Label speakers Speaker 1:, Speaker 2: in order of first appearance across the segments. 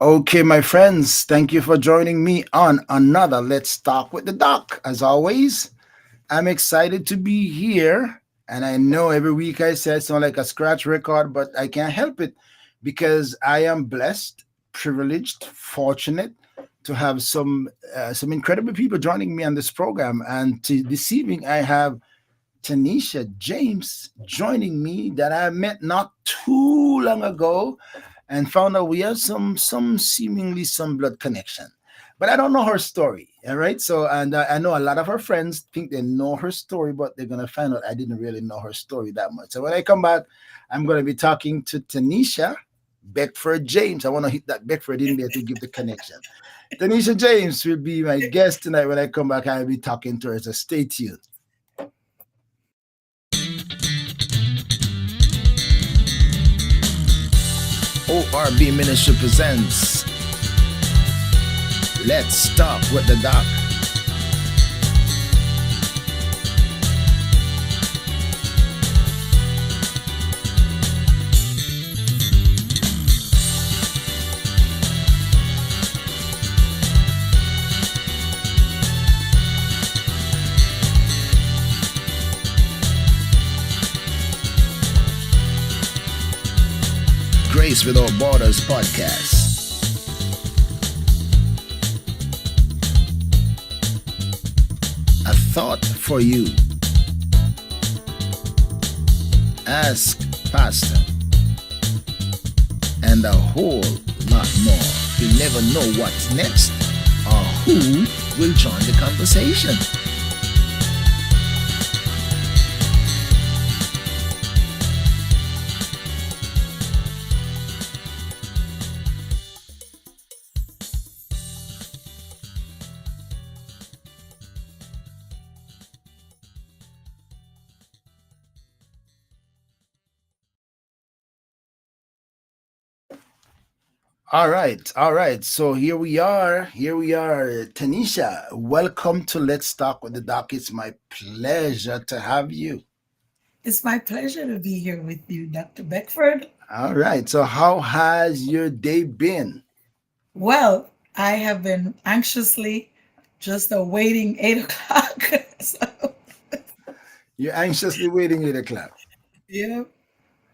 Speaker 1: Okay, my friends, thank you for joining me on another Let's Talk with the Doc. As always, I'm excited to be here. And I know every week I say I sound like a scratch record, but I can't help it because I am blessed, privileged, fortunate to have some incredible people joining me on this program. And this evening, I have Tanisha James joining me that I met not too long ago and found out we have some seemingly some blood connection. But I don't know her story. All right. So and I know a lot of her friends think they know her story, but they're gonna find out I didn't really know her story that much. So when I come back, I'm gonna be talking to Tanisha Beckford James. I want to hit that Beckford in there to give the connection. Tanisha James will be my guest tonight. When I come back, I'll be talking to her. So stay tuned. ORB Ministry presents Let's Talk with the Doc. Grace Without Borders podcast. A thought for you. Ask Pastor. And a whole lot more. You never know what's next or who will join the conversation. All right, all right. So here we are. Here we are. Tanisha, welcome to Let's Talk with the Doc. It's my pleasure to have you.
Speaker 2: It's my pleasure to be here with you, Dr. Beckford.
Speaker 1: All right. So how has your day been?
Speaker 2: Well, I have been anxiously just awaiting 8 o'clock. So,
Speaker 1: You're anxiously waiting 8 o'clock.
Speaker 2: yeah,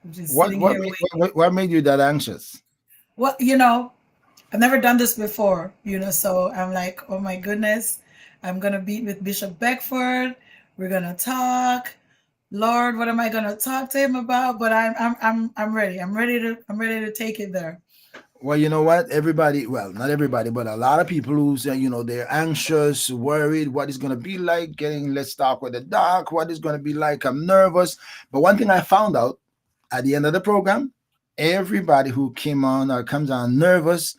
Speaker 2: I'm just
Speaker 1: What
Speaker 2: sitting
Speaker 1: what
Speaker 2: here
Speaker 1: made,
Speaker 2: waiting.
Speaker 1: what made you that anxious?
Speaker 2: Well, I've never done this before, so I'm like, oh my goodness, I'm going to meet with Bishop Beckford. We're going to talk. Lord, what am I going to talk to him about? But I'm ready. I'm ready to take it there.
Speaker 1: Well, you know what? Everybody, well, not everybody, but a lot of people who say, they're anxious, worried, what is going to be like getting Let's Talk with the Doc, what is going to be like. I'm nervous. But one thing I found out at the end of the program, everybody who came on or comes on nervous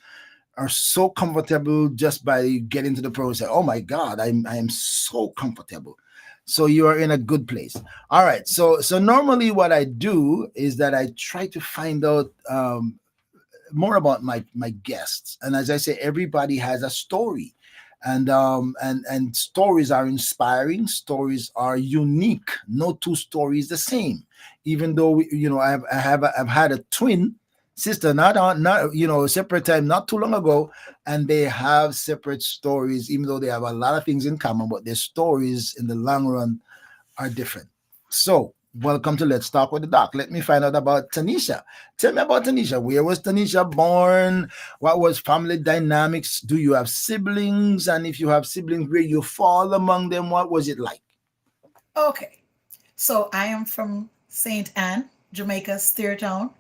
Speaker 1: are so comfortable just by getting to the process. Oh my God, I am so comfortable. So you are in a good place. All right. So normally what I do is that I try to find out more about my guests. And as I say, everybody has a story, and stories are inspiring. Stories are unique. No two stories the same. Even though I've had a twin sister, not separate time, not too long ago, and they have separate stories. Even though they have a lot of things in common, but their stories in the long run are different. So, welcome to Let's Talk with the Doc. Let me find out about Tanisha. Tell me about Tanisha. Where was Tanisha born? What was family dynamics? Do you have siblings? And if you have siblings, where you fall among them? What was it like?
Speaker 2: Okay. So I am from St. Anne, Jamaica, Steertown,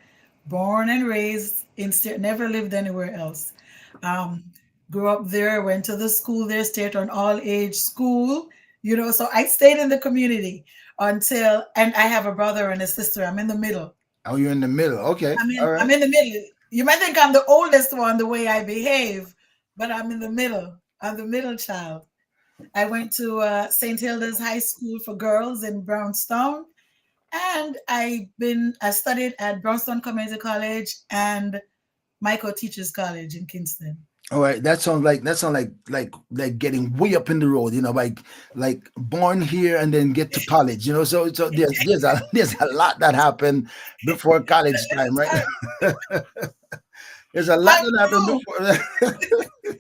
Speaker 2: born and raised in Steer, never lived anywhere else. Um, Grew up there, went to the school there, Steertown all age school, so I stayed in the community and I have a brother and a sister. I'm in the middle.
Speaker 1: Oh, you're in the middle. Okay. All
Speaker 2: I'm
Speaker 1: right.
Speaker 2: in the middle. You might think I'm the oldest one the way I behave, but I'm in the middle. I'm the middle child. I went to St. Hilda's High School for Girls in Brownstown, and I studied at Brownstown Community College and Michael Teachers College in Kingston.
Speaker 1: All right. That sounds like getting way up in the road, like born here and then get to college, So there's a lot that happened before college time, right? there's a lot
Speaker 2: I
Speaker 1: that happened
Speaker 2: know.
Speaker 1: before.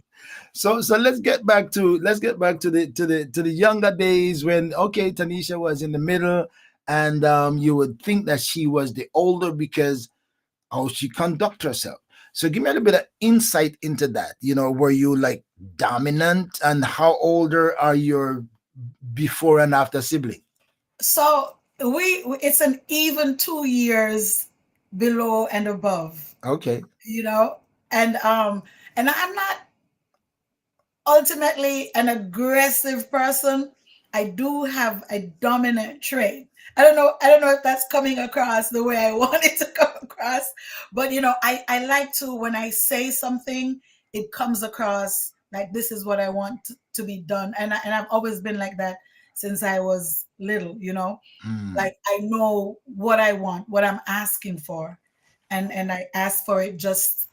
Speaker 1: So let's get back to the younger days when, okay, Tanisha was in the middle, and you would think that she was the older because how she conduct herself. So give me a little bit of insight into that. Were you like dominant, and how older are your before and after sibling?
Speaker 2: So it's an even 2 years below and above,
Speaker 1: Okay.
Speaker 2: you know, and I'm not ultimately an aggressive person. I do have a dominant trait. I don't know if that's coming across the way I want it to come across, but I like to, when I say something, it comes across like this is what I want to be done. And I've always been like that since I was little.
Speaker 1: Mm,
Speaker 2: Like I know what I want, what I'm asking for, and I ask for it just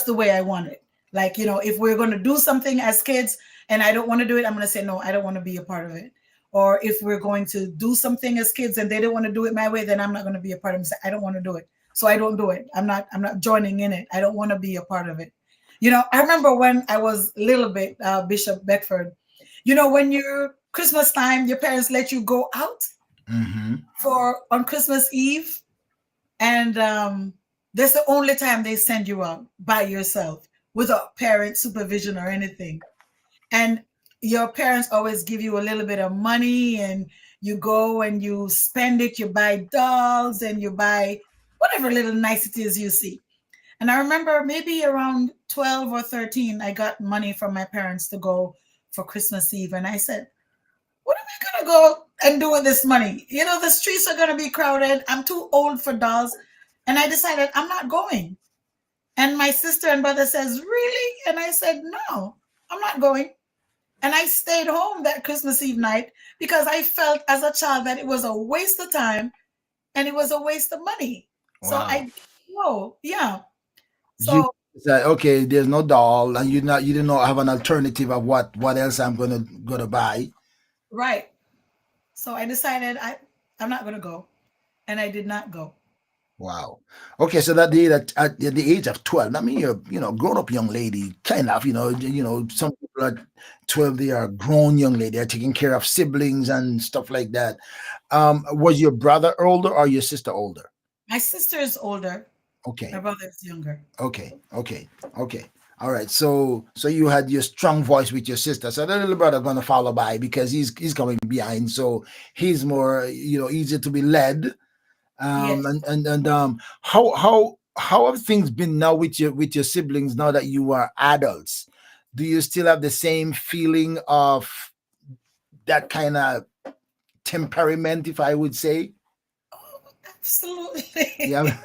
Speaker 2: the way I want it. Like, if we're going to do something as kids and I don't want to do it, I'm going to say, no, I don't want to be a part of it. Or if we're going to do something as kids and they don't want to do it my way, then I'm not going to be a part of it. Say, I don't want to do it. So I don't do it. I'm not joining in it. I don't want to be a part of it. I remember when I was a little bit, Bishop Beckford, when you're Christmas time, your parents let you go out
Speaker 1: mm-hmm.
Speaker 2: for on Christmas Eve, and that's the only time they send you out by yourself without parent supervision or anything. And your parents always give you a little bit of money, and you go and you spend it. You buy dolls and you buy whatever little niceties you see. And I remember maybe around 12 or 13, I got money from my parents to go for Christmas Eve. And I said, what am I going to go and do with this money? The streets are going to be crowded. I'm too old for dolls. And I decided I'm not going. And my sister and brother says, really? And I said, no, I'm not going. And I stayed home that Christmas Eve night because I felt as a child that it was a waste of time and it was a waste of money. So I
Speaker 1: Wow.
Speaker 2: didn't go. Yeah.
Speaker 1: You
Speaker 2: So,
Speaker 1: said, okay, there's no doll, and you did not have an alternative of what else I'm gonna buy.
Speaker 2: right. So I decided I'm not going to go. And I did not go.
Speaker 1: Wow. Okay, so that at the age of 12, I mean, you're grown up young lady, kind of. Some people at 12, they are grown young lady, they're taking care of siblings and stuff like that. Was your brother older or your sister older?
Speaker 2: My sister is older. My
Speaker 1: Okay.
Speaker 2: brother is younger.
Speaker 1: Okay, okay, okay. All right. So you had your strong voice with your sister. So the little brother gonna follow by because he's coming behind. So he's more easier to be led.
Speaker 2: Yes.
Speaker 1: And how have things been now with your siblings now that you are adults? Do you still have the same feeling of that kind of temperament, if I would say?
Speaker 2: Oh, absolutely.
Speaker 1: Yeah.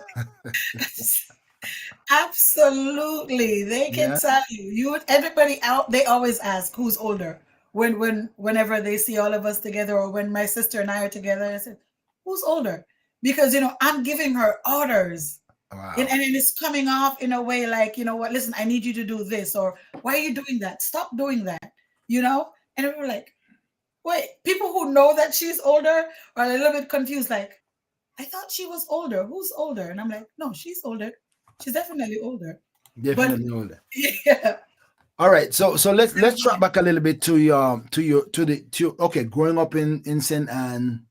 Speaker 2: Absolutely. They can
Speaker 1: Yeah.
Speaker 2: tell you. Everybody out, they always ask who's older. Whenever they see all of us together, or when my sister and I are together, I said, who's older? Because I'm giving her orders. And
Speaker 1: Wow.
Speaker 2: it's coming off in a way like, you know what, listen, I need you to do this, or why are you doing that? Stop doing that, you know? And we were like, wait, people who know that she's older are a little bit confused, like, I thought she was older. Who's older? And I'm like, no, she's older. She's definitely older. But
Speaker 1: Definitely older.
Speaker 2: yeah,
Speaker 1: All right, so let's
Speaker 2: same
Speaker 1: track
Speaker 2: vibe.
Speaker 1: back a little bit to your okay, growing up in St. Anne,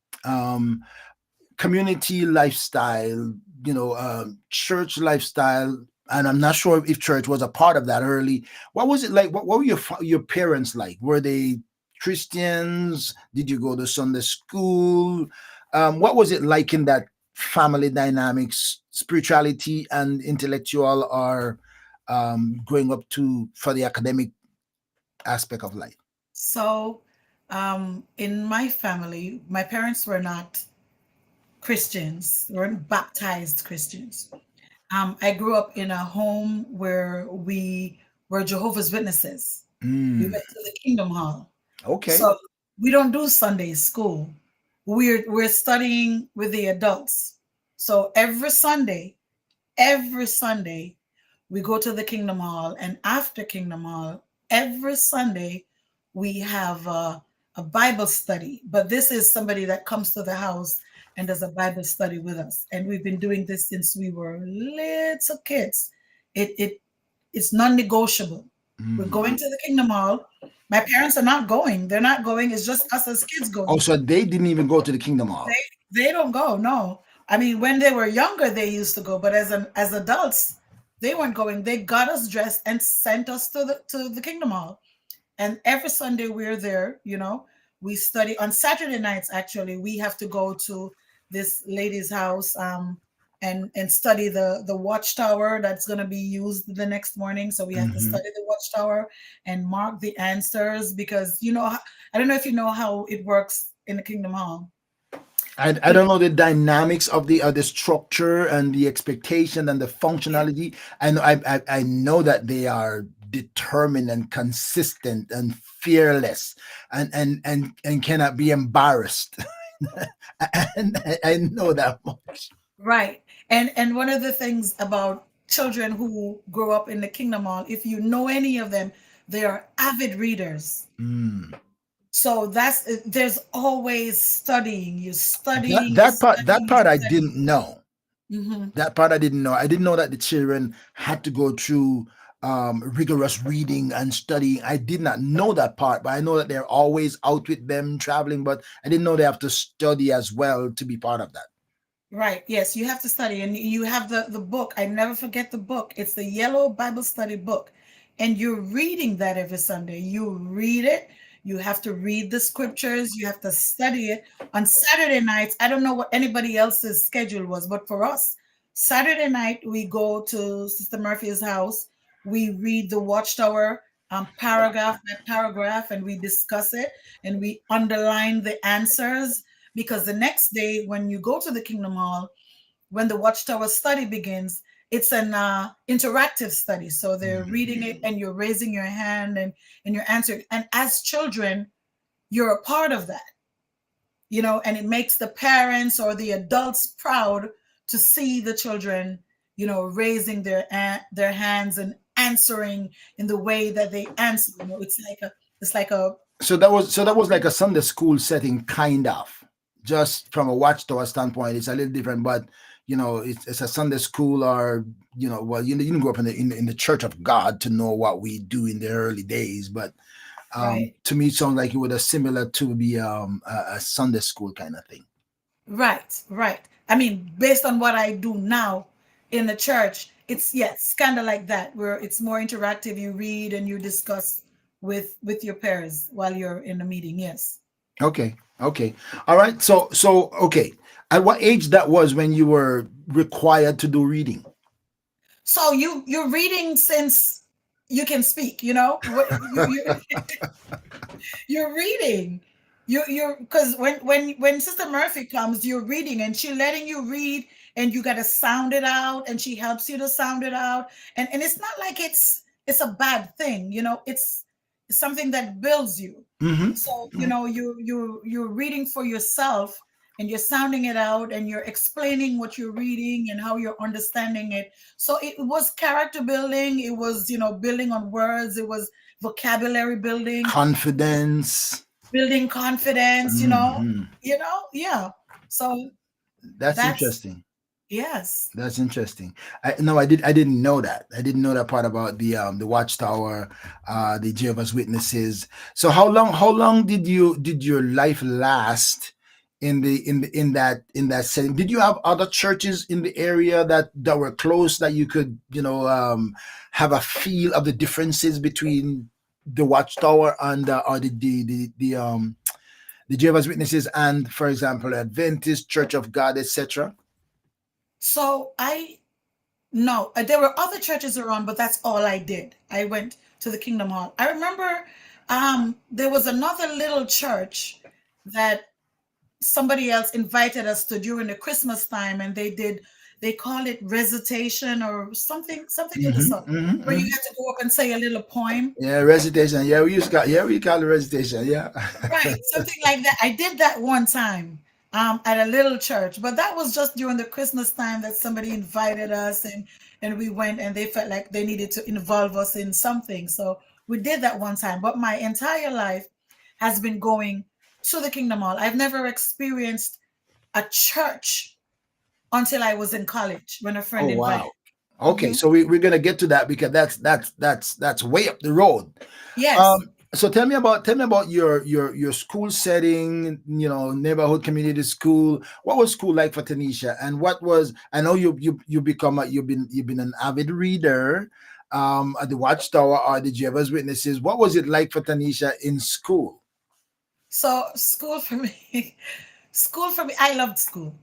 Speaker 1: community lifestyle, church lifestyle, and I'm not sure if church was a part of that early. What was it like? What were your parents like? Were they Christians? Did you go to Sunday school? What was it like in that family dynamics, spirituality and intellectual, or growing up to for the academic aspect of life?
Speaker 2: So, in my family, my parents were not Christians, weren't baptized Christians. I grew up in a home where we were Jehovah's Witnesses. We
Speaker 1: Mm,
Speaker 2: went to the Kingdom Hall.
Speaker 1: okay.
Speaker 2: So we don't do Sunday school. We're studying with the adults. So every Sunday, we go to the Kingdom Hall, and after Kingdom Hall, every Sunday we have a Bible study. But this is somebody that comes to the house and does a Bible study with us, and we've been doing this since we were little kids. It it's non-negotiable. We're going
Speaker 1: Mm.
Speaker 2: to the Kingdom Hall. My parents are not going. They're not going. It's just us as kids
Speaker 1: Oh,
Speaker 2: going.
Speaker 1: so they didn't even go to the Kingdom Hall.
Speaker 2: They don't go. No, I mean when they were younger, they used to go, but as adults, they weren't going. They got us dressed and sent us to the Kingdom Hall. And every Sunday we're there, we study on Saturday nights. Actually, we have to go to this lady's house, and study the watchtower that's going to be used the next morning. So we have to
Speaker 1: Hmm.
Speaker 2: study the watchtower and mark the answers, because I don't know if you know how it works in the Kingdom Hall.
Speaker 1: I don't know the dynamics of the structure and the expectation and the
Speaker 2: Yeah,
Speaker 1: functionality. I know that they are determined and consistent and fearless and cannot be embarrassed. And I know that much.
Speaker 2: right. And one of the things about children who grow up in the Kingdom Hall, if you know any of them, they are avid readers.
Speaker 1: Mm.
Speaker 2: So there's always studying. You're
Speaker 1: That
Speaker 2: studying, you're
Speaker 1: that part that
Speaker 2: studying, you're
Speaker 1: part I
Speaker 2: studying.
Speaker 1: didn't know.
Speaker 2: Hmm.
Speaker 1: That part I didn't know. I didn't know that the children had to go through rigorous reading and studying. I did not know that part, but I know that they're always out with them traveling. But I didn't know they have to study as well to be part of that.
Speaker 2: Right. Yes, you have to study, and you have the book. I never forget the book. It's the yellow Bible study book, and you're reading that every Sunday. You read it. You have to read the scriptures. You have to study it. On Saturday nights, I don't know what anybody else's schedule was, but for us, Saturday night we go to Sister Murphy's house. We read the Watchtower, paragraph by paragraph, and we discuss it, and we underline the answers, because the next day when you go to the Kingdom Hall, when the Watchtower study begins, it's an interactive study. So they're reading it, and you're raising your hand, and you're answering. And as children, you're a part of that, and it makes the parents or the adults proud to see the children, raising their hands and answering in the way that they answer. It's like a
Speaker 1: So that was like a Sunday school setting, kind of. Just from a watchtower standpoint, it's a little different, but it's a Sunday school, or well, you didn't grow up in the Church of God to know what we do in the early days, but
Speaker 2: right.
Speaker 1: to me, it sounds like it would have similar to be a Sunday school kind of thing.
Speaker 2: Right, right. I mean, based on what I do now in the church, it's yes, kind of like that, where it's more interactive. You read and you discuss with your peers while you're in the meeting. Yes.
Speaker 1: Okay, okay, all right. So okay, at what age that was when you were required to do reading?
Speaker 2: So you're reading since you can speak. What you're reading. You're because when Sister Murphy comes, you're reading, and she's letting you read, and you got to sound it out, and she helps you to sound it out, and it's not like it's a bad thing. It's something that builds you. So
Speaker 1: Mm-hmm.
Speaker 2: you're reading for yourself, and you're sounding it out, and you're explaining what you're reading and how you're understanding it. So it was character building. It was building on words. It was vocabulary building,
Speaker 1: Confidence.
Speaker 2: building confidence,
Speaker 1: Hmm.
Speaker 2: yeah. So
Speaker 1: That's
Speaker 2: that's
Speaker 1: interesting.
Speaker 2: yes.
Speaker 1: That's interesting. No, I didn't know that. I didn't know that part about the Watchtower, the Jehovah's Witnesses. So how long did your life last in that setting? Did you have other churches in the area that were close that you could have a feel of the differences between the Watchtower and or the Jehovah's Witnesses and, for example, Adventist Church of God, etc.
Speaker 2: So I no, there were other churches around, but that's all I did. I went to the Kingdom Hall. I remember there was another little church that somebody else invited us to during the Christmas time, and they call it recitation or something of the
Speaker 1: Hmm.
Speaker 2: sort,
Speaker 1: Hmm.
Speaker 2: where you
Speaker 1: Hmm.
Speaker 2: had to go up and say a little poem.
Speaker 1: Yeah, recitation. Yeah, we call it recitation. Yeah.
Speaker 2: Right, something like that. I did that one time at a little church, but that was just during the Christmas time that somebody invited us, and we went, and they felt like they needed to involve us in something. So we did that one time. But my entire life has been going to the Kingdom Hall. I've never experienced a church until I was in college when a friend
Speaker 1: Oh
Speaker 2: invited.
Speaker 1: wow. Okay, so we're gonna get to that because that's way up the road.
Speaker 2: Yes.
Speaker 1: So tell me about your school setting, you know, neighborhood community school. What was school like for Tanisha? And what was, I know you become you've been an avid reader at the Watchtower or the Jehovah's Witnesses. What was it like for Tanisha in school?
Speaker 2: So school for me, school for me, I loved school.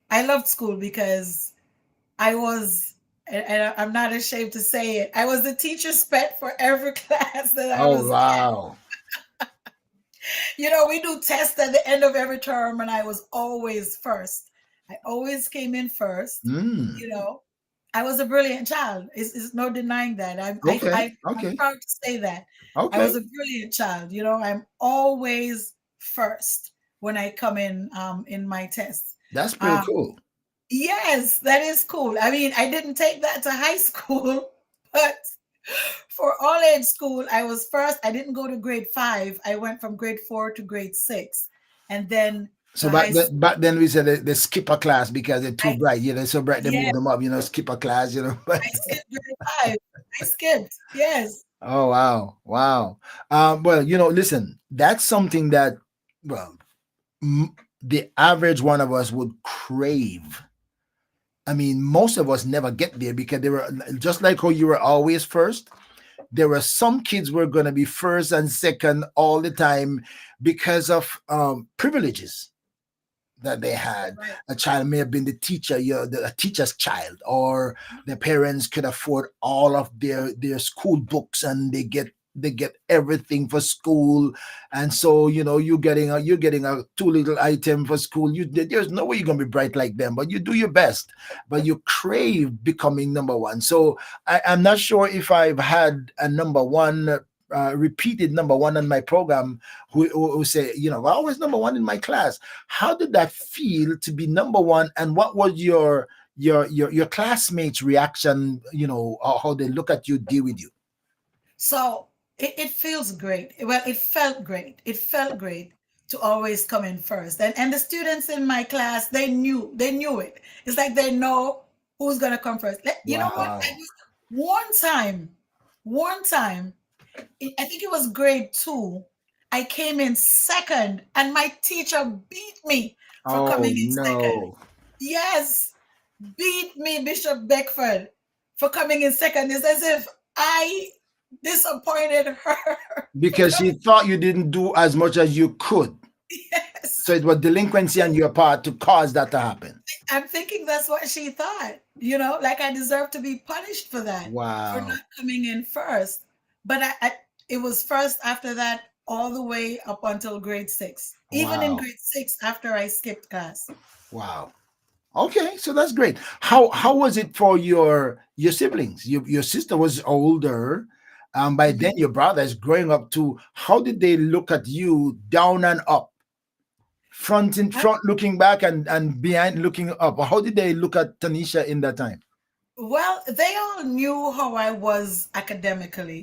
Speaker 2: I loved school because I was, and I'm not ashamed to say it, I was the teacher's pet for every class that I
Speaker 1: Oh
Speaker 2: was in.
Speaker 1: wow.
Speaker 2: We do tests at the end of every term, and I was always first. I always came in first.
Speaker 1: Mm,
Speaker 2: You know, I was a brilliant child. It's no denying that.
Speaker 1: okay,
Speaker 2: I'm
Speaker 1: okay,
Speaker 2: proud to say that I
Speaker 1: okay.
Speaker 2: was a brilliant child. I'm always first when I come in my tests.
Speaker 1: That's pretty
Speaker 2: Um,
Speaker 1: cool.
Speaker 2: yes, that is cool. I mean, I didn't take that to high school, but for all age school, I was first. I didn't go to grade 5. I went from grade 4 to grade 6, and then
Speaker 1: So
Speaker 2: to high school.
Speaker 1: back then we said they skip a class because they're too
Speaker 2: I
Speaker 1: bright. You know, they're so bright they
Speaker 2: Yeah,
Speaker 1: move them up. You know, skip a class. You know, but
Speaker 2: I skipped grade 5. I skipped. Yes.
Speaker 1: oh wow, wow. Well, you know, listen, that's something that, well, the average one of us would crave. I mean, most of us never get there because they were just like how you were always first. There were some kids were going to be first and second all the time because of privileges that they had.
Speaker 2: Right.
Speaker 1: A child may have been the teacher, a teacher's child, or their parents could afford all of their school books, and they get everything for school. And so, you know, you're getting a too little item for school. There's no way you're gonna be bright like them, but you do your best. But you crave becoming number one. So I'm not sure if I've had a number one. Repeated number one on my program who say, you know, I was number one in my class. How did that feel to be number one, and what was your classmates' reaction? You know, or how they look at you, deal with you.
Speaker 2: So it feels great. Well, it felt great. It felt great to always come in first. And the students in my class, they knew it. It's like they know who's gonna come first. You know what?
Speaker 1: Wow.
Speaker 2: One time, one time, I think it was grade 2. I came in second, and my teacher beat me for
Speaker 1: Oh
Speaker 2: coming in second.
Speaker 1: no.
Speaker 2: Yes, beat me, Bishop Beckford, for coming in second. It's as if I disappointed her for
Speaker 1: Because she
Speaker 2: coming.
Speaker 1: thought you didn't do as much as you could. So
Speaker 2: Yes.
Speaker 1: it was delinquency on your part to cause that to happen.
Speaker 2: I'm thinking that's what she thought, like I deserve to be punished for that, for
Speaker 1: Wow.
Speaker 2: not coming in first. But it was first after that all the way up until grade 6. Even in
Speaker 1: Wow.
Speaker 2: grade 6, after I skipped class.
Speaker 1: Wow. Okay, so that's great. How was it for your siblings? Your sister was older. By then
Speaker 2: Mhm.
Speaker 1: your brother is growing up too. How did they look at you down and up? Front in front looking back and behind looking up. How did they look at Tanisha in that time?
Speaker 2: Well, they all knew how I was academically.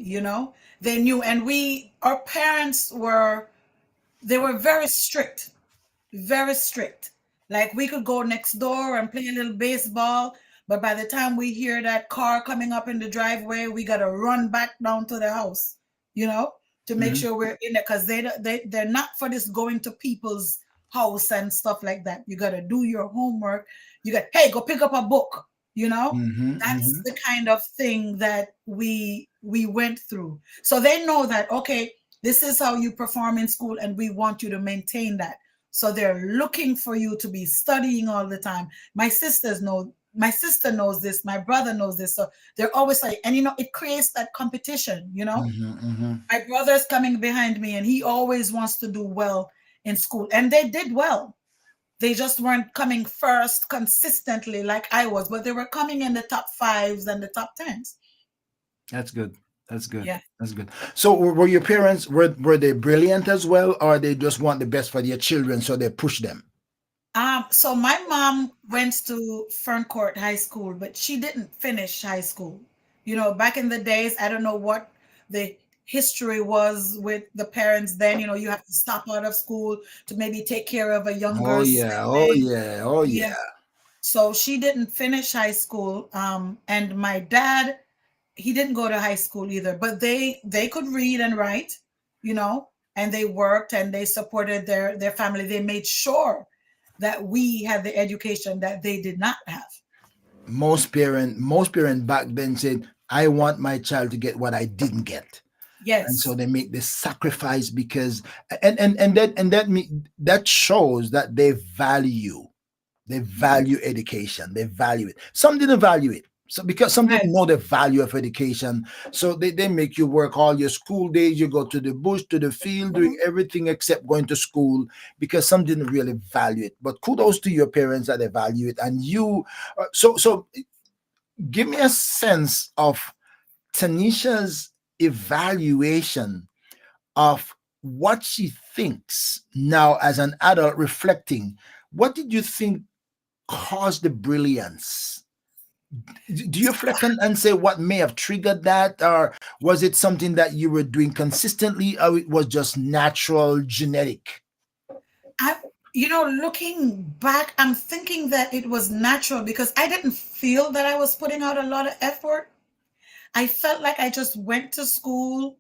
Speaker 2: They knew, and our parents they were very strict, very strict. Like we could go next door and play a little baseball, but by the time we hear that car coming up in the driveway, we gotta run back down to the house, you know, to make
Speaker 1: Mhm,
Speaker 2: sure we're in it, because they're not for this going to people's house and stuff like that. You gotta do your homework. You got, hey, go pick up a book, you know.
Speaker 1: mhm,
Speaker 2: That's
Speaker 1: mhm,
Speaker 2: the kind of thing that we went through. So they know that, okay, this is how you perform in school, and we want you to maintain that. So they're looking for you to be studying all the time. My sister knows this, my brother knows this. So they're always like, and it creates that competition.
Speaker 1: mhm, mhm.
Speaker 2: My brother's coming behind me, and he always wants to do well in school. And they did well. They just weren't coming first consistently like I was, but they were coming in the top fives and the top tens.
Speaker 1: That's good. That's good.
Speaker 2: Yeah.
Speaker 1: That's good. So were your parents were they brilliant as well, or they just want the best for their children, so they push them?
Speaker 2: So my mom went to Ferncourt High School, but she didn't finish high school. Back in the days, I don't know what the history was with the parents then. You have to stop out of school to maybe take care of a
Speaker 1: Oh
Speaker 2: younger
Speaker 1: yeah. Oh
Speaker 2: sibling.
Speaker 1: yeah. Oh
Speaker 2: Yeah.
Speaker 1: yeah.
Speaker 2: So she didn't finish high school. And my dad, he didn't go to high school either, but they could read and write, you know, and they worked and they supported their family. They made sure that we had the education that they did not have.
Speaker 1: Most parent back then said, I want my child to get what I didn't get. And so
Speaker 2: Yes.
Speaker 1: they make this sacrifice because that shows that they value education, they value it. Some didn't value it, so because some didn't
Speaker 2: Right.
Speaker 1: know the value of education, so they make you work all your school days, you go to the bush, to the field, doing
Speaker 2: Mhm.
Speaker 1: everything except going to school, because some didn't really value it. But kudos to your parents that they value it. And you, so give me a sense of Tanisha's evaluation of what she thinks now as an adult reflecting. What did you think caused the brilliance? Do you reflect and say what may have triggered that? Or was it something that you were doing consistently, or it was just natural, genetic?
Speaker 2: I, looking back, I'm thinking that it was natural because I didn't feel that I was putting out a lot of effort. I felt like I just went to school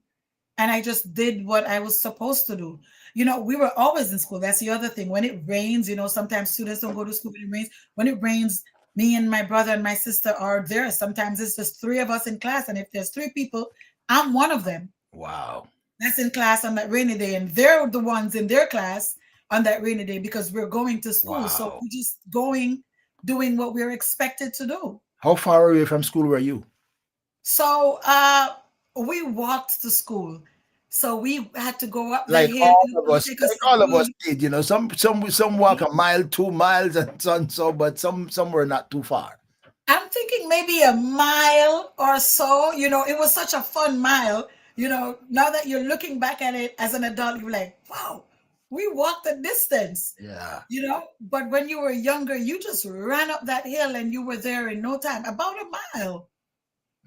Speaker 2: and I just did what I was supposed to do. We were always in school. That's the other thing. When it rains, sometimes students don't go to school when it rains. When it rains, me and my brother and my sister are there. Sometimes it's just three of us in class. And if there's three people, I'm one of them
Speaker 1: Wow.
Speaker 2: that's in class on that rainy day. And they're the ones in their class on that rainy day because we're going to school. So
Speaker 1: Wow.
Speaker 2: we're just going, doing what we're expected to do.
Speaker 1: How far away from school were you?
Speaker 2: So we walked to school. So we had to go up the
Speaker 1: Like
Speaker 2: hill.
Speaker 1: all
Speaker 2: It
Speaker 1: of
Speaker 2: would
Speaker 1: us,
Speaker 2: take us
Speaker 1: like
Speaker 2: a
Speaker 1: all of us
Speaker 2: good
Speaker 1: did, some walk a mile, 2 miles, and so, but some were not too far.
Speaker 2: I'm thinking maybe a mile or so. It was such a fun mile. Now that you're looking back at it as an adult, you're like, wow, we walked a distance.
Speaker 1: Yeah.
Speaker 2: But when you were younger, you just ran up that hill and you were there in no time. About a mile.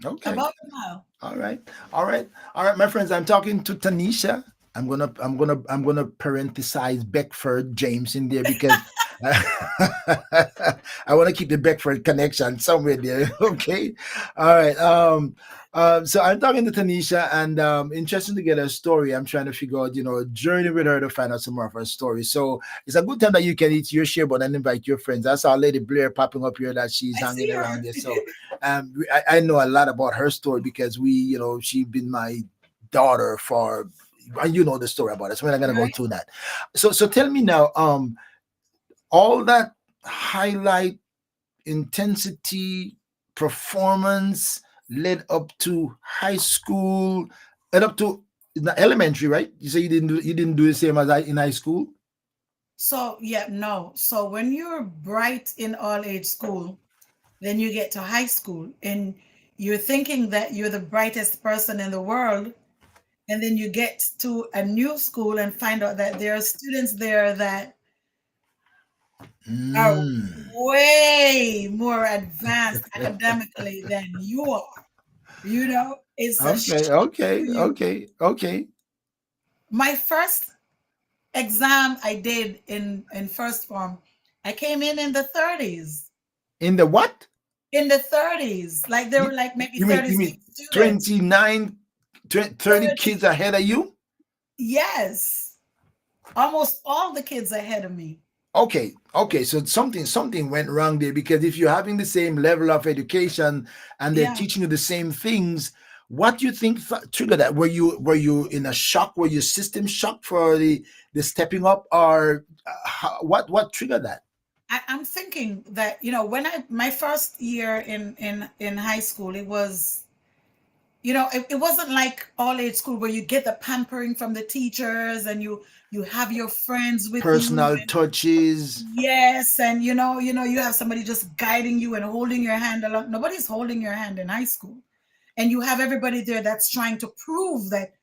Speaker 1: Okay.
Speaker 2: About a mile.
Speaker 1: All right, all right, all right, my friends. I'm talking to Tanisha. I'm gonna parenthesize Beckford James in there because I want to keep the Beckford connection somewhere there. Okay, all right. So I'm talking to Tanisha, and interesting to get her story. I'm trying to figure out, a journey with her to find out some more of her story. So it's a good time that you can eat your share, but then invite your friends. That's our Lady Blair popping up here that she's
Speaker 2: I
Speaker 1: hanging
Speaker 2: see her.
Speaker 1: around there. So I know a lot about her story because she's been my daughter for, and you know the story about it. So we're not gonna go
Speaker 2: Right?
Speaker 1: through that. So tell me now, all that highlight, intensity, performance led up to high school, led up to the elementary, right? You say you didn't do the same as I in high school.
Speaker 2: So, yeah, no. So when you're bright in all age school, then you get to high school and you're thinking that you're the brightest person in the world. And then you get to a new school and find out that there are students there that are
Speaker 1: Mm.
Speaker 2: way more advanced academically than you are. It's a
Speaker 1: Okay,
Speaker 2: shock
Speaker 1: okay,
Speaker 2: to you.
Speaker 1: okay, okay.
Speaker 2: My first exam I did in first form, I came in the 30s.
Speaker 1: In the what?
Speaker 2: In the 30s, like there
Speaker 1: You,
Speaker 2: were like maybe
Speaker 1: you mean you
Speaker 2: 36
Speaker 1: mean
Speaker 2: students.
Speaker 1: 29, 30 kids
Speaker 2: 30,
Speaker 1: ahead of you?
Speaker 2: yes, almost all the kids ahead of me.
Speaker 1: Okay, okay. So something went wrong there, because if you're having the same level of education and they're
Speaker 2: Yeah.
Speaker 1: teaching you the same things, what do you think triggered that? Were you in a shock? Were you system shock for the stepping up, or what triggered that?
Speaker 2: I'm thinking that, when I my first year in high school, it was, it wasn't like all age school where you get the pampering from the teachers and you have your friends with you.
Speaker 1: Personal touches.
Speaker 2: Yes, and you have somebody just guiding you and holding your hand along. Nobody's holding your hand in high school. And you have everybody there that's trying to prove that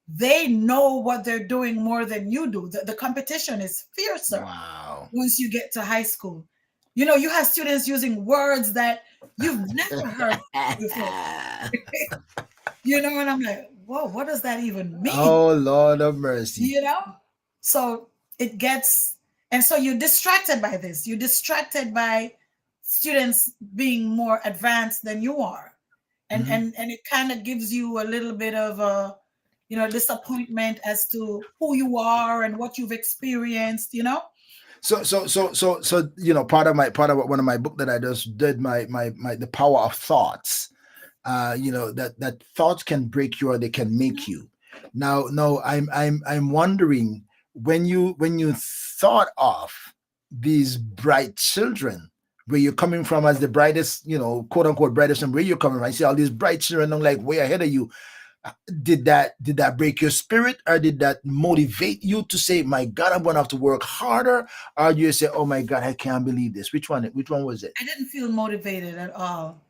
Speaker 2: they know what they're doing more than you do. The competition is fiercer
Speaker 1: Wow.
Speaker 2: once you get to high school. You have students using words that you've never heard before. And I'm like, whoa, what does that even mean?
Speaker 1: Oh, Lord of mercy.
Speaker 2: You know? So it gets, and so you're distracted by this. You're distracted by students being more advanced than you are, and
Speaker 1: Mhm.
Speaker 2: it kind of gives you a little bit of a, disappointment as to who you are and what you've experienced,
Speaker 1: Part of one of my book that I just did, my the power of thoughts. That thoughts can break you or they can make you. Now, no, I'm wondering, when you thought of these bright children, where you're coming from as the brightest, quote unquote brightest, and where you're coming from. I see all these bright children. I'm like way ahead of you. Did that break your spirit, or did that motivate you to say, my God, I'm gonna have to work harder? Or you say, oh my God, I can't believe this? Which one was it?
Speaker 2: I didn't feel motivated at all.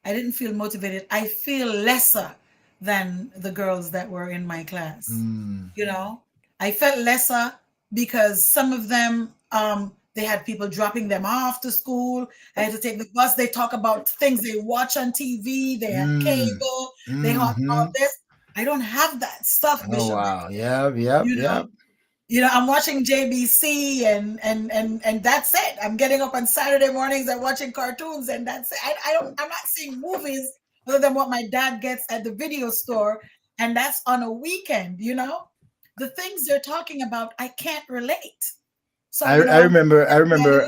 Speaker 2: I didn't feel motivated. I feel lesser than the girls that were in my class.
Speaker 1: Mm,
Speaker 2: You know, I felt lesser because some of them, they had people dropping them off to school. I had to take the bus. They talk about things they watch on TV. They had
Speaker 1: mm,
Speaker 2: cable. They had all
Speaker 1: mm-hmm.
Speaker 2: this. I don't have that stuff,
Speaker 1: Oh
Speaker 2: Bishop.
Speaker 1: wow. Yep, yep,
Speaker 2: You know,
Speaker 1: yep.
Speaker 2: I'm watching JBC, and that's it. I'm getting up on Saturday mornings and watching cartoons, and that's it. I'm not seeing movies other than what my dad gets at the video store, and that's on a weekend. The things they're talking about, I can't relate. So,
Speaker 1: I
Speaker 2: I'm
Speaker 1: remember I
Speaker 2: looking at it
Speaker 1: remember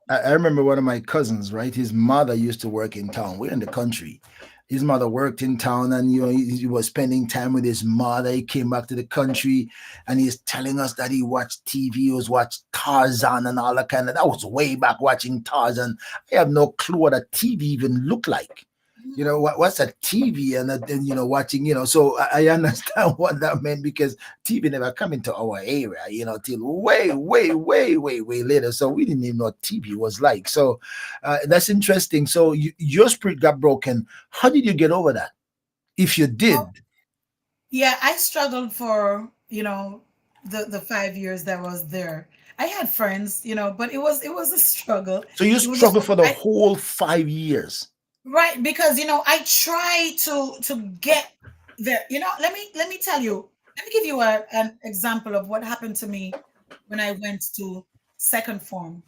Speaker 2: like
Speaker 1: I remember one of my cousins, right? His mother used to work in town. We're in the country. His mother worked in town, and he was spending time with his mother. He came back to the country, and he's telling us that he watched TV. He was watched Tarzan and all that kind of. That was way back watching Tarzan. I have no clue what a TV even looked like.
Speaker 2: that.
Speaker 1: What's a TV, and watching. So I understand what that meant, because TV never come into our area, till way, way, way, way, way later. So we didn't even know what TV was like. So that's interesting. So your spirit got broken. How did you get over that? If you
Speaker 2: Oh,
Speaker 1: did,
Speaker 2: yeah, I struggled for, the 5 years that was there. I had friends, but it was a struggle.
Speaker 1: so you
Speaker 2: It was a
Speaker 1: struggled
Speaker 2: struggle.
Speaker 1: for the whole 5 years.
Speaker 2: Right, because I try to get there. Let me tell you. Let me give you an example of what happened to me when I went to second form.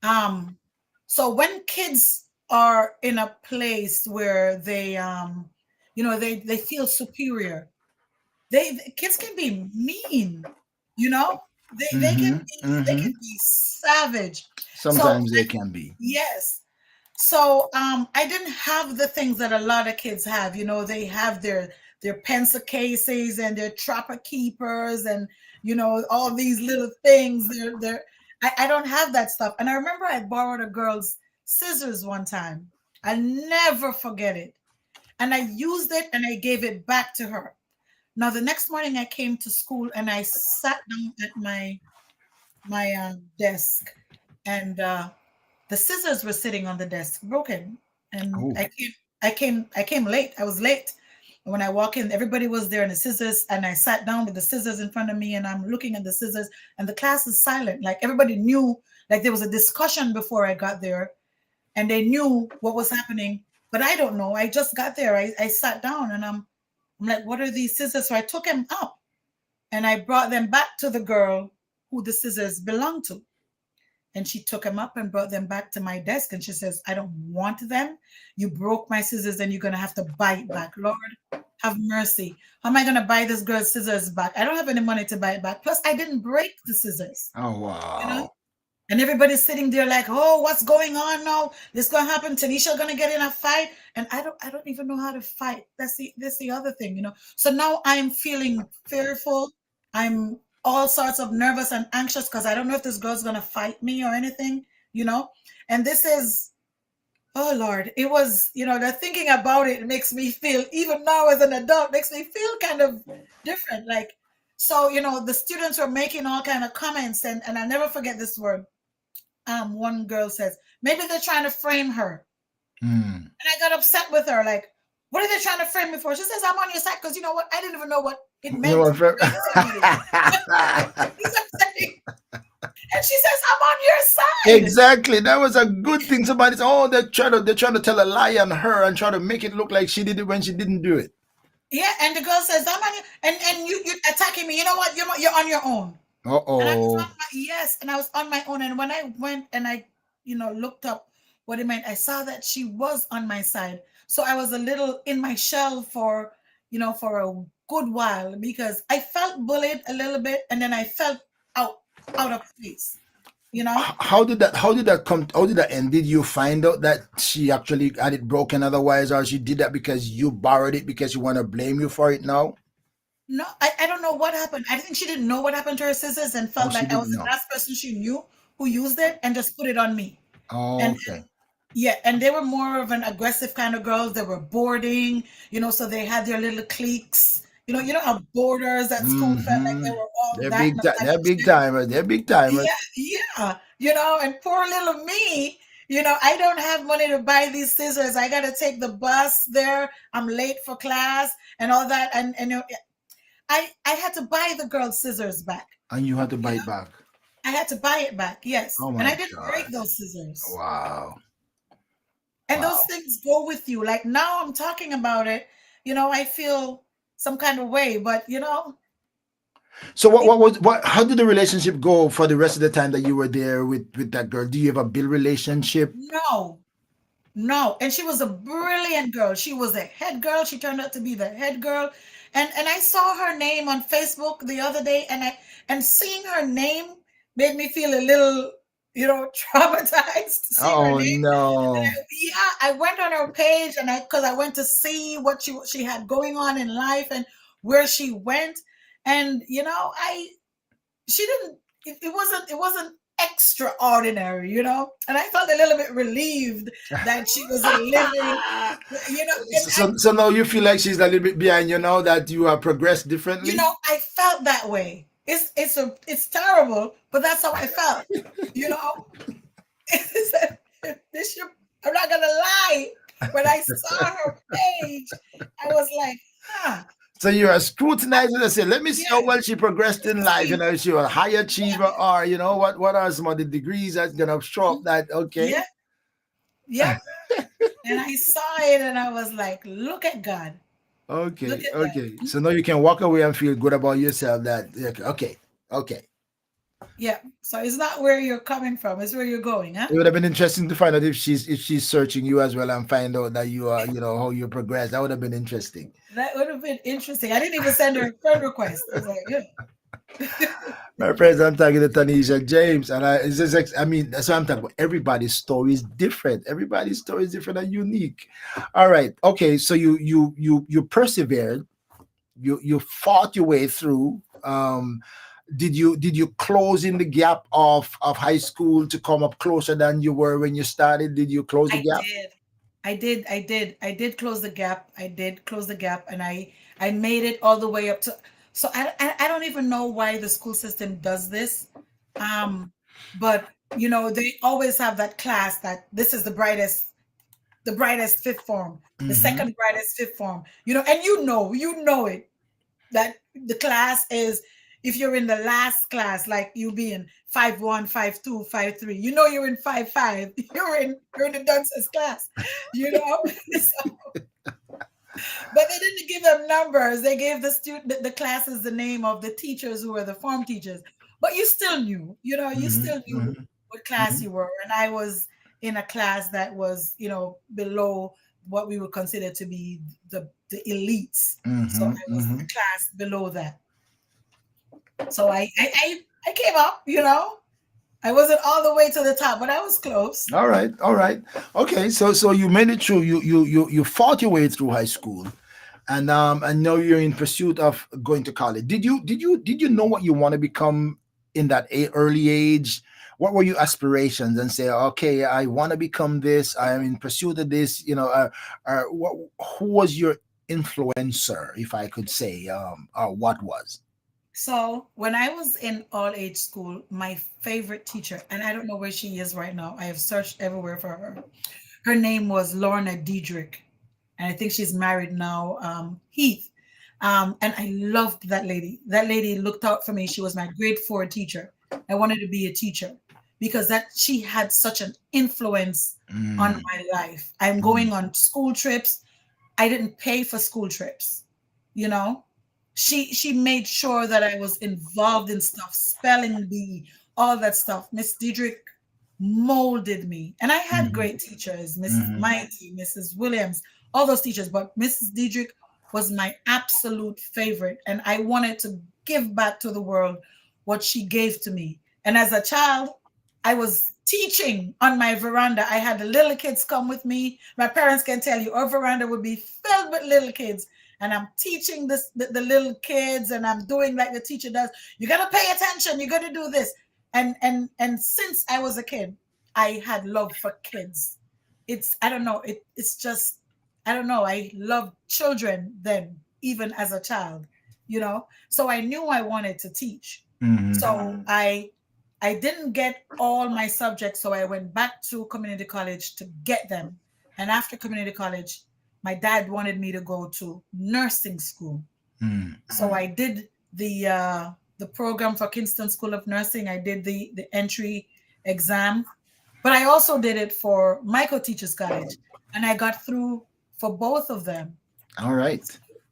Speaker 2: Um, so when kids are in a place where they feel superior, kids can be mean. You know, they can
Speaker 1: Mm-hmm.
Speaker 2: be they
Speaker 1: Mm-hmm.
Speaker 2: can be savage. So
Speaker 1: Sometimes they can be.
Speaker 2: yes. So I didn't have the things that a lot of kids have. They have their pencil cases and their trapper keepers and all these little things. I don't have that stuff. And I remember I borrowed a girl's scissors one time. I'll never forget it. And I used it and I gave it back to her. Now the next morning I came to school and I sat down at my desk, and the scissors were sitting on the desk, broken. And
Speaker 1: Oh.
Speaker 2: I came late. I was late. And when I walk in, everybody was there and the scissors, and I sat down with the scissors in front of me and I'm looking at the scissors, and the class is silent. Like everybody knew, like there was a discussion before I got there and they knew what was happening. But I don't know. I just got there. I sat down and I'm like, what are these scissors? So I took them up and I brought them back to the girl who the scissors belonged to. And she took them up and brought them back to my desk. And she says, I don't want them. You broke my scissors and you're going to have to buy it back. Lord, have mercy. How am I going to buy this girl's scissors back? I don't have any money to buy it back. Plus, I didn't break the scissors,
Speaker 1: Oh
Speaker 2: you know?
Speaker 1: wow.
Speaker 2: And everybody's sitting there like, oh, what's going on now? This gonna happen. Tanisha gonna get in a fight. And I don't even know how to fight. That's the other thing, So now I'm feeling fearful. I'm all sorts of nervous and anxious because I don't know if this girl's gonna fight me or anything, you know. And this is, oh Lord, it was, the thinking about it makes me feel, even now as an adult, makes me feel kind of different. Like, so, the students were making all kind of comments, and I'll never forget this word. One girl says, maybe they're trying to frame her.
Speaker 1: Hmm.
Speaker 2: And I got upset with her, like, what are they trying to frame me for? She says, I'm on your side because you know what? I didn't even know what it
Speaker 1: You know
Speaker 2: meant to
Speaker 1: what, Fred?
Speaker 2: frame somebody. And she says, I'm on your side.
Speaker 1: Exactly. That was a good thing. Somebody said, "Oh, they're trying to tell a lie on her and try to make it look like she did it when she didn't do it."
Speaker 2: Yeah, and the girl says, I'm on your, and you're attacking me. You know what? You're on your own.
Speaker 1: Uh
Speaker 2: And I was on
Speaker 1: oh.
Speaker 2: my, yes, and I was on my own. And when I went and I, looked up what it meant. I saw that she was on my side. So I was a little in my shell for, for a good while because I felt bullied a little bit and then I felt out out of place, you know?
Speaker 1: How did that end? Did you find out that she actually had it broken otherwise, or she did that because you borrowed it because you want to blame you for it now?
Speaker 2: No, I don't know what happened. I think she didn't know what happened to her scissors and
Speaker 1: Oh,
Speaker 2: felt
Speaker 1: she
Speaker 2: like I
Speaker 1: didn't
Speaker 2: was the
Speaker 1: know.
Speaker 2: last person she knew who used it and just put it on me.
Speaker 1: Oh,
Speaker 2: And
Speaker 1: okay.
Speaker 2: yeah, and they were more of an aggressive kind of girls. They were boarding, so they had their little cliques. How boarders at school felt like they
Speaker 1: Mm-hmm.
Speaker 2: were all
Speaker 1: They're
Speaker 2: that
Speaker 1: big time. They're big
Speaker 2: nostalgic.
Speaker 1: timers. They're big timers.
Speaker 2: Yeah, yeah, and poor little me, I don't have money to buy these scissors. I gotta take the bus there. I'm late for class and all that, and I had to buy the girl's scissors back.
Speaker 1: And you had to
Speaker 2: You
Speaker 1: bite
Speaker 2: know,
Speaker 1: back.
Speaker 2: I had to buy it back. Yes,
Speaker 1: Oh
Speaker 2: and
Speaker 1: my
Speaker 2: I didn't break
Speaker 1: God.
Speaker 2: those scissors.
Speaker 1: Wow.
Speaker 2: And those
Speaker 1: Wow.
Speaker 2: things go with you. Like now I'm talking about it, I feel some kind of way, but
Speaker 1: So
Speaker 2: it
Speaker 1: how did the relationship go for the rest of the time that you were there with that girl? Do you have a build relationship?
Speaker 2: no, no. And she was a brilliant girl. She was a head girl. She turned out to be the head girl. And I saw her name on Facebook the other day, and seeing her name made me feel a little, traumatized seeing her
Speaker 1: Oh
Speaker 2: name.
Speaker 1: no.
Speaker 2: Yeah, I went on her page and because I went to see what she had going on in life and where she went. And I she didn't it wasn't extraordinary, and I felt a little bit relieved that she was living, and
Speaker 1: So now you feel like she's a little bit behind you now that you have progressed differently?
Speaker 2: I felt that way. It's terrible, but that's how I felt. You know, this should, I'm not gonna lie. When I saw her page, I was like, huh,
Speaker 1: So you are scrutinizing and say, let me see how
Speaker 2: yeah,
Speaker 1: well she progressed in life.
Speaker 2: see,
Speaker 1: Is she a high achiever,
Speaker 2: yeah,
Speaker 1: or what are some of the degrees that's gonna show up
Speaker 2: mhm,
Speaker 1: that okay?
Speaker 2: yeah, yep. And I saw it, and I was like, look at God, look
Speaker 1: Okay,
Speaker 2: at
Speaker 1: okay.
Speaker 2: that.
Speaker 1: So now you can walk away and feel good about yourself that okay, okay.
Speaker 2: Yeah. So it's not where you're coming from; it's where you're going, huh?
Speaker 1: It would have been interesting to find out if she's searching you as well and find out that you are, how you progress. That would have been interesting.
Speaker 2: That would have been interesting. I didn't even send her a friend request. I was like, yeah.
Speaker 1: My friends, I'm talking to Tanisha James, and I mean, that's what I'm talking about. Everybody's story is different. Everybody's story is different and unique. All right, okay. So you persevered. You fought your way through. Did you close in the gap of high school to come up closer than you were when you started? Did you close the
Speaker 2: I
Speaker 1: gap?
Speaker 2: did. I did close the gap. I did close the gap, and I made it all the way up to. So I don't even know why the school system does this, um, but they always have that class that this is the brightest fifth form, the
Speaker 1: Mm-hmm.
Speaker 2: second brightest fifth form, and you know it, that the class is, if you're in the last class, like you be in 5-1, 5-2, 5-3, you're in 5-5, you're in the dunces class, so, but they didn't give them numbers. They gave the classes the name of the teachers who were the form teachers, but you still knew, you
Speaker 1: Mm-hmm.
Speaker 2: still knew
Speaker 1: Mm-hmm.
Speaker 2: what class
Speaker 1: Mm-hmm.
Speaker 2: you were. And I was in a class that was, below what we would consider to be the elites. So
Speaker 1: Mm-hmm.
Speaker 2: I was
Speaker 1: Mm-hmm.
Speaker 2: a class below that. So I came up, I wasn't all the way to the top, but I was close.
Speaker 1: All right, all right, okay. So you made it through. You fought your way through high school, and now you're in pursuit of going to college. Did you know what you want to become in that early age? What were your aspirations? And say, okay, I want to become this. I am in pursuit of this. Who was your influencer, if I could say, or what was?
Speaker 2: So when I was in all age school, my favorite teacher, and I don't know where she is right now. I have searched everywhere for her. Her name was Lorna Diedrich, and I think she's married now, Heath. And I loved that lady. That lady looked out for me. She was my grade 4 teacher. I wanted to be a teacher because that she had such an influence on
Speaker 1: Mm,
Speaker 2: my life. I'm
Speaker 1: mm,
Speaker 2: going on school trips. I didn't pay for school trips, you know. She made sure that I was involved in stuff, spelling bee, all that stuff. Miss Diedrich, molded me. And I had
Speaker 1: Mm-hmm.
Speaker 2: great teachers, Mrs.
Speaker 1: Mm-hmm.
Speaker 2: Mighty, Mrs. Williams, all those teachers, but Mrs. Diedrich was my absolute favorite. And I wanted to give back to the world what she gave to me. And as a child, I was teaching on my veranda. I had the little kids come with me. My parents can tell you our veranda would be filled with little kids. And I'm teaching the little kids, and I'm doing like the teacher does. You gotta pay attention, you gotta do this. And since I was a kid, I had love for kids. It's I don't know, it's just I don't know. I loved children then, even as a child, you know. So I knew I wanted to teach.
Speaker 1: Mm-hmm.
Speaker 2: So I didn't get all my subjects, so I went back to community college to get them. And after community college, my dad wanted me to go to nursing school. So I did the program for Kingston School of Nursing. I did the entry exam, but I also did it for Michael Teachers College, and I got through for both of them.
Speaker 1: All right.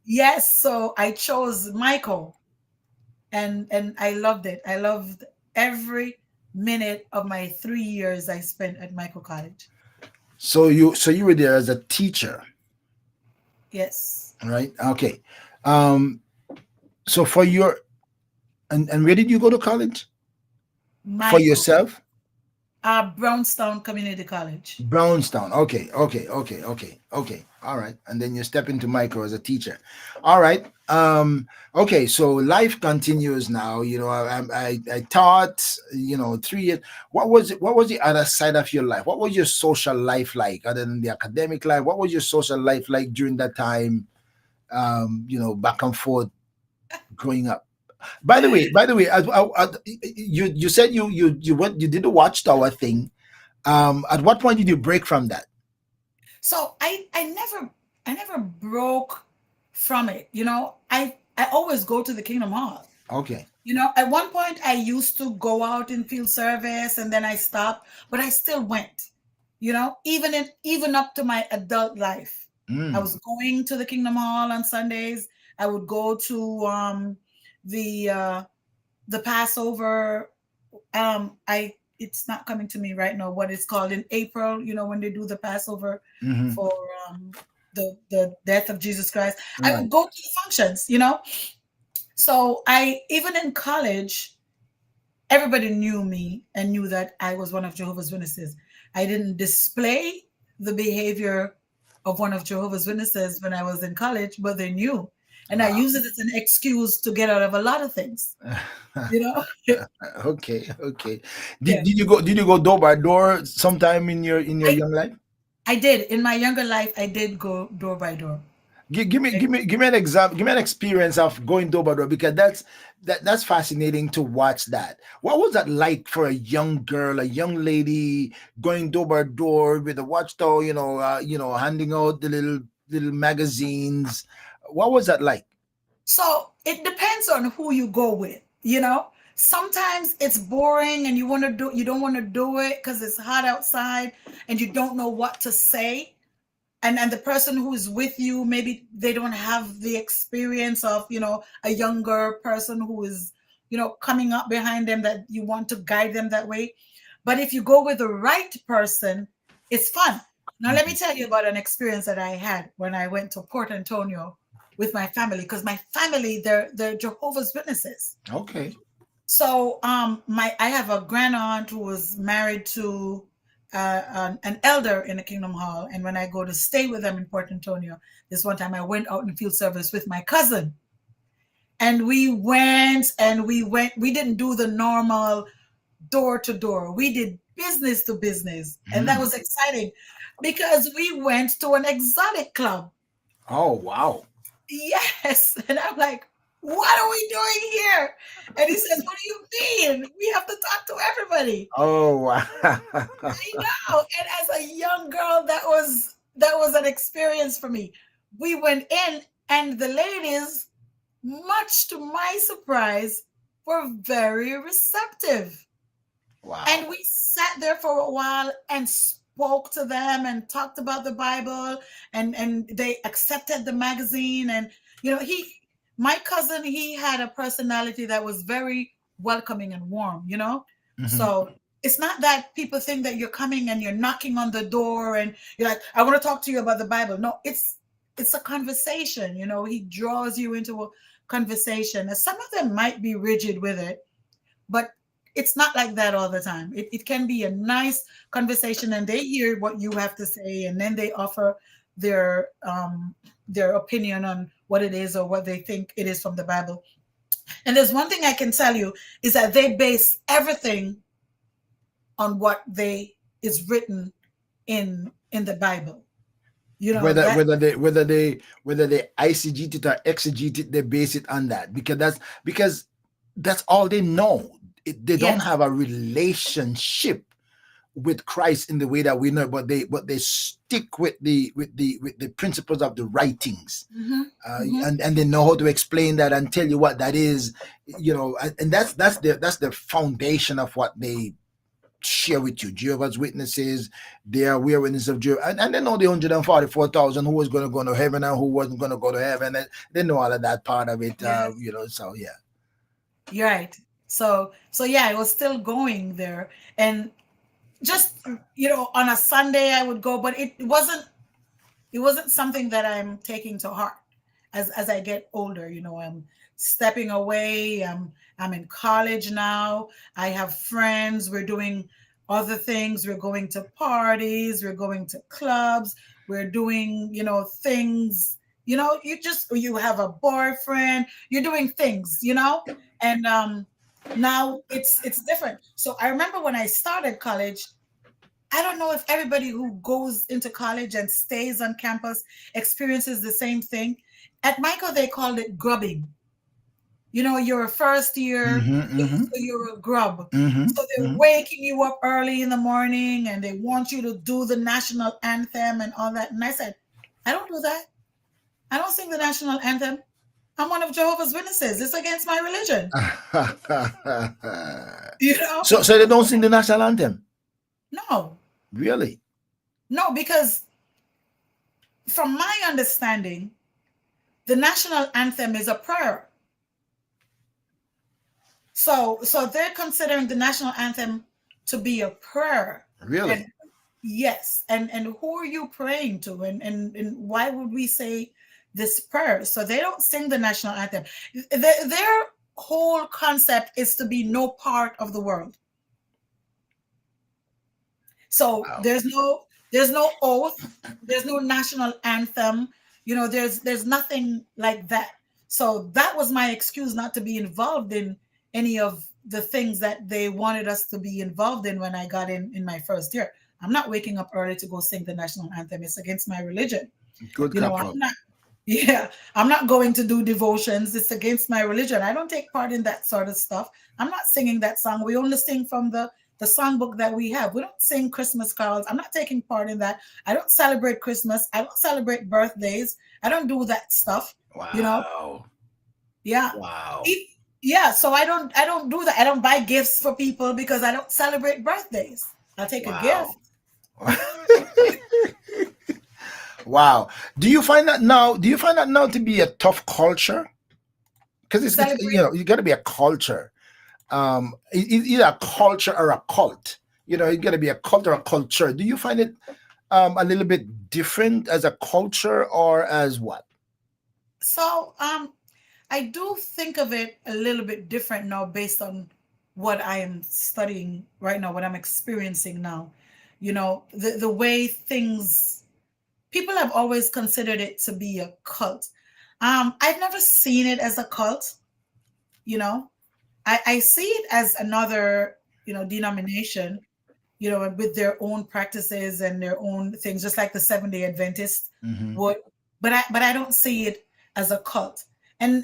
Speaker 2: Yes, so I chose Michael, and I loved it. I loved every minute of my 3 years I spent at Michael College.
Speaker 1: So you were there as a teacher,
Speaker 2: Yes,
Speaker 1: right? Okay. Um, so for your and where did you go to college? For
Speaker 2: Michael,
Speaker 1: yourself?
Speaker 2: Brownstown Community College.
Speaker 1: Brownstown. Okay, okay, okay, okay, okay. All right. And then you step into micro as a teacher. All right. Okay, so life continues now. I taught, 3 years. What was the other side of your life? What was your social life like other than the academic life? What was your social life like during that time? Back and forth growing up. By the way, you said you did the watchtower thing. At what point did you break from that?
Speaker 2: So I never broke from it. I always go to the Kingdom Hall.
Speaker 1: Okay.
Speaker 2: At one point I used to go out in field service, and then I stopped, but I still went. Even up to my adult life, I
Speaker 1: Mm.
Speaker 2: was going to the Kingdom Hall on Sundays. I would go to the uh, the Passover. I It's not coming to me right now what it's called in April. When they do the Passover
Speaker 1: Hmm.
Speaker 2: for the death of Jesus Christ. I
Speaker 1: Right.
Speaker 2: would go to the functions. So I even in college, everybody knew me and knew that I was one of Jehovah's Witnesses. I didn't display the behavior of one of Jehovah's Witnesses when I was in college, but they knew. And I
Speaker 1: Wow.
Speaker 2: used it as an excuse to get out of a lot of things, you know?
Speaker 1: Okay. Okay. Did,
Speaker 2: Yeah.
Speaker 1: did you go did you go door by door sometime in your
Speaker 2: I
Speaker 1: young life?
Speaker 2: I did. In my younger life, I did go door by door.
Speaker 1: Give me an example. Give me an experience of going door by door, because that's fascinating to watch that. What was that like for a young girl, a young lady going door by door with a watchtower? Handing out the little magazines. What was that like?
Speaker 2: So it depends on who you go with. Sometimes it's boring and you don't want to do it because it's hot outside and you don't know what to say. And the person who's with you, maybe they don't have the experience of, a younger person who is, coming up behind them, that you want to guide them that way. But if you go with the right person, it's fun. Now, let me
Speaker 1: Mhm.
Speaker 2: tell you about an experience that I had when I went to Port Antonio with my family, because my family, they're Jehovah's Witnesses.
Speaker 1: Okay.
Speaker 2: So my I have a grand aunt who was married to an elder in the Kingdom Hall, and when I go to stay with them in Port Antonio, this one time I went out in field service with my cousin, and we went. We didn't do the normal door to door. We did business to business, and that
Speaker 1: Mm.
Speaker 2: was exciting because we went to an exotic club.
Speaker 1: Oh, wow.
Speaker 2: Yes. And I'm like, what are we doing here? And he says, what do you mean? We have to talk to everybody.
Speaker 1: Oh, wow.
Speaker 2: I know. And as a young girl, that was an experience for me. We went in, and the ladies, much to my surprise, were very receptive.
Speaker 1: Wow.
Speaker 2: And we sat there for a while and spoke to them and talked about the Bible, and they accepted the magazine. And my cousin, he had a personality that was very welcoming and warm.
Speaker 1: Hmm.
Speaker 2: So it's not that people think that you're coming and you're knocking on the door and you're like, I want to talk to you about the Bible. No, it's a conversation. He draws you into a conversation. And some of them might be rigid with it, but it's not like that all the time. It can be a nice conversation, and they hear what you have to say, and then they offer their their opinion on what it is or what they think it is from the Bible. And there's one thing I can tell you is that they base everything on what they is written in the Bible.
Speaker 1: Whether
Speaker 2: That.
Speaker 1: they eisegete it or exegete it, they base it on that, because that's all they know. They don't
Speaker 2: Yes.
Speaker 1: have a relationship with Christ in the way that we know, but they stick with the principles of the writings,
Speaker 2: Hmm. Hmm.
Speaker 1: and they know how to explain that and tell you what that is, and that's the foundation of what they share with you. Jehovah's Witnesses, they are we are witnesses of Jehovah, and they know the 144,000 who was going to go to heaven and who wasn't going to go to heaven. And they know all of that part of it,
Speaker 2: Yes.
Speaker 1: So yeah.
Speaker 2: You're right. So yeah, I was still going there, and just on a Sunday I would go, but it wasn't something that I'm taking to heart as I get older. I'm stepping away. I'm in college now. I have friends. We're doing other things. We're going to parties. We're going to clubs. We're doing, things. You have a boyfriend. You're doing things. And now it's different. So I remember when I started college, I don't know if everybody who goes into college and stays on campus experiences the same thing. At Michael, they called it grubbing. You're a first year,
Speaker 1: Mm-hmm,
Speaker 2: so
Speaker 1: mm-hmm,
Speaker 2: you're a grub.
Speaker 1: mm-hmm,
Speaker 2: So they're
Speaker 1: mm-hmm.
Speaker 2: waking you up early in the morning and they want you to do the national anthem and all that. And I said, I don't do that. I don't sing the national anthem. I'm one of Jehovah's Witnesses. It's against my religion. You know?
Speaker 1: So they don't sing the national anthem,
Speaker 2: No,
Speaker 1: really?
Speaker 2: no, because from my understanding, the national anthem is a prayer. So they're considering the national anthem to be a prayer. And
Speaker 1: Really?
Speaker 2: yes, and who are you praying to? And why would we say this prayer? So they don't sing the national anthem. Their whole concept is to be no part of the world. So
Speaker 1: Wow.
Speaker 2: there's no oath, there's no national anthem, there's nothing like that. So that was my excuse not to be involved in any of the things that they wanted us to be involved in when I got in my first year. I'm not waking up early to go sing the national anthem. It's against my religion.
Speaker 1: Good
Speaker 2: I'm
Speaker 1: cop up.
Speaker 2: not. Yeah, I'm not going to do devotions. It's against my religion. I don't take part in that sort of stuff. I'm not singing that song. We only sing from the songbook that we have. We don't sing Christmas carols. I'm not taking part in that. I don't celebrate Christmas. I don't celebrate birthdays. I don't do that stuff. You know?
Speaker 1: Wow.
Speaker 2: Yeah.
Speaker 1: Wow.
Speaker 2: E- Yeah, so I don't do that. I don't buy gifts for people because I don't celebrate birthdays. I'll take a
Speaker 1: Wow.
Speaker 2: gift.
Speaker 1: Wow. Do you find that now to be a tough culture? Because it's
Speaker 2: Celebrate.
Speaker 1: you got to be a culture. Either a culture or a cult. You got to be a cult or a culture. Do you find it a little bit different as a culture or as what?
Speaker 2: So I do think of it a little bit different now based on what I am studying right now, what I'm experiencing now. The way things people have always considered it to be a cult. I've never seen it as a cult, you know. I see it as another, denomination, with their own practices and their own things, just like the Seventh Day Adventist
Speaker 1: Hmm.
Speaker 2: would. But I don't see it as a cult. And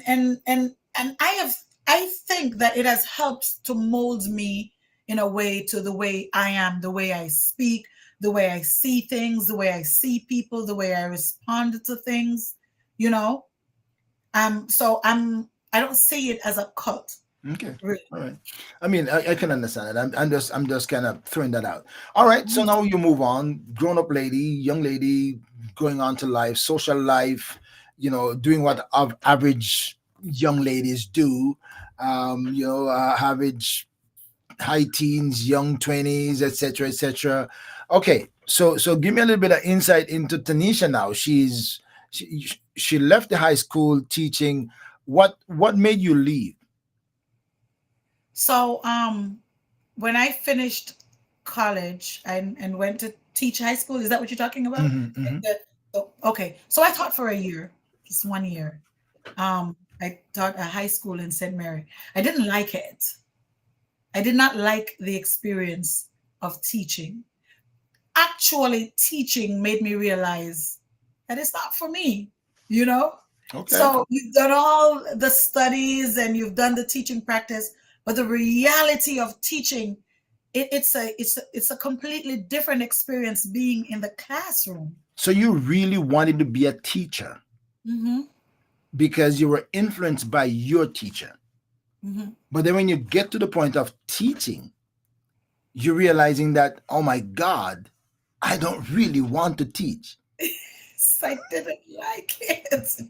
Speaker 2: I think that it has helped to mold me in a way to the way I am, the way I speak, the way I see things, the way I see people, the way I respond to things, you know. I don't see it as a cult,
Speaker 1: Okay.
Speaker 2: really.
Speaker 1: All right. I mean, I can understand it. I'm just kind of throwing that out. All right. So
Speaker 2: Mhm.
Speaker 1: now you move on. Grown up lady, young lady, going on to life, social life. Doing what average young ladies do. Average. high teens, young 20s, etc., etc. Okay, so give me a little bit of insight into Tanisha now. She left the high school teaching. What made you leave?
Speaker 2: So when I finished college and went to teach high school, is that what you're talking about?
Speaker 1: Hmm, hmm.
Speaker 2: Okay. So I taught for a year, just 1 year. I taught a high school in St. Mary. I didn't like it. I did not like the experience of teaching. Actually, teaching made me realize that it's not for me, you know?
Speaker 1: Okay.
Speaker 2: So you've done all the studies and you've done the teaching practice, but the reality of teaching, it's a completely different experience being in the classroom.
Speaker 1: So you really wanted to be a teacher
Speaker 2: Hmm.
Speaker 1: because you were influenced by your teacher.
Speaker 2: Hmm.
Speaker 1: But then when you get to the point of teaching, you're realizing that, oh my God, I don't really want to teach.
Speaker 2: I didn't like it.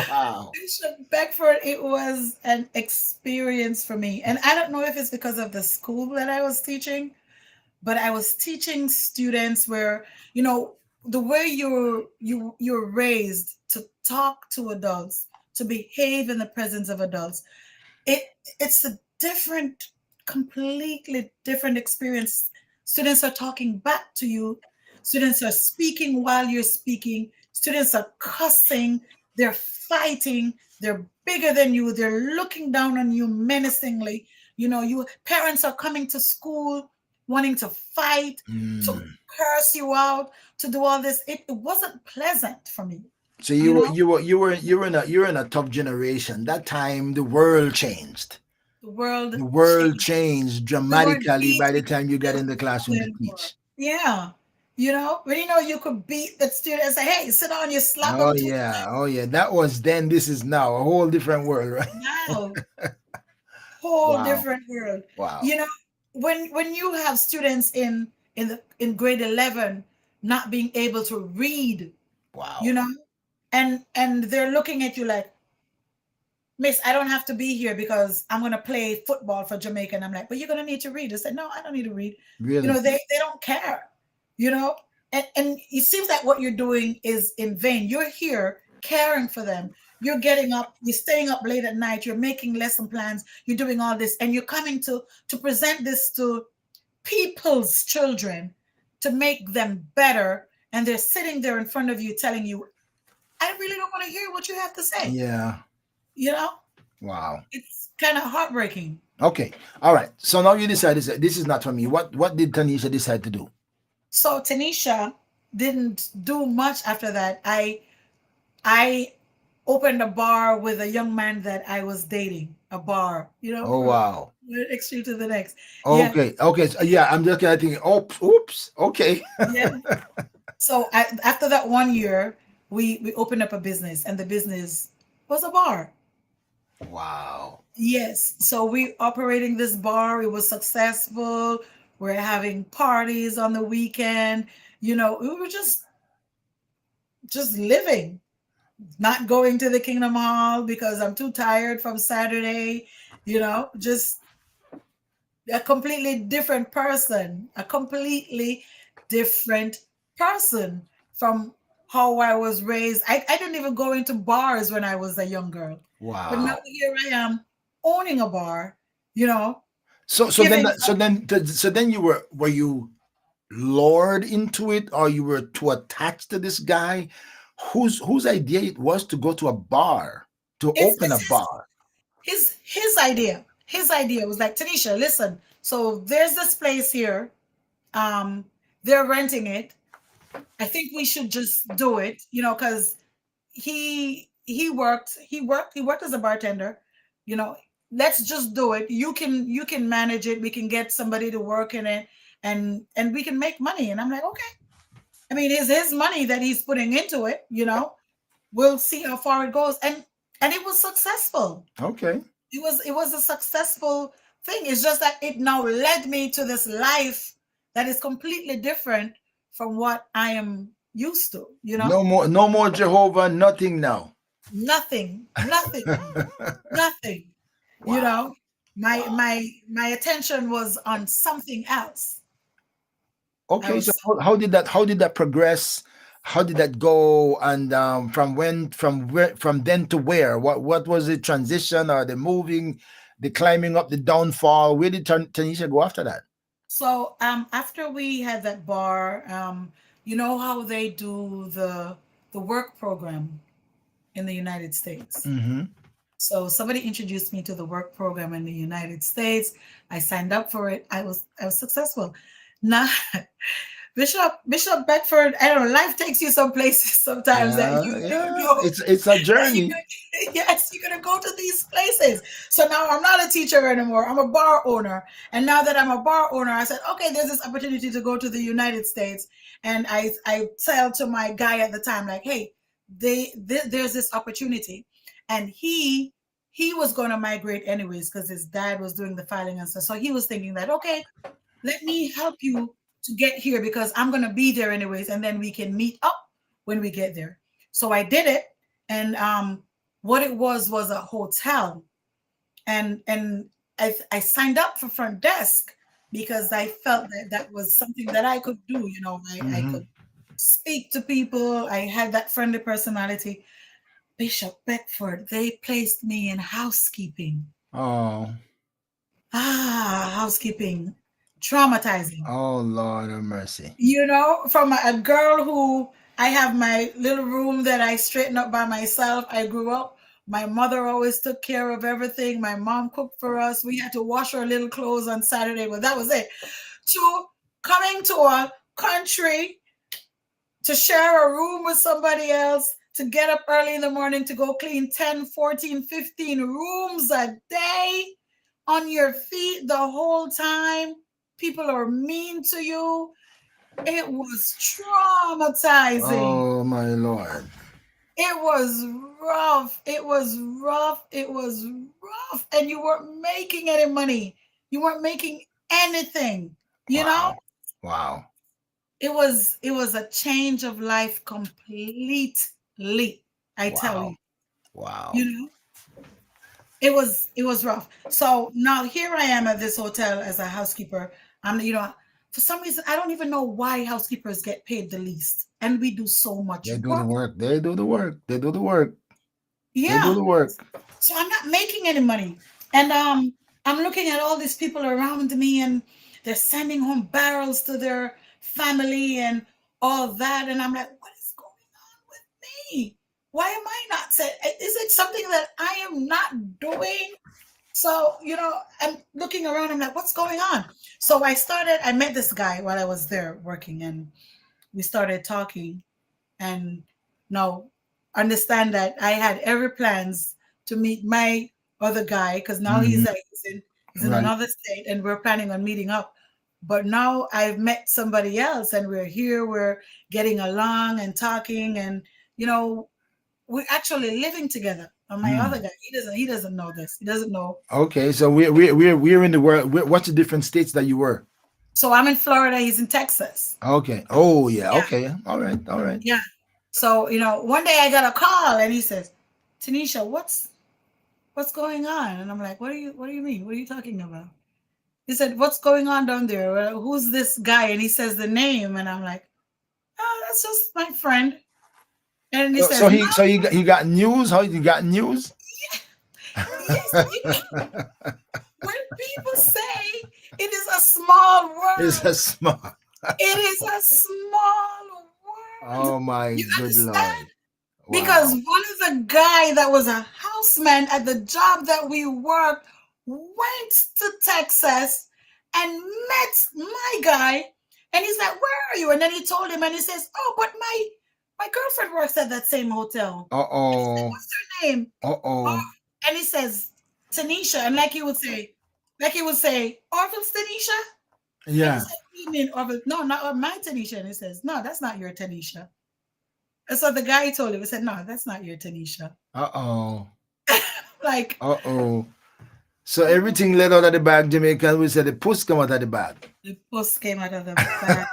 Speaker 1: Wow.
Speaker 2: Bishop Beckford, it was an experience for me. And I don't know if it's because of the school that I was teaching, but I was teaching students where, the way you're raised to talk to adults, to behave in the presence of adults, it it's a different, completely different experience. Students are talking back to you. Students are speaking while you're speaking. Students are cussing. They're fighting. They're bigger than you. They're looking down on you menacingly. You parents are coming to school wanting to fight, to
Speaker 1: Mm.
Speaker 2: curse you out, to do all this. It wasn't pleasant for me.
Speaker 1: So
Speaker 2: You know,
Speaker 1: you were in a tough generation. That time the world changed.
Speaker 2: the world
Speaker 1: The world
Speaker 2: changed.
Speaker 1: changed
Speaker 2: We weren't
Speaker 1: dramatically by the
Speaker 2: beating
Speaker 1: time you got
Speaker 2: the
Speaker 1: in the
Speaker 2: school
Speaker 1: classroom to
Speaker 2: anymore.
Speaker 1: teach.
Speaker 2: Yeah. When you could beat the student and say, hey, sit down, you slap
Speaker 1: Oh
Speaker 2: them 2 times.
Speaker 1: yeah, oh yeah. That was then. This is now a whole different world, right?
Speaker 2: Now, whole
Speaker 1: Wow,
Speaker 2: different world.
Speaker 1: wow,
Speaker 2: You know, when you have students in grade 11 not being able to read, you
Speaker 1: wow.
Speaker 2: know, and they're looking at you like, Miss, I don't have to be here because I'm gonna play football for Jamaica. And I'm like, but you're gonna need to read. I said, no, I don't need to read.
Speaker 1: Really?
Speaker 2: They don't care, you know? And it seems that what you're doing is in vain. You're here caring for them. You're getting up, you're staying up late at night, you're making lesson plans, you're doing all this, and you're coming to present this to people's children to make them better. And they're sitting there in front of you telling you, I really don't want to hear what you have to say.
Speaker 1: Yeah.
Speaker 2: You know?
Speaker 1: Wow.
Speaker 2: It's kind of heartbreaking.
Speaker 1: Okay. All right. So now you decided this is not for me. What did Tanisha decide to do?
Speaker 2: So Tanisha didn't do much after that. I opened a bar with a young man that I was dating. A bar,
Speaker 1: Oh
Speaker 2: from
Speaker 1: wow.
Speaker 2: one extreme to the next. Yeah,
Speaker 1: Okay. Okay. So, yeah, I'm just kind of thinking, oops, oops. Okay.
Speaker 2: yeah. So after that 1 year, we opened up a business, and the business was a bar.
Speaker 1: Wow.
Speaker 2: Yes. So we operating this bar. It was successful. We're having parties on the weekend. We were just living, not going to the Kingdom Hall because I'm too tired from Saturday. Just a completely different person, a completely different person from how I was raised. I didn't even go into bars when I was a young girl, but now
Speaker 1: Wow.
Speaker 2: here I am owning a bar, you know,
Speaker 1: So then
Speaker 2: giving.
Speaker 1: were you lured into it, or you were too attached to this guy whose idea it was to go to a bar, to open a
Speaker 2: It's
Speaker 1: bar?
Speaker 2: his idea. His idea was like, Tanisha, listen. So there's this place here. Um, they're renting it. I think we should just do it, because he worked as a bartender. You know, let's just do it. You can manage it. We can get somebody to work in it, and we can make money. And I'm like, okay. I mean, it's his money that he's putting into it. We'll see how far it goes. And it was successful.
Speaker 1: Okay.
Speaker 2: It was a successful thing. It's just that it now led me to this life that is completely different from what I am used to.
Speaker 1: No more Jehovah, nothing now.
Speaker 2: Nothing, nothing, nothing. You
Speaker 1: Wow.
Speaker 2: know, My attention was on something else. I
Speaker 1: Okay, so
Speaker 2: was
Speaker 1: how did that progress? How did that go? And from when, from where, from then to where? What was the transition or the moving, the climbing up, the downfall? Where did Tanisha go after that?
Speaker 2: so after we had that bar, you know how they do the work program in the United States.
Speaker 1: Mm-hmm.
Speaker 2: So somebody introduced me to the work program in the United States. I signed up for it. I was successful. Now Bishop Bedford, I don't know, life takes you some places sometimes that
Speaker 1: Yeah,
Speaker 2: you don't
Speaker 1: yeah.
Speaker 2: know
Speaker 1: It's a
Speaker 2: that you're
Speaker 1: journey.
Speaker 2: gonna yes, you're gonna go to these places. So now I'm not a teacher anymore. I'm a bar owner. And now that I'm a bar owner, I said, okay, there's this opportunity to go to the United States. And I tell to my guy at the time, like, hey, there's this opportunity. And he was gonna migrate anyways because his dad was doing the filing and stuff. So he was thinking that, okay, let me help you to get here because I'm going to be there anyways. And then we can meet up when we get there. So I did it. And what it was a hotel. And I signed up for front desk because I felt that that was something that I could do. You know, I
Speaker 1: Mm-hmm.
Speaker 2: could speak to people. I had that friendly personality. Bishop Beckford, they placed me in housekeeping.
Speaker 1: Oh,
Speaker 2: Housekeeping. Traumatizing.
Speaker 1: oh Lord of mercy.
Speaker 2: From a girl who I have my little room that I straighten up by myself. I grew up. My mother always took care of everything. My mom cooked for us. We had to wash our little clothes on Saturday, but that was it. To coming to a country to share a room with somebody else, to get up early in the morning to go clean 10, 14, 15 rooms a day on your feet the whole time. People are mean to you. It was traumatizing.
Speaker 1: Oh my Lord.
Speaker 2: It was rough. It was rough. It was rough. And you weren't making any money. You weren't making anything. You know?
Speaker 1: Wow. Wow.
Speaker 2: It was a change of life completely. I tell
Speaker 1: Wow.
Speaker 2: you.
Speaker 1: Wow.
Speaker 2: You know? It was rough. So now here I am at this hotel as a housekeeper. For some reason I don't even know why housekeepers get paid the least. And we do so much
Speaker 1: They do the
Speaker 2: work.
Speaker 1: work. They do the work. They do the work. They do
Speaker 2: Yeah.
Speaker 1: the work.
Speaker 2: So I'm not making any money. And I'm looking at all these people around me and they're sending home barrels to their family and all that. And I'm like, what is going on with me? Why am I not said? Is it something that I am not doing? So, I'm looking around, I'm like, what's going on? So I met this guy while I was there working and we started talking and now understand that I had every plans to meet my other guy because now
Speaker 1: Hmm.
Speaker 2: he's in
Speaker 1: Right.
Speaker 2: another state and we're planning on meeting up. But now I've met somebody else and we're here, we're getting along and talking and you know, we're actually living together. And my other
Speaker 1: Hmm.
Speaker 2: guy, he doesn't know this. He doesn't know.
Speaker 1: Okay. So we're in the world. What's the different states that you were?
Speaker 2: So I'm in Florida, he's in Texas.
Speaker 1: Okay. Oh yeah.
Speaker 2: Yeah,
Speaker 1: Okay. All right. All right.
Speaker 2: yeah. So, one day I got a call and he says, Tanisha, what's going on? And I'm like, what do you mean? What are you talking about? He said, what's going on down there? Who's this guy? And he says the name. And I'm like, oh, that's just my friend. And he
Speaker 1: So
Speaker 2: says, no,
Speaker 1: he got news. How he got news?
Speaker 2: yes, when people say it is a small
Speaker 1: It's
Speaker 2: world,
Speaker 1: a small.
Speaker 2: it is a small world.
Speaker 1: Oh my
Speaker 2: You
Speaker 1: good
Speaker 2: understand?
Speaker 1: Lord.
Speaker 2: Because
Speaker 1: Wow.
Speaker 2: one of the guy that was a houseman at the job that we worked went to Texas and met my guy, and he's like, "Where are you?" And then he told him, and he says, "Oh, but my girlfriend works at that same hotel."
Speaker 1: Uh
Speaker 2: And he said,
Speaker 1: oh.
Speaker 2: "What's her name?"
Speaker 1: Uh
Speaker 2: Oh,
Speaker 1: oh.
Speaker 2: and he says, "Tanisha," and like he would say, "Orville's Tanisha." And he
Speaker 1: Yeah.
Speaker 2: said, "What do you mean, Orville? No, not my Tanisha." And he says, "No, that's not your Tanisha." And so the guy told him, he said, "No, that's not your Tanisha."
Speaker 1: Uh oh.
Speaker 2: Like,
Speaker 1: Uh oh. So everything let out of the bag, Jamaican. We said the puss come out of the bag.
Speaker 2: the post came out of the back.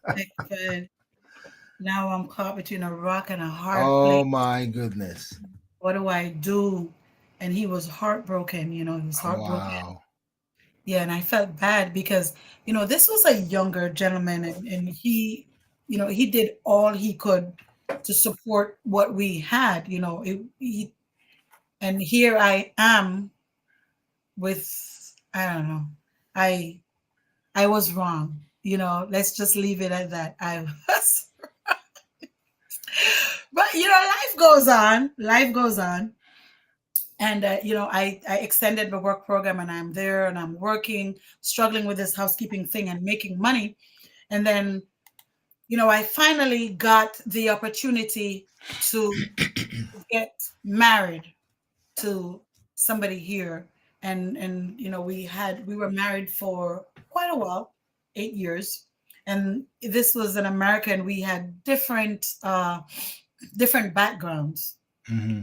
Speaker 2: Like, but now I'm caught between a rock and a hard
Speaker 1: Oh
Speaker 2: place.
Speaker 1: my goodness.
Speaker 2: What do I do? and he was heartbroken. He was heartbroken.
Speaker 1: Wow.
Speaker 2: Yeah, and I felt bad because, this was a younger gentleman, and he did all he could to support what we had. And here I am with, I don't know. I I was wrong. Let's just leave it at that. I was, but life goes on. Life goes on. And I extended my work program, and I'm there, and I'm working, struggling with this housekeeping thing and making money. And then, I finally got the opportunity to get married to somebody here. And we were married for quite a while, 8 years. And this was an American. We had different backgrounds.
Speaker 1: Mm-hmm.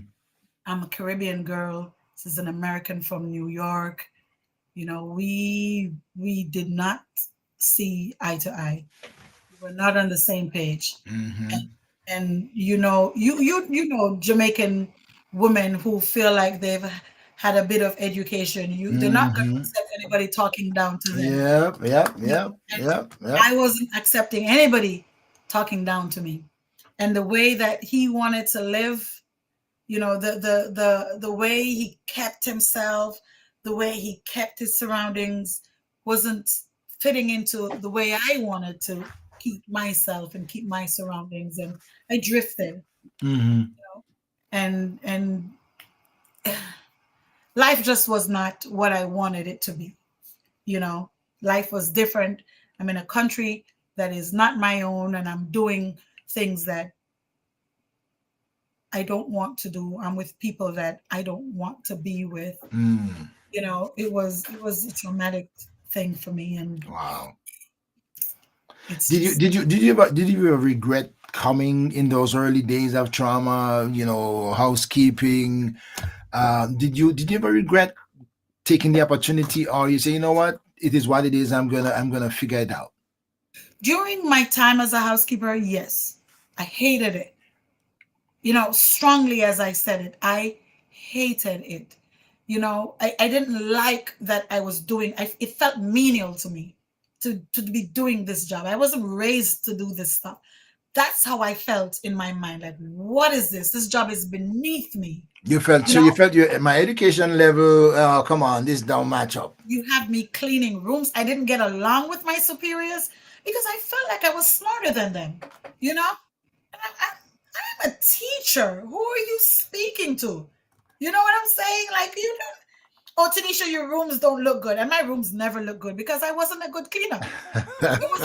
Speaker 2: I'm a Caribbean girl. This is an American from New York. We did not see eye to eye. We were not on the same page. And,
Speaker 1: Mm-hmm.
Speaker 2: and Jamaican women who feel like they've had a bit of education. They're not going to
Speaker 1: Mm-hmm.
Speaker 2: accept anybody talking down to them.
Speaker 1: Yep, yep,
Speaker 2: Yeah.
Speaker 1: yep,
Speaker 2: And
Speaker 1: yep, yep.
Speaker 2: I wasn't accepting anybody talking down to me. And the way that he wanted to live, the way he kept himself, the way he kept his surroundings wasn't fitting into the way I wanted to keep myself and keep my surroundings. And I drifted.
Speaker 1: Mm-hmm.
Speaker 2: And life just was not what I wanted it to be. you know Life was different. I'm in a country that is not my own, and I'm doing things that I don't want to do. I'm with people that I don't want to be with.
Speaker 1: Mm.
Speaker 2: It was a traumatic thing for me, and
Speaker 1: Wow.
Speaker 2: it's
Speaker 1: Did you
Speaker 2: just.
Speaker 1: did you did you ever did you ever regret coming in those early days of trauma? Housekeeping. Did you ever regret taking the opportunity, or you say, you know what, it is what it is. I'm gonna figure it out.
Speaker 2: During my time as a housekeeper, yes, I hated it. Strongly as I said it, I hated it. I didn't like that I was doing. It felt menial to me to be doing this job. I wasn't raised to do this stuff. That's how I felt in my mind. Like, what is this? This job is beneath me.
Speaker 1: You felt
Speaker 2: You
Speaker 1: so.
Speaker 2: know,
Speaker 1: You felt my education level. Come on, this don't match up.
Speaker 2: you have me cleaning rooms. I didn't get along with my superiors because I felt like I was smarter than them. You know, I'm a teacher. Who are you speaking to? You know what I'm saying? Like, you don't. Oh, Tanisha, your rooms don't look good, and my rooms never look good because I wasn't a good cleaner. It was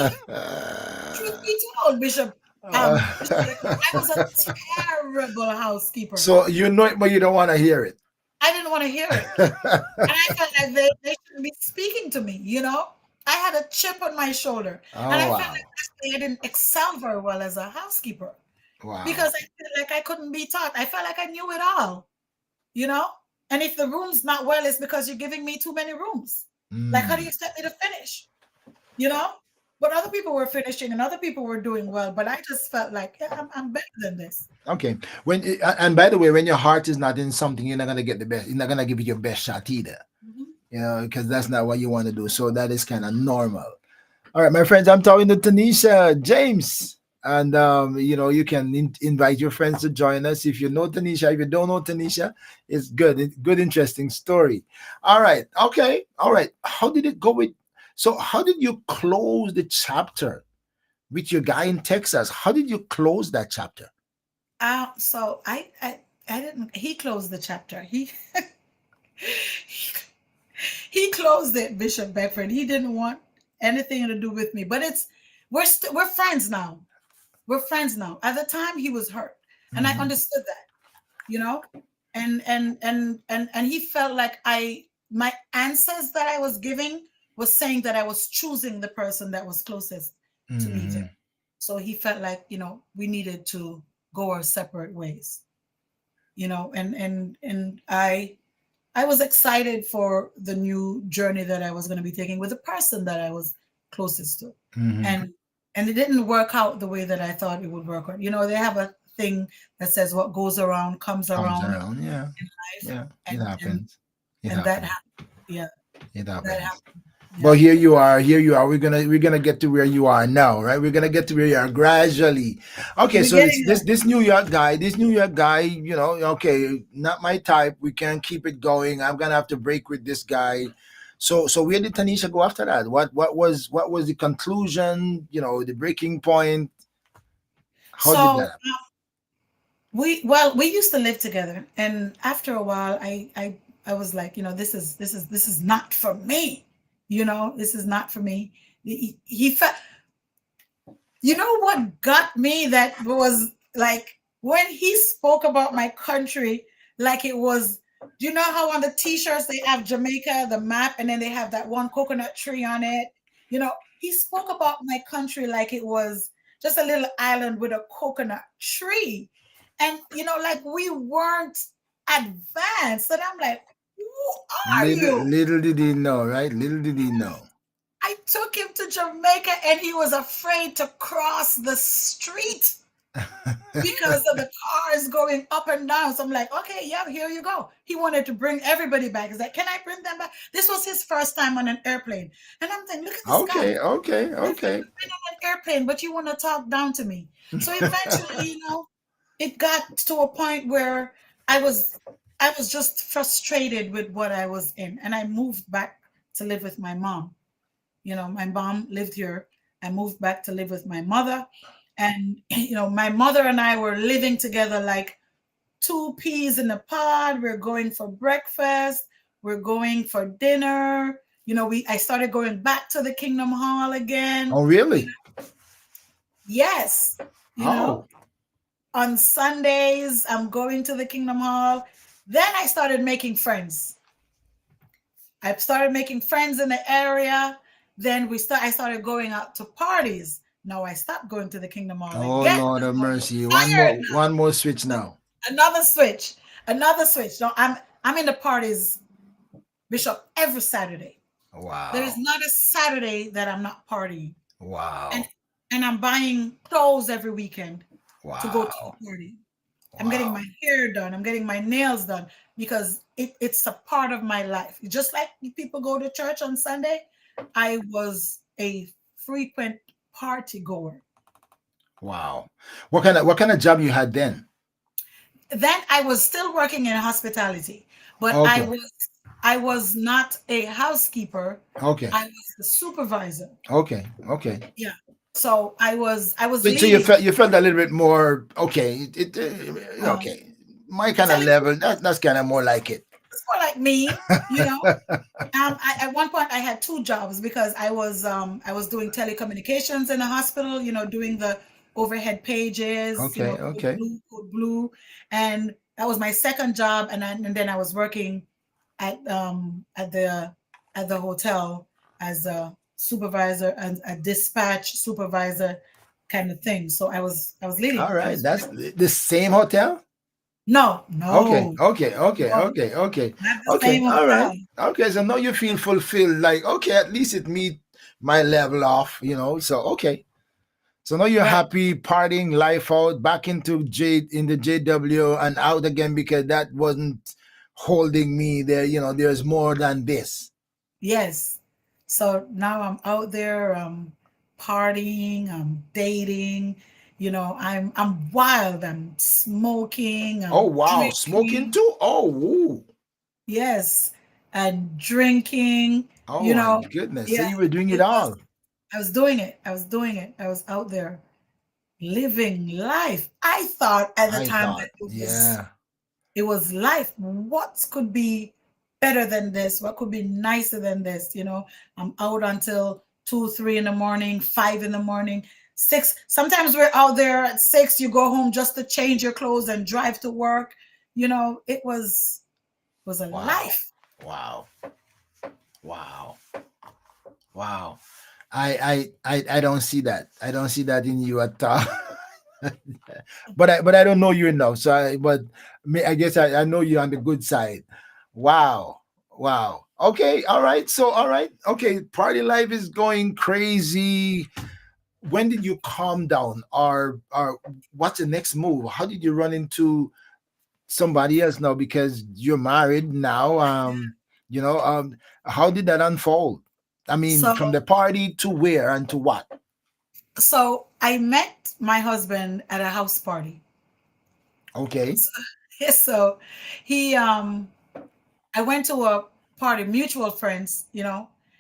Speaker 2: truth be told, Bishop Beckford, I was a terrible housekeeper.
Speaker 1: So you know it, but you don't want to hear it.
Speaker 2: I didn't want to hear it. And I felt like they shouldn't be speaking to me. I had a chip on my shoulder. And
Speaker 1: Oh,
Speaker 2: I felt like
Speaker 1: wow,
Speaker 2: that's why I didn't excel very well as a housekeeper because
Speaker 1: wow.
Speaker 2: I felt like I couldn't be taught. I felt like I knew it all, you know? And if the room's not well, it's because you're giving me too many rooms. Like, how do you
Speaker 1: Mm.
Speaker 2: expect me to finish? You know? But other people were finishing and other people were doing well. But I just felt like, yeah, I'm better than this.
Speaker 1: Okay. And by the way, when your heart is not in something, you're not gonna get the best. You're not gonna give it your best shot either.
Speaker 2: Mhm.
Speaker 1: Because that's not what you want to do. So that is kind of normal. All right, my friends, I'm talking to Tanisha James. And you can invite your friends to join us. If you know Tanisha, if you don't know Tanisha, it's good. Good, interesting story. All right. Okay. All right. How did it go with? So, how did you close the chapter with your guy in Texas? How did you close that chapter?
Speaker 2: So I didn't. He closed the chapter. He closed it, Bishop Beckford. He didn't want anything to do with me. But we're friends now. We're friends now. At the time, he was hurt, and I
Speaker 1: Hmm.
Speaker 2: understood that. You know, and he felt like my answers that I was giving was saying that I was choosing the person that was closest to me there.
Speaker 1: Hmm.
Speaker 2: So he felt like we needed to go our separate ways. And I was excited for the new journey that I was going to be taking with the person that I was closest to.
Speaker 1: Hmm.
Speaker 2: And and it didn't work out the way that I thought it would work out. They have a thing that says what goes around comes
Speaker 1: Comes
Speaker 2: around
Speaker 1: around. Yeah,
Speaker 2: in life,
Speaker 1: yeah. It
Speaker 2: and
Speaker 1: happens. It
Speaker 2: and that
Speaker 1: happens.
Speaker 2: happened. Yeah,
Speaker 1: It
Speaker 2: that
Speaker 1: happens.
Speaker 2: happened.
Speaker 1: But
Speaker 2: Yeah.
Speaker 1: here you are. Here you are. We're gonna get to where you are now, right? We're gonna get to where you are gradually. Okay,
Speaker 2: We're
Speaker 1: so it's
Speaker 2: getting
Speaker 1: this
Speaker 2: there.
Speaker 1: this New York guy. This New York guy. Okay, not my type. We can't keep it going. I'm gonna have to break with this guy. So where did Tanisha go after that? What was the conclusion? The breaking point. How did
Speaker 2: So
Speaker 1: that happen?
Speaker 2: we used to live together, and after a while, I was like, this is not for me. This is not for me. He felt. You know what got me, that was like when he spoke about my country, like it was, do you know how on the t-shirts they have Jamaica, the map, and then they have that one coconut tree on it? He spoke about my country like it was just a little island with a coconut tree. And like we weren't advanced. And I'm like, who are
Speaker 1: Little
Speaker 2: you?
Speaker 1: little did he know, right? Little did he know.
Speaker 2: I took him to Jamaica and he was afraid to cross the street because of the cars going up and down. So I'm like, okay, yeah, here you go. He wanted to bring everybody back. He's like, can I bring them back? This was his first time on an airplane. And I'm thinking, look at this guy.
Speaker 1: Okay, okay,
Speaker 2: I've
Speaker 1: okay.
Speaker 2: never been on an airplane, but you want to talk down to me. So eventually, it got to a point where I was I was just frustrated with what I was in. And I moved back to live with my mom. My mom lived here. I moved back to live with my mother. And, my mother and I were living together like two peas in a pod. We're going for breakfast. We're going for dinner. I started going back to the Kingdom Hall again.
Speaker 1: Oh, really?
Speaker 2: Yes. You know,
Speaker 1: Oh,
Speaker 2: on Sundays, I'm going to the Kingdom Hall. Then I started making friends. I started making friends in the area. Then I started going out to parties. Now I stopped going to the Kingdom Hall
Speaker 1: oh,
Speaker 2: again.
Speaker 1: Lord of
Speaker 2: I'm
Speaker 1: mercy. One
Speaker 2: tired
Speaker 1: more, one more switch
Speaker 2: now.
Speaker 1: now.
Speaker 2: Another switch. Another switch. No, I'm in the parties, Bishop, every Saturday. There is
Speaker 1: Wow,
Speaker 2: not a Saturday that I'm not partying. And
Speaker 1: wow,
Speaker 2: and I'm buying clothes every weekend to go to
Speaker 1: wow,
Speaker 2: the party. I'm getting
Speaker 1: wow.
Speaker 2: my hair done. I'm getting my nails done because it's a part of my life. Just like people go to church on Sunday, I was a frequent party goer.
Speaker 1: Wow. What kind of job you had then?
Speaker 2: Then I was still working in hospitality, but I
Speaker 1: Okay.
Speaker 2: was I was not a housekeeper.
Speaker 1: Okay.
Speaker 2: I was the supervisor.
Speaker 1: Okay. Okay.
Speaker 2: Yeah. So I was
Speaker 1: So you
Speaker 2: leading.
Speaker 1: felt a little bit more okay.
Speaker 2: Um,
Speaker 1: Okay. My kind of
Speaker 2: telling
Speaker 1: level. That's kind of more like it.
Speaker 2: it's more like me, you know. At one point, I had two jobs because I was doing telecommunications in a hospital, doing the overhead pages,
Speaker 1: Okay. Okay.
Speaker 2: code blue, and that was my second job. And then I was working at the hotel as a supervisor and a dispatch supervisor kind of thing. So I was leading.
Speaker 1: All
Speaker 2: I
Speaker 1: right.
Speaker 2: was
Speaker 1: That's the same hotel.
Speaker 2: no,
Speaker 1: Okay,
Speaker 2: no,
Speaker 1: okay, okay,
Speaker 2: no,
Speaker 1: okay, okay,
Speaker 2: not the
Speaker 1: okay.
Speaker 2: same
Speaker 1: All right.
Speaker 2: hotel.
Speaker 1: Okay, so now you feel fulfilled. Like, okay, at least it meet my level off. So okay. So now you're
Speaker 2: Right.
Speaker 1: happy partying life out back into in the JW and out again because that wasn't holding me there. There's more than this.
Speaker 2: Yes. So now I'm out there, partying, I'm dating, I'm wild, I'm smoking,
Speaker 1: Oh
Speaker 2: I'm
Speaker 1: wow, smoking
Speaker 2: drinking.
Speaker 1: too. Oh, woo.
Speaker 2: Yes. And drinking,
Speaker 1: Oh
Speaker 2: you
Speaker 1: my
Speaker 2: know.
Speaker 1: goodness. So
Speaker 2: Yeah,
Speaker 1: you were doing it
Speaker 2: it was
Speaker 1: all.
Speaker 2: I was doing it. I was doing it. I was out there living life. I thought at the
Speaker 1: I
Speaker 2: time that
Speaker 1: thought,
Speaker 2: it was
Speaker 1: yeah,
Speaker 2: it was life. What could be better than this? What could be nicer than this? I'm out until 2, 3 in the morning, 5 in the morning, 6. Sometimes we're out there at 6. You go home just to change your clothes and drive to work. It was a
Speaker 1: wow,
Speaker 2: life.
Speaker 1: wow, wow, wow. I don't see that. I don't see that in you at all. but I don't know you enough. But I guess I know you on the good side. Wow. Wow. Okay. All right. So all right. Okay. Party life is going crazy. when did you calm down, or what's the next move? How did you run into somebody else now because you're married now? You know, how did that unfold? I mean,
Speaker 2: So
Speaker 1: from the party to where and to what?
Speaker 2: so I met my husband at a house party.
Speaker 1: Okay.
Speaker 2: So he I went to a party, mutual friends,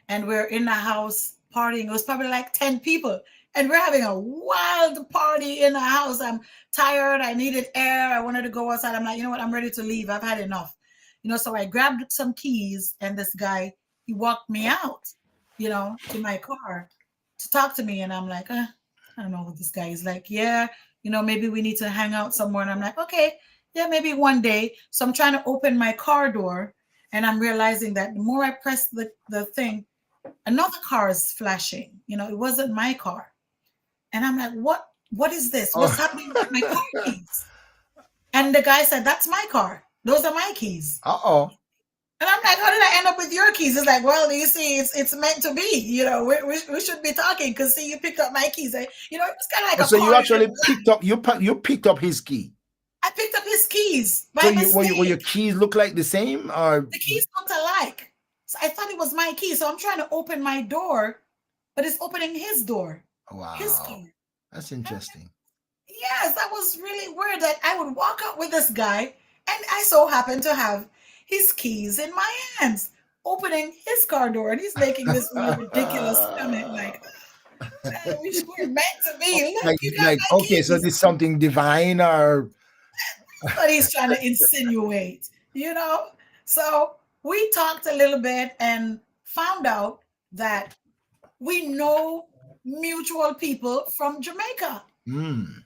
Speaker 2: and we're in the house partying. It was probably like 10 people. And we're having a wild party in the house. I'm tired. I needed air. I wanted to go outside. I'm like, you know what? I'm ready to leave. I've had enough. So I grabbed some keys, and this guy, he walked me out, to my car to talk to me. And I'm like, I don't know what this guy is like. Yeah, maybe we need to hang out somewhere. And I'm like, okay, yeah, maybe one day. So I'm trying to open my car door, and I'm realizing that the more I press the thing, another car is flashing. It wasn't my car. And I'm like, what is this? What's
Speaker 1: Oh.
Speaker 2: happening with my car keys? And the guy said, that's my car. Those are my keys.
Speaker 1: Uh-oh.
Speaker 2: And I'm like, how did I end up with your keys? It's like, well, you see, it's meant to be. We should be talking because see, you picked up my keys. It's kind of
Speaker 1: Oh,
Speaker 2: like a
Speaker 1: so you
Speaker 2: corner.
Speaker 1: actually picked up you picked up his key.
Speaker 2: I picked up his keys
Speaker 1: So
Speaker 2: by
Speaker 1: you were your
Speaker 2: mistake.
Speaker 1: keys look like the same or
Speaker 2: The keys looked alike. So I thought it was my key. So I'm trying to open my door, but it's opening his door, his car.
Speaker 1: wow. That's
Speaker 2: And
Speaker 1: interesting.
Speaker 2: yes, that was really weird that I would walk up with this guy, and I so happened to have his keys in my hands, opening his car door, and he's making this really ridiculous comment like, I wish we were meant to be. Look, you got
Speaker 1: Like
Speaker 2: my
Speaker 1: okay, so
Speaker 2: keys.
Speaker 1: this something divine or
Speaker 2: What he's trying to insinuate. So we talked a little bit and found out that we know mutual people from Jamaica.
Speaker 1: mm,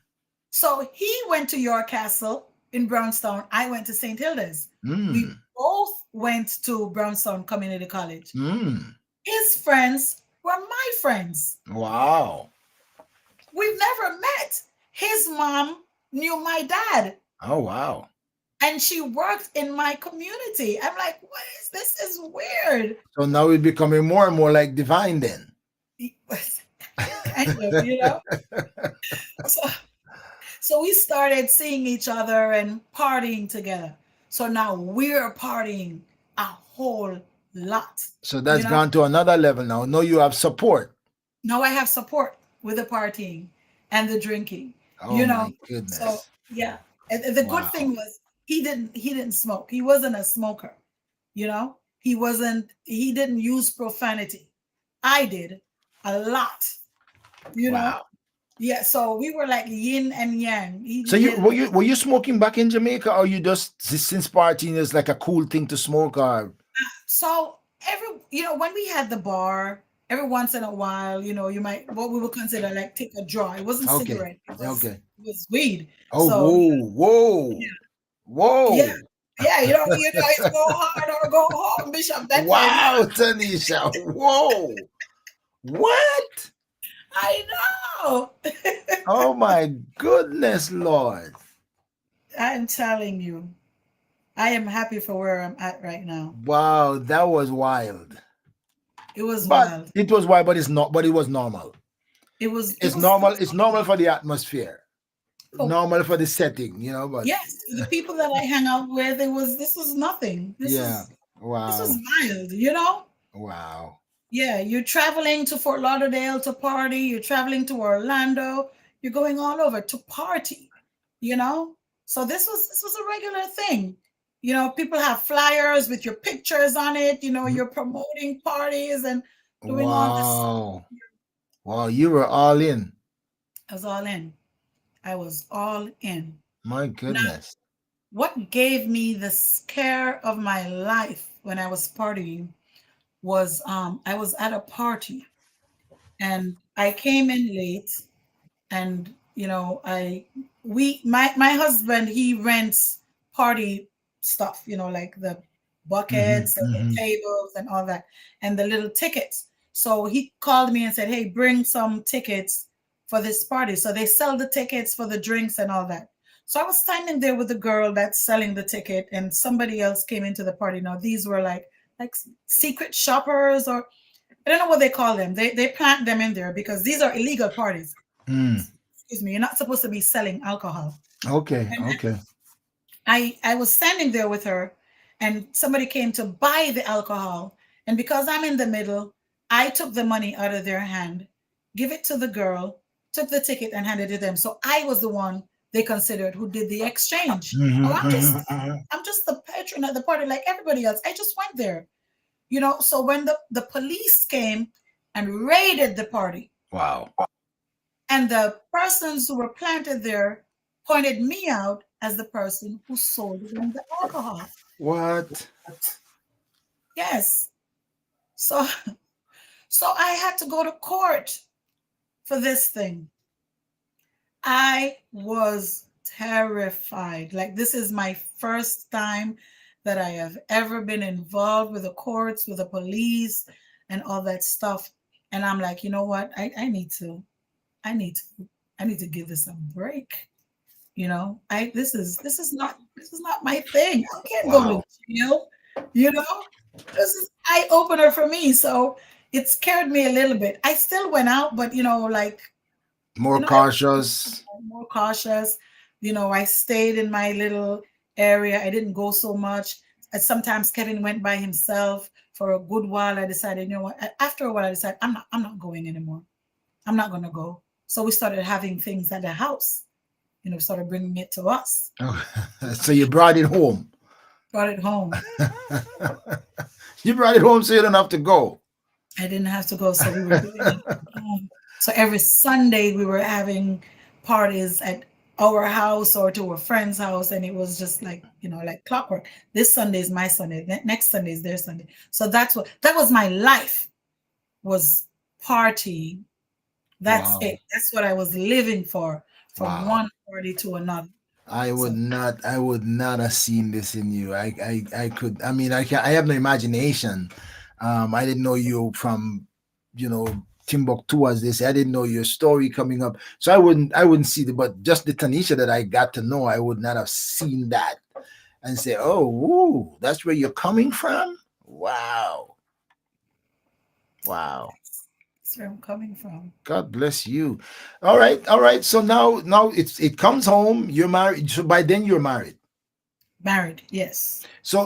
Speaker 2: So he went to York Castle in Brownstown. I went to St. Hilda's. We
Speaker 1: mm,
Speaker 2: both went to Brownstown Community College.
Speaker 1: mm.
Speaker 2: His friends were my friends.
Speaker 1: Wow.
Speaker 2: We've never met. His mom knew my dad,
Speaker 1: Oh wow.
Speaker 2: and she worked in my community. I'm like, what is this? Is weird.
Speaker 1: So now it's becoming more and more like divine then.
Speaker 2: Kind of. So, so we started seeing each other and partying together. So now we're partying a whole lot.
Speaker 1: So
Speaker 2: You
Speaker 1: that's
Speaker 2: know,
Speaker 1: gone to another level now. Now you have support.
Speaker 2: now I have support with the partying and the drinking.
Speaker 1: Oh
Speaker 2: You know,
Speaker 1: my
Speaker 2: so
Speaker 1: goodness.
Speaker 2: yeah. And the good
Speaker 1: Wow.
Speaker 2: thing was he didn't smoke. He wasn't a smoker. He wasn't. He didn't use profanity. I did a lot. You know,
Speaker 1: Wow.
Speaker 2: yeah. So we were like yin and yang.
Speaker 1: So
Speaker 2: He
Speaker 1: you
Speaker 2: did.
Speaker 1: were you smoking back in Jamaica or you just since partying is like a cool thing to smoke or
Speaker 2: So when we had the bar, every once in a while, you might what we would consider like take a draw. It wasn't
Speaker 1: okay.
Speaker 2: cigarette. It was
Speaker 1: Okay.
Speaker 2: it was weed.
Speaker 1: Oh
Speaker 2: So
Speaker 1: whoa,
Speaker 2: yeah,
Speaker 1: whoa,
Speaker 2: yeah,
Speaker 1: whoa.
Speaker 2: yeah. It's go hard or go home, Bishop. That's it.
Speaker 1: Wow, Tanisha. Whoa. What?
Speaker 2: I know.
Speaker 1: Oh my goodness, Lord.
Speaker 2: I'm telling you, I am happy for where I'm at right now.
Speaker 1: Wow, that was wild.
Speaker 2: It was
Speaker 1: But
Speaker 2: wild.
Speaker 1: it was wild, but it's not, but it was normal.
Speaker 2: It was it
Speaker 1: It's
Speaker 2: was it
Speaker 1: normal,
Speaker 2: was
Speaker 1: it's normal for the atmosphere,
Speaker 2: oh
Speaker 1: normal for the setting, but
Speaker 2: yes, the people that I hang out with, this was nothing. This
Speaker 1: yeah.
Speaker 2: is this was
Speaker 1: Wow.
Speaker 2: wild.
Speaker 1: Wow.
Speaker 2: Yeah, you're traveling to Fort Lauderdale to party, you're traveling to Orlando, you're going all over to party, you know? So this was a regular thing. People have flyers with your pictures on it, you're promoting parties and doing all this stuff.
Speaker 1: Wow. Wow, you were all in.
Speaker 2: I was all in. I was all in.
Speaker 1: My
Speaker 2: Now,
Speaker 1: goodness.
Speaker 2: what gave me the scare of my life when I was partying was I was at a party and I came in late, and I we my husband, he rents party stuff, like the
Speaker 1: Hmm,
Speaker 2: buckets and the
Speaker 1: hmm.
Speaker 2: tables and all that, and the little tickets. So he called me and said, hey, bring some tickets for this party. So they sell the tickets for the drinks and all that. So I was standing there with the girl that's selling the ticket, and somebody else came into the party. Now these were like secret shoppers, or I don't know what they call them. They plant them in there because these are illegal parties.
Speaker 1: Mm.
Speaker 2: Excuse me. You're not supposed to be selling alcohol.
Speaker 1: Okay,
Speaker 2: And
Speaker 1: okay.
Speaker 2: I was standing there with her, and somebody came to buy the alcohol. And because I'm in the middle, I took the money out of their hand, give it to the girl, took the ticket, and handed it to them. So I was the one they considered who did the exchange.
Speaker 1: Hmm,
Speaker 2: Oh,
Speaker 1: hmm, hmm.
Speaker 2: I'm just the patron at the party like everybody else. I just went there, So when the police came and raided the party,
Speaker 1: Wow.
Speaker 2: and the persons who were planted there pointed me out as the person who sold them the alcohol.
Speaker 1: What?
Speaker 2: Yes. So so I had to go to court for this thing. I was terrified. Like this is my first time that I have ever been involved with the courts, with the police and all that stuff. And I'm like, you know what? I need to I need to I need to give this a break. I this is not my thing. I can't go to
Speaker 1: Wow.
Speaker 2: jail, you know. This is eye opener for me. So it scared me a little bit. I still went out, but
Speaker 1: More
Speaker 2: everything
Speaker 1: cautious.
Speaker 2: more cautious. I stayed in my little area. I didn't go so much. And sometimes Kevin went by himself for a good while. I decided, after a while I decided I'm not going anymore. I'm not gonna go. So we started having things at the house, started bringing it to us.
Speaker 1: Oh, so you brought it home.
Speaker 2: Brought it home.
Speaker 1: You brought it home so you don't have to go.
Speaker 2: I didn't have to go, so we were doing it at home. So every Sunday we were having parties at our house or to a friend's house, and it was just like clockwork. This Sunday is my Sunday. Next Sunday is their Sunday. So that was my life, was partying. That's
Speaker 1: Wow.
Speaker 2: it. That's what I was living for, from
Speaker 1: Wow.
Speaker 2: one party to another. So
Speaker 1: I would not have seen this in you. I could, I mean, I have no imagination. I didn't know you from, Timbuktu, as they say. I didn't know your story coming up. So I wouldn't see the, but just the Tanisha that I got to know, I would not have seen that and say, oh, ooh, that's where you're coming from. Wow. Wow.
Speaker 2: that's where I'm coming from.
Speaker 1: God bless you. All right, all right. So now it comes home. You're married. So by then you're married.
Speaker 2: Married, yes.
Speaker 1: We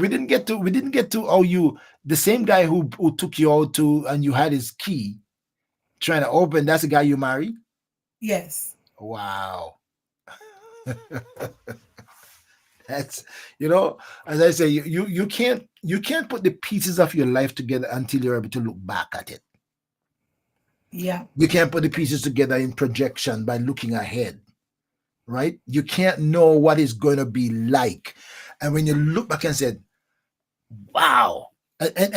Speaker 1: didn't get to, oh, you, the same guy who took you out to, and you had his key trying to open. That's the guy you married.
Speaker 2: Yes.
Speaker 1: Wow. That's, as I say, you can't put the pieces of your life together until you're able to look back at it.
Speaker 2: Yeah.
Speaker 1: You can't put the pieces together in projection by looking ahead, right? You can't know what it's going to be like. And when you look back and say, wow. And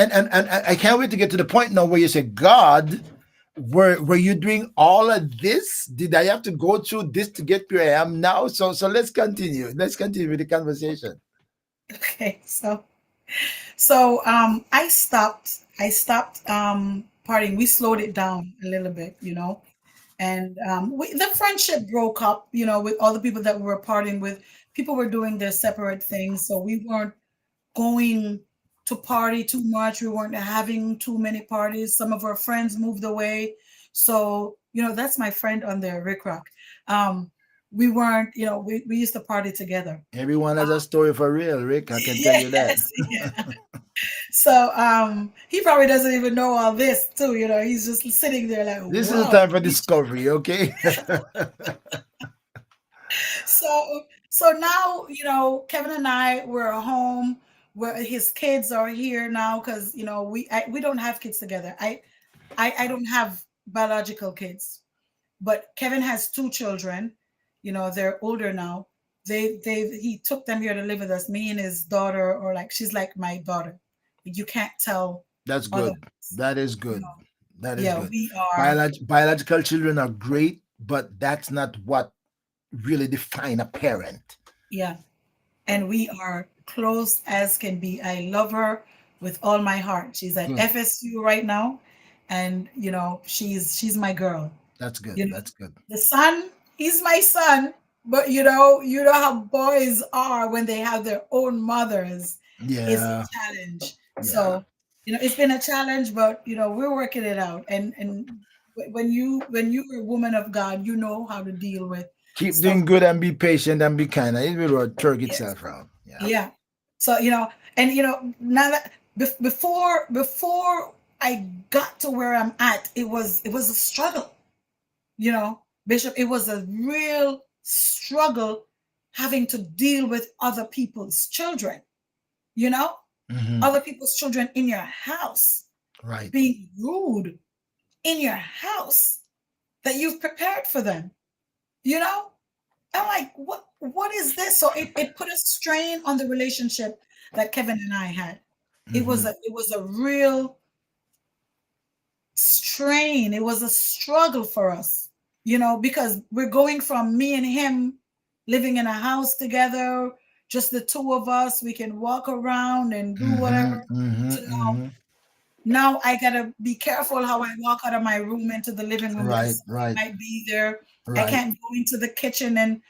Speaker 1: I can't wait to get to the point now where you say, God, were you doing all of this? Did I have to go through this to get where I am now? So let's continue. Let's continue with the conversation.
Speaker 2: Okay. So I stopped partying. We slowed it down a little bit. And the friendship broke up, with all the people that we were partying with. People were doing their separate things, so we weren't going to party too much. We weren't having too many parties. Some of our friends moved away. So, that's my friend on there, Rick Rock. We weren't, we used to party together.
Speaker 1: Everyone has a story for real, Rick. I can tell you that.
Speaker 2: Yes, yeah. So he probably doesn't even know all this too, he's just sitting there like,
Speaker 1: This is the
Speaker 2: wow.
Speaker 1: time for discovery, okay?
Speaker 2: So now, Kevin and I we're home where his kids are here now because we don't have kids together. I don't have biological kids, but Kevin has two children. They're older now. He took them here to live with us. Me and his daughter, or like she's like my daughter. You can't tell
Speaker 1: That's
Speaker 2: otherwise.
Speaker 1: good. That is
Speaker 2: You
Speaker 1: good.
Speaker 2: know,
Speaker 1: That is
Speaker 2: yeah,
Speaker 1: good.
Speaker 2: we are.
Speaker 1: Biological children are great, but that's not what really define a parent.
Speaker 2: Yeah, and we are close as can be. I love her with all my heart. She's at
Speaker 1: Good.
Speaker 2: FSU right now, and she's my girl.
Speaker 1: That's good.
Speaker 2: You know,
Speaker 1: That's good.
Speaker 2: the son, he's my son, but you know how boys are when they have their own mothers. It's
Speaker 1: Yeah.
Speaker 2: a challenge.
Speaker 1: Yeah.
Speaker 2: So It's been a challenge, but we're working it out. And when you're a woman of God, you know how to deal with
Speaker 1: Keep
Speaker 2: stuff.
Speaker 1: doing good and be patient and be kind. It will work
Speaker 2: Yes.
Speaker 1: itself out. Yeah.
Speaker 2: Yeah. So, and now that before I got to where I'm at, it was a struggle, Bishop. It was a real struggle having to deal with other people's children, you know,
Speaker 1: Hmm.
Speaker 2: other people's children in your house,
Speaker 1: Right.
Speaker 2: being rude in your house that you've prepared for them, you know? I'm like, what is this? So it put a strain on the relationship that Kevin and I had. It was
Speaker 1: Hmm.
Speaker 2: a real strain. It was a struggle for us, because we're going from me and him living in a house together, just the two of us. We can walk around and do
Speaker 1: Hmm.
Speaker 2: whatever.
Speaker 1: Hmm.
Speaker 2: To
Speaker 1: Hmm.
Speaker 2: now I gotta be careful how I walk out of my room into the living room
Speaker 1: Right.
Speaker 2: because
Speaker 1: Right.
Speaker 2: somebody might be there. I
Speaker 1: Right.
Speaker 2: can't go into the kitchen and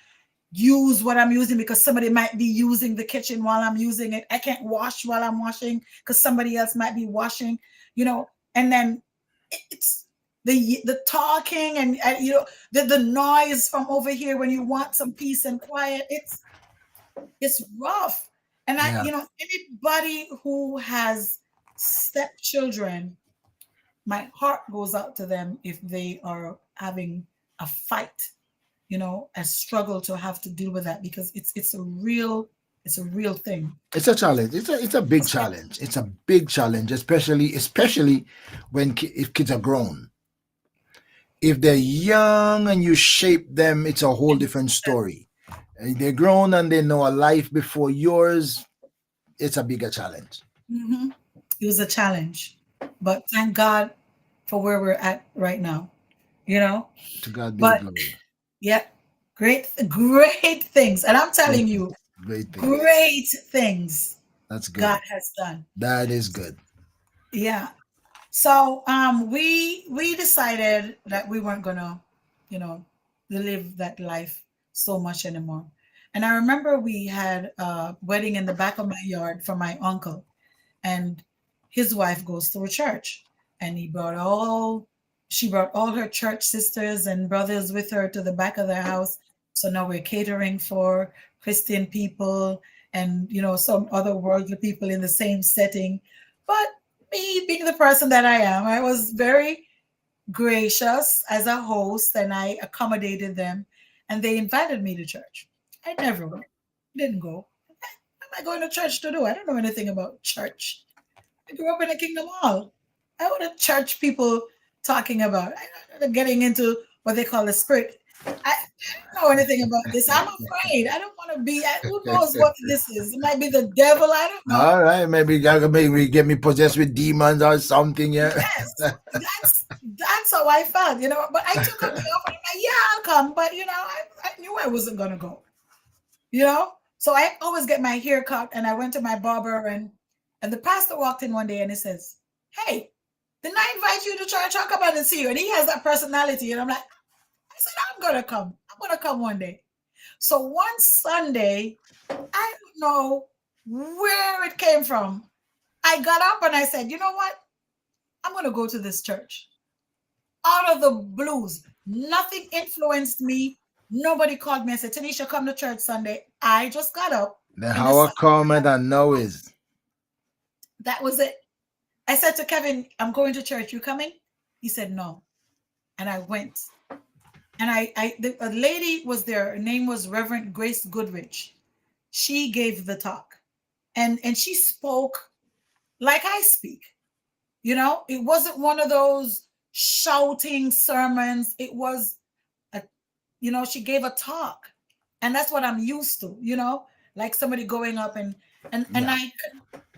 Speaker 2: use what I'm using because somebody might be using the kitchen while I'm using it. I can't wash while I'm washing because somebody else might be washing, and then it's the talking and the noise from over here when you want some peace and quiet. It's rough. And
Speaker 1: Yeah.
Speaker 2: anybody who has stepchildren, my heart goes out to them if they are having a fight, a struggle to have to deal with that because it's a real thing.
Speaker 1: It's a challenge. It's a big
Speaker 2: It's rough.
Speaker 1: challenge. It's a big challenge, especially when if kids are grown. If they're young and you shape them, it's a whole
Speaker 2: And
Speaker 1: different story. They're grown and they know a life before yours. It's a bigger challenge.
Speaker 2: mhm, it was a challenge, but thank God for where we're at right now. You know,
Speaker 1: To God be the
Speaker 2: but
Speaker 1: glory.
Speaker 2: yeah, great things, and I'm telling you,
Speaker 1: Great things.
Speaker 2: great things
Speaker 1: That's good.
Speaker 2: God has done.
Speaker 1: That is good.
Speaker 2: Yeah. So we decided that we weren't gonna, you know, live that life so much anymore. And I remember we had a wedding in the back of my yard for my uncle, and his wife goes to a church, and she brought all her church sisters and brothers with her to the back of their house. So now we're catering for Christian people and some other worldly people in the same setting. But me being the person that I am, I was very gracious as a host and I accommodated them, and they invited me to church. I never went, didn't go. What am I going to church to do? I don't know anything about church. I grew up in a kingdom hall. I want to church people talking about. I'm not getting into what they call the spirit. I don't know anything about this. I'm afraid. I don't want to be. Who knows what this is? It might be the devil. I don't know.
Speaker 1: All right, maybe get me possessed with demons or something. Yeah.
Speaker 2: Yes, that's how I felt. But I took up the offer. I'm like, yeah, I'll come. But I knew I wasn't gonna go. So I always get my hair cut, and I went to my barber, and the pastor walked in one day, and he says, "Hey, didn't I invite you to church? I'll come out and see you." And he has that personality, and I'm like, I said, I'm gonna come. I'm gonna come one day. So one Sunday, I don't know where it came from. I got up and I said, you know what? I'm gonna go to this church. Out of the blues, nothing influenced me. Nobody called me and said, Tanisha, come to church Sunday. I just got up
Speaker 1: Then
Speaker 2: in the
Speaker 1: how I
Speaker 2: sun.
Speaker 1: comment and know is
Speaker 2: That was it. I said to Kevin, I'm going to church. You coming? He said no. And I went. And a lady was there. Her name was Reverend Grace Goodrich. She gave the talk, and she spoke like I speak. It wasn't one of those shouting sermons. It was a, she gave a talk, and that's what I'm used to. Like somebody going up and
Speaker 1: yeah.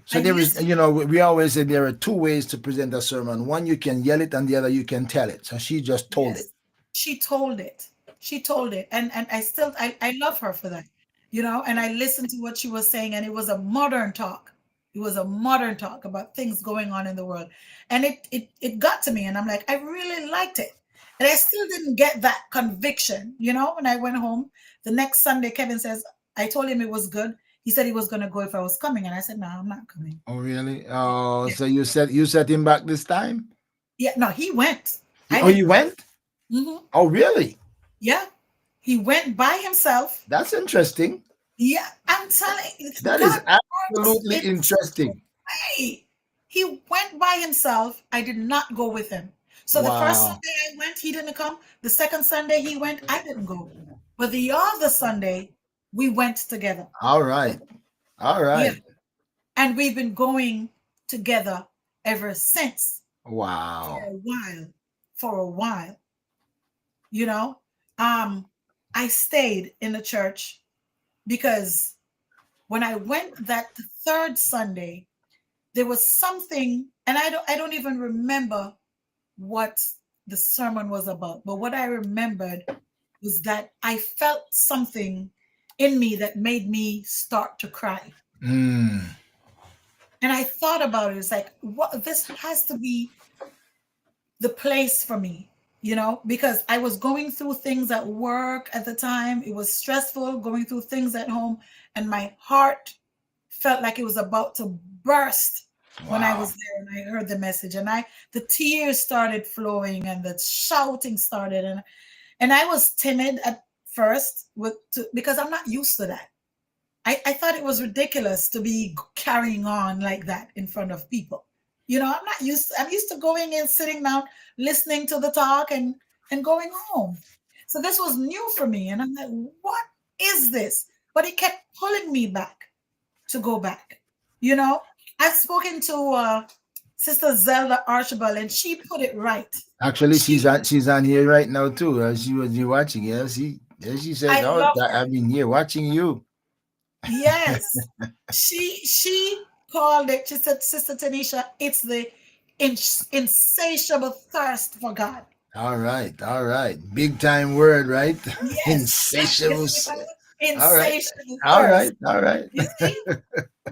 Speaker 1: So
Speaker 2: I
Speaker 1: there is,
Speaker 2: listened.
Speaker 1: we always say there are two ways to present a sermon. One you can yell it, and the other you can tell it. So she just told it.
Speaker 2: Yes, she told it. She told it, and I love her for that. And I listened to what she was saying, and it was a modern talk. It was a modern talk about things going on in the world, and it got to me, and I'm like, I really liked it, and I still didn't get that conviction. When I went home the next Sunday, Kevin says, I told him it was good. He said he was going to go if I was coming, and I said, no, I'm not coming.
Speaker 1: Oh, really? Oh,
Speaker 2: Yeah,
Speaker 1: so you set him back this time?
Speaker 2: yeah, no, he went. I
Speaker 1: Oh, you
Speaker 2: didn't.
Speaker 1: went?
Speaker 2: Hmm.
Speaker 1: Oh, really?
Speaker 2: Yeah, he went by himself.
Speaker 1: That's interesting.
Speaker 2: Yeah, I'm telling you,
Speaker 1: That is
Speaker 2: God works
Speaker 1: absolutely
Speaker 2: in such a
Speaker 1: interesting.
Speaker 2: way. He went by himself. I did not go with him. So the first
Speaker 1: Wow.
Speaker 2: Sunday I went, he didn't come. The second Sunday he went, I didn't go. But the other Sunday, we went together.
Speaker 1: All right. All
Speaker 2: Yeah.
Speaker 1: right.
Speaker 2: And we've been going together ever since for
Speaker 1: Wow.
Speaker 2: a while. For a while, you know. Um, I stayed in the church because when I went that third Sunday, there was something, and I don't even remember what the sermon was about, but what I remembered was that I felt something in me that made me start to cry.
Speaker 1: Mm.
Speaker 2: And I thought about it. It's like, what, this has to be the place for me, because I was going through things at work at the time. It was stressful going through things at home, and my heart felt like it was about to burst when I
Speaker 1: Wow.
Speaker 2: was there and I heard the message, and the tears started flowing and the shouting started, and I was timid at first because I'm not used to that. I thought it was ridiculous to be carrying on like that in front of people. I'm used to going in, sitting down, listening to the talk and going home. So this was new for me. And I'm like, what is this? But it kept pulling me back to go back. You know, I've spoken to Sister Zelda Archibald, and she put it right.
Speaker 1: Actually, she's
Speaker 2: She,
Speaker 1: on she's on here right now too. She was you watching. Yeah, she said,
Speaker 2: I
Speaker 1: "Oh,
Speaker 2: love her.
Speaker 1: I've been here watching you."
Speaker 2: Yes, she called it. She said, Sister Tanisha, it's the insatiable thirst for God.
Speaker 1: All right, all right. Big time word, right?
Speaker 2: Yes, yes,
Speaker 1: Insatiable.
Speaker 2: if I was
Speaker 1: All right,
Speaker 2: insatiable
Speaker 1: all right,
Speaker 2: thirst.
Speaker 1: all right.
Speaker 2: You see,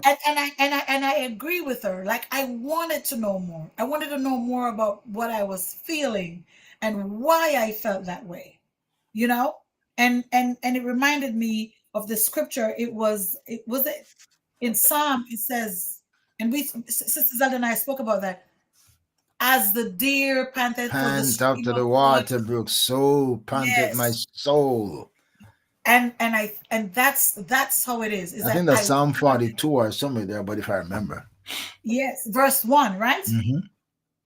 Speaker 2: and I agree with her. Like I wanted to know more. I wanted to know more about what I was feeling and why I felt that way. You know, and it reminded me of the scripture. It was in Psalm. It says, and Sister Zelda and I spoke about that. As the deer panteth for the
Speaker 1: Pant
Speaker 2: stream
Speaker 1: after
Speaker 2: of
Speaker 1: the
Speaker 2: water.
Speaker 1: water brook, so panteth my
Speaker 2: Yes,
Speaker 1: soul.
Speaker 2: and that's how it is
Speaker 1: I
Speaker 2: that
Speaker 1: think that's
Speaker 2: I
Speaker 1: Psalm
Speaker 2: wanted.
Speaker 1: 42 or somewhere there, but if I remember.
Speaker 2: Yes, verse 1, right?
Speaker 1: Hmm.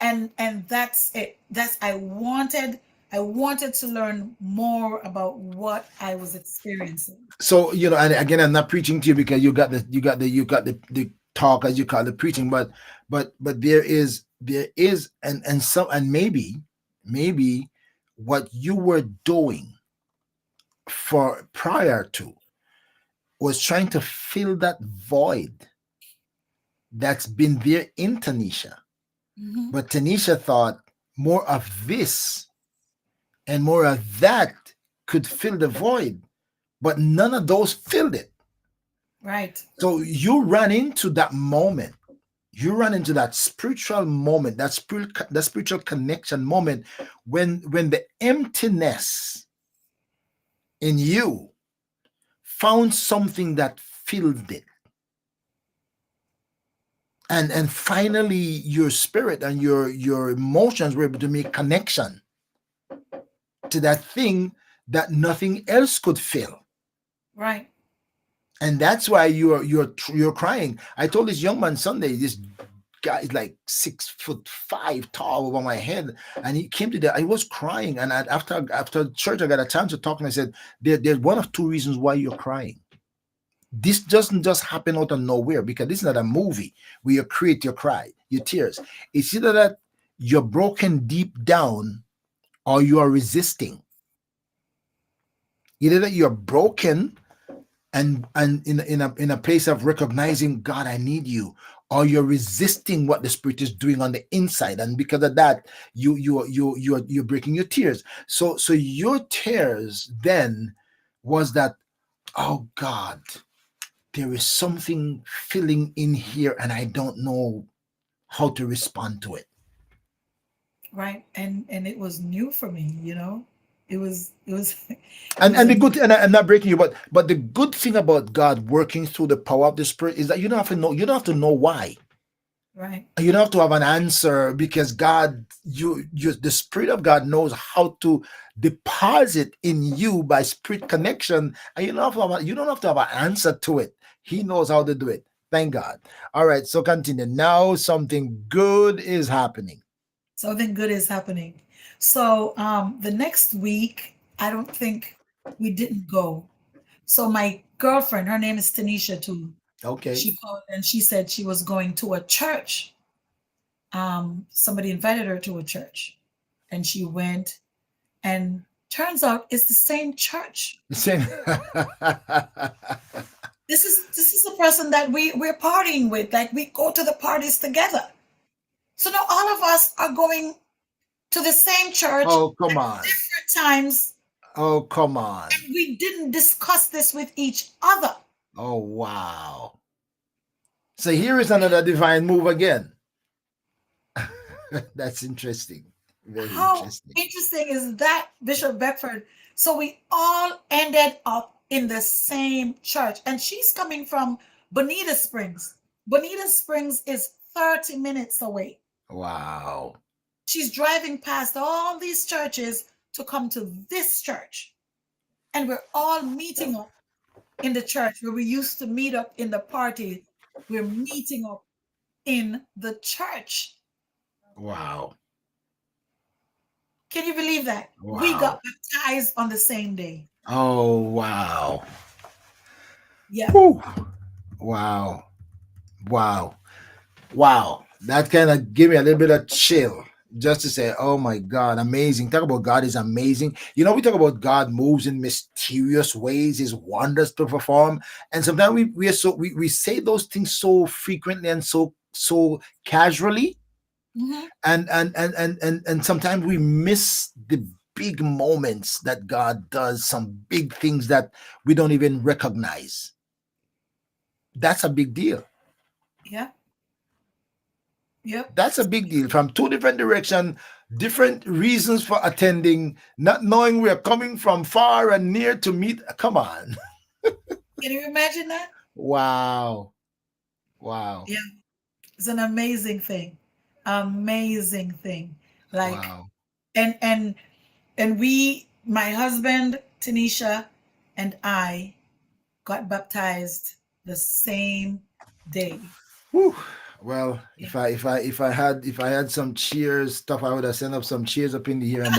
Speaker 2: And that's it. That's I wanted to learn more about what I was experiencing.
Speaker 1: So, and again, I'm not preaching to you because you got the talk, as you call it, preaching, but there is and maybe what you were doing for prior to was trying to fill that void that's been there in Tanisha.
Speaker 2: Hmm.
Speaker 1: But Tanisha thought more of this and more of that could fill the void, but none of those filled it.
Speaker 2: Right.
Speaker 1: So you run into that moment. You run into that spiritual moment, that spiritual connection moment when the emptiness in you found something that filled it. And finally your spirit and your emotions were able to make connection to that thing that nothing else could fill.
Speaker 2: Right.
Speaker 1: And that's why you're crying. I told this young man Sunday, this guy is like 6'5" tall over my head, and he came to the. I was crying, and after church, I got a chance to talk, and I said, there's one of two reasons why you're crying. This doesn't just happen out of nowhere, because this is not a movie where you create your cry, your tears. It's either that you're broken deep down or you are resisting. Either that you're broken and in a place of recognizing, God, I need you, or you're resisting what the spirit is doing on the inside, and because of that you're breaking your tears. So your tears then was that, oh God, there is something filling in here and I don't know how to respond to it.
Speaker 2: Right. And it was new for me. It was it
Speaker 1: And
Speaker 2: was
Speaker 1: the
Speaker 2: a
Speaker 1: good and I'm not breaking you, but the good thing about God working through the power of the Spirit is that you don't have to know why.
Speaker 2: right.
Speaker 1: You don't have to have an answer because God, the Spirit of God knows how to deposit in you by spirit connection, and you don't have to have an answer to it. He knows how to do it. Thank God. All right, so continue. Now something good is happening.
Speaker 2: Something good is happening. So the next week, I don't think we didn't go. So my girlfriend, her name is Tanisha too.
Speaker 1: Okay.
Speaker 2: She called and she said she was going to a church. Somebody invited her to a church, and she went. And turns out it's the same church.
Speaker 1: Same.
Speaker 2: This is the person that we're partying with. Like we go to the parties together. So now all of us are going to the same church
Speaker 1: Oh, come
Speaker 2: at
Speaker 1: on.
Speaker 2: different times,
Speaker 1: Oh, come on.
Speaker 2: and we didn't discuss this with each other.
Speaker 1: Oh, wow. So here is another divine move again. That's interesting. Very
Speaker 2: How
Speaker 1: interesting.
Speaker 2: interesting is that, Bishop Beckford? So we all ended up in the same church, and she's coming from Bonita Springs. Bonita Springs is 30 minutes away.
Speaker 1: Wow.
Speaker 2: She's driving past all these churches to come to this church. And we're all meeting up in the church where we used to meet up in the party. We're meeting up in the church.
Speaker 1: Wow.
Speaker 2: Can you believe that? We got
Speaker 1: Wow.
Speaker 2: baptized on the same day.
Speaker 1: Oh, wow.
Speaker 2: Yeah.
Speaker 1: Whew. Wow. Wow. Wow. That kind of gave me a little bit of chill just to say, oh my God, amazing. Talk about God is amazing. We talk about God moves in mysterious ways, his wonders to perform. And sometimes we say those things so frequently and so casually.
Speaker 2: Mhm.
Speaker 1: And sometimes we miss the big moments that God does some big things that we don't even recognize. That's a big deal.
Speaker 2: Yeah. Yep.
Speaker 1: That's a big deal. From two different directions, different reasons for attending, not knowing we're coming from far and near to meet. Come on.
Speaker 2: Can you imagine that?
Speaker 1: Wow. Wow.
Speaker 2: Yeah. It's an amazing thing. Amazing thing. Like
Speaker 1: Wow.
Speaker 2: and and we, my husband, Tanisha, and I got baptized the same day.
Speaker 1: Whew. Well,
Speaker 2: Yeah.
Speaker 1: if I had some cheers stuff, I would have sent up some cheers up in the here and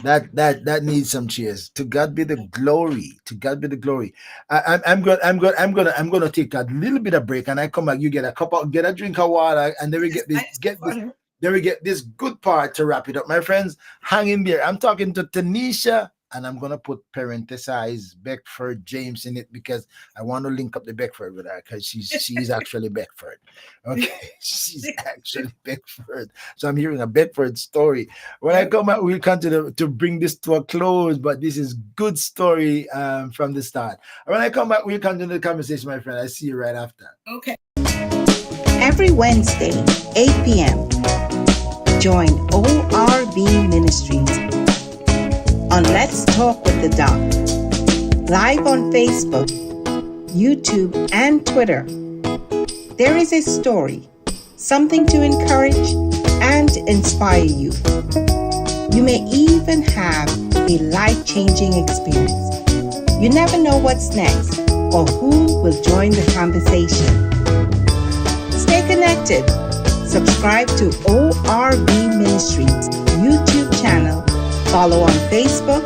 Speaker 1: that needs some cheers. To God be the glory. To God be the glory. I'm gonna take a little bit of break, and I come back. You get a drink of water, and then we
Speaker 2: Yes,
Speaker 1: get this
Speaker 2: I just
Speaker 1: get this.
Speaker 2: water.
Speaker 1: Then we get this good part to wrap it up, my friends. Hang in there. I'm talking to Tanisha, and I'm gonna put parenthesize Beckford James in it because I want to link up the Beckford with her because she's actually Beckford. Okay, she's actually Beckford. So I'm hearing a Beckford story. When I
Speaker 2: Yep.
Speaker 1: come out, we'll continue to bring this to a close, but this is good story from the start. When I come back, we'll continue the conversation, my friend. I see you right after.
Speaker 2: Okay.
Speaker 3: Every Wednesday, 8 p.m., join ORB Ministries on Let's Talk with the Doc, live on Facebook, YouTube, and Twitter. There is a story, something to encourage and inspire you. You may even have a life-changing experience. You never know what's next or who will join the conversation. Stay connected. Subscribe to ORB Ministries YouTube channel. Follow on Facebook,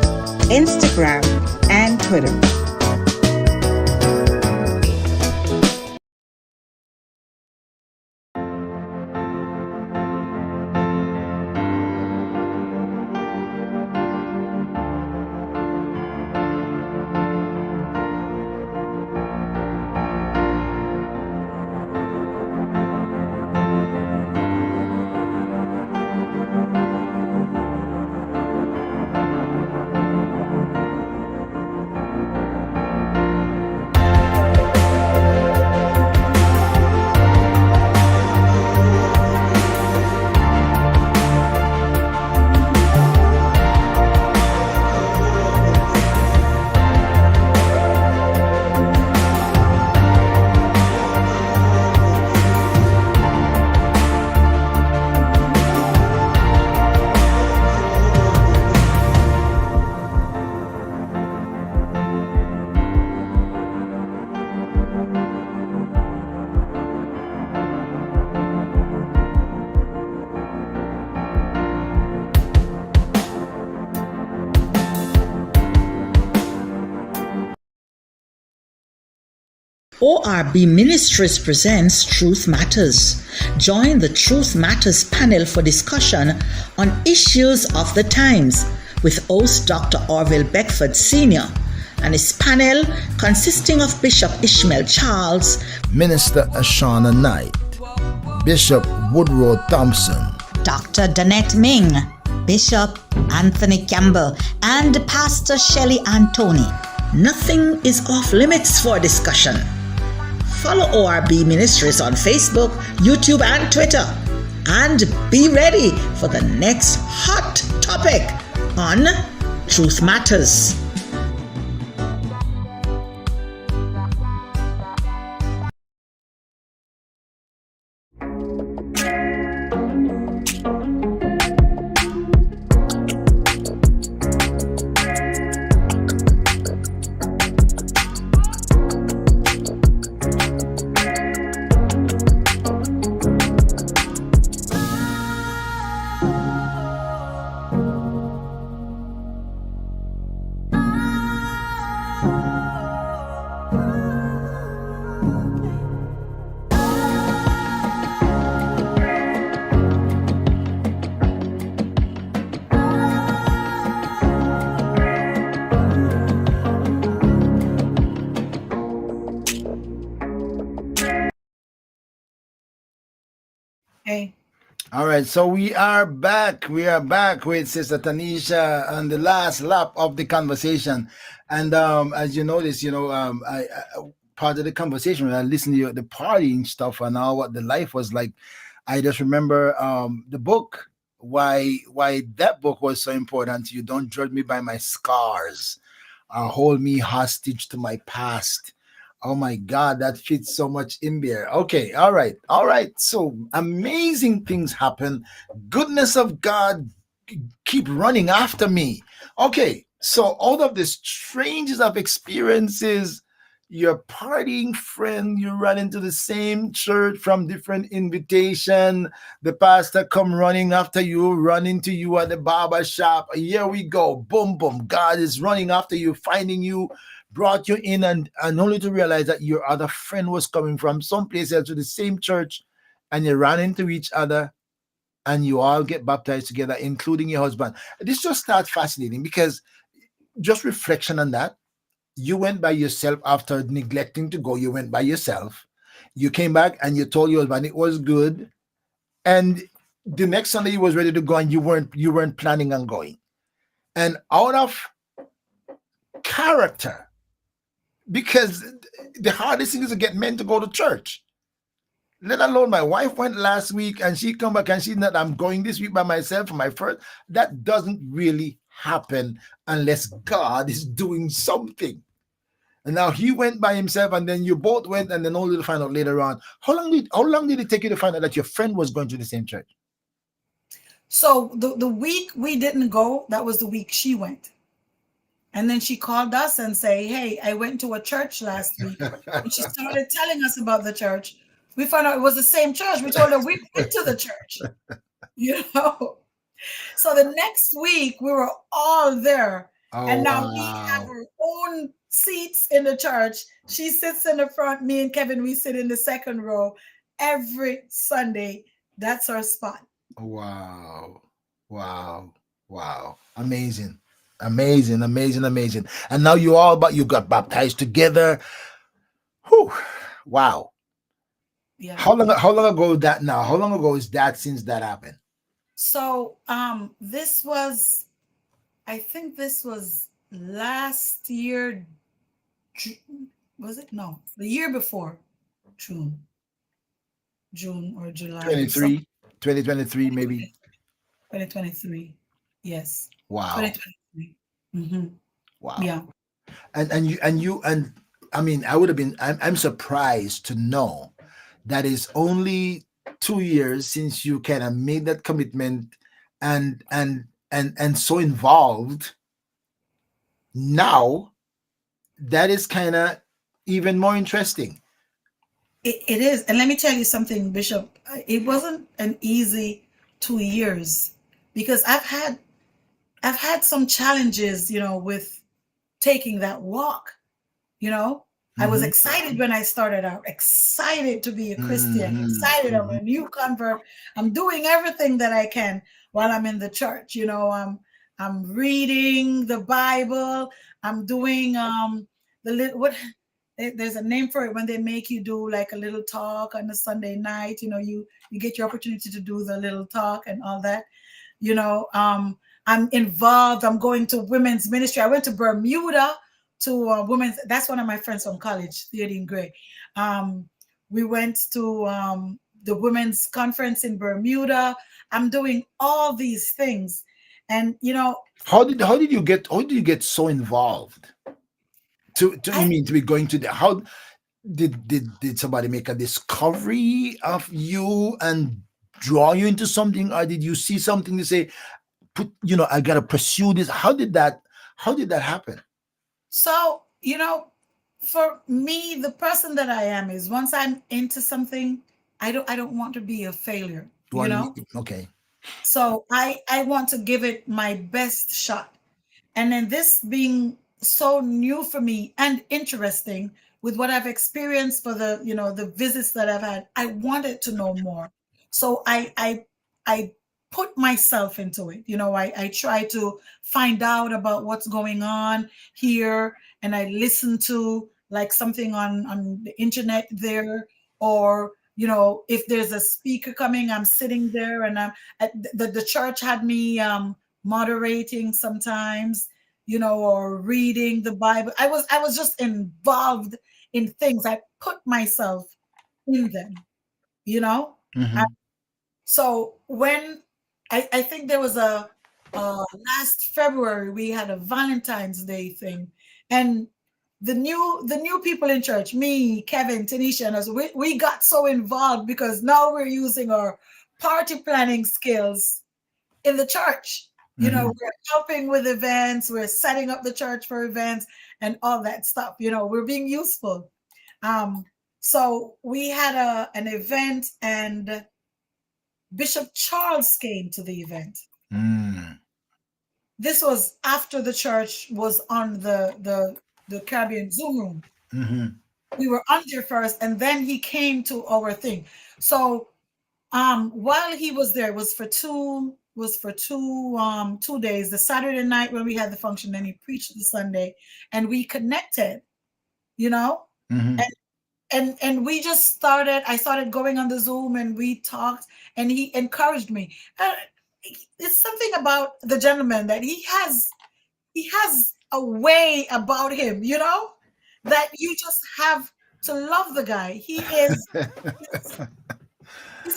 Speaker 3: Instagram, and Twitter.
Speaker 4: ORB Ministries presents Truth Matters. Join the Truth Matters panel for discussion on issues of the times with host Dr. Orville Beckford Sr. and his panel consisting of Bishop Ishmael Charles,
Speaker 1: Minister Ashana Knight, Bishop Woodrow Thompson,
Speaker 3: Dr. Danette Ming, Bishop Anthony Campbell, and Pastor Shelley Antoni.
Speaker 4: Nothing is off limits for discussion. Follow ORB Ministries on Facebook, YouTube, and Twitter. And be ready for the next hot topic on Truth Matters.
Speaker 2: Hey.
Speaker 1: All right, so we are back. We are back with Sister Tanisha on the last lap of the conversation. And as you notice, I part of the conversation when I listened to the partying stuff and all what the life was like. I just remember the book. Why that book was so important to you. Don't judge me by my scars. Hold me hostage to my past. Oh my God, that fits so much in there. Okay, all right, all right. So amazing things happen. Goodness of God keep running after me. Okay, so out of the strangest of experiences, your partying friend, you run into the same church from different invitation. The pastor come running after you, run into you at the barber shop. Here we go. Boom, boom. God is running after you, finding you, brought you in, and only to realize that your other friend was coming from someplace else to the same church, and you ran into each other and you all get baptized together, including your husband. This just starts fascinating because just reflection on that. You went by yourself after neglecting to go. You went by yourself. You came back and you told your husband it was good. And the next Sunday you was ready to go and you weren't planning on going. And out of character, because the hardest thing is to get men to go to church. Let alone my wife went last week and she come back and she's not, I'm going this week by myself for my first. That doesn't really happen unless God is doing something. And now he went by himself, and then you both went, and then only to find out later on. How long did it take you to find out that your friend was going to the same church?
Speaker 2: So the week we didn't go, that was the week she went. And then she called us and say, hey, I went to a church last week. And she started telling us about the church. We found out it was the same church. We told her we went to the church. So the next week we were all there.
Speaker 1: Oh,
Speaker 2: and now we have our own seats in the church. She sits in the front. Me and Kevin, we sit in the second row every Sunday. That's our spot.
Speaker 1: Wow. Amazing. And now you got baptized together. Whew. Wow.
Speaker 2: Yeah.
Speaker 1: How long ago is that now? How long ago is that since that happened?
Speaker 2: So I think this was last year. Was it? No, the year before. June or July.
Speaker 1: 2023 maybe.
Speaker 2: 2023. Yes.
Speaker 1: Wow.
Speaker 2: 2023. Mm-hmm.
Speaker 1: Wow.
Speaker 2: Yeah.
Speaker 1: And I mean, I'm surprised to know that it's only 2 years since you kind of made that commitment and so involved. Now that is kind of even more interesting.
Speaker 2: It is. And let me tell you something, Bishop. It wasn't an easy 2 years because I've had some challenges, with taking that walk, I was
Speaker 1: Mm-hmm.
Speaker 2: excited when I started out, excited to be a Christian,
Speaker 1: Mm-hmm.
Speaker 2: excited I'm
Speaker 1: Mm-hmm.
Speaker 2: a new convert. I'm doing everything that I can while I'm in the church. I'm reading the Bible. I'm doing the little what there's a name for it when they make you do like a little talk on a Sunday night. You get your opportunity to do the little talk and all that. you know um I'm involved. I'm going to women's ministry. I went to Bermuda to women's. That's one of my friends from college, Theodine Gray. We went to the women's conference in Bermuda. I'm doing all these things, and
Speaker 1: How did you get so involved? To you
Speaker 2: I
Speaker 1: mean to be going to the how did somebody make a discovery of you and draw you into something, or did you see something to say, I gotta pursue this? How did that happen?
Speaker 2: so for me, the person that I am is once I'm into something, I don't want to be a failure.
Speaker 1: You want to be okay.
Speaker 2: So I want to give it my best shot. And then this being so new for me and interesting with what I've experienced for the visits that I've had, I wanted to know more. So I put myself into it. I try to find out about what's going on here, and I listen to like something on the internet there, or if there's a speaker coming, I'm sitting there, and the church had me moderating sometimes, or reading the Bible. I was just involved in things. I put myself in them, you know. I,
Speaker 1: Mm-hmm.
Speaker 2: so when I think there was a last February we had a Valentine's Day thing, and the new people in church, me, Kevin, Tanisha, and us, we got so involved because now we're using our party planning skills in the church.
Speaker 1: Mm-hmm.
Speaker 2: We're helping with events, we're setting up the church for events and all that stuff. We're being useful. Um, so we had an event, and Bishop Charles came to the event.
Speaker 1: Mm.
Speaker 2: This was after the church was on the Caribbean Zoom room.
Speaker 1: Mm-hmm.
Speaker 2: We were on there first, and then he came to our thing. So while he was there, it was for 2 days. The Saturday night when we had the function, then he preached the Sunday, and we connected, you know,
Speaker 1: Mm-hmm.
Speaker 2: and we just started. I started going on the Zoom, and we talked, and he encouraged me. It's something about the gentleman that he has a way about him, that you just have to love the guy. He's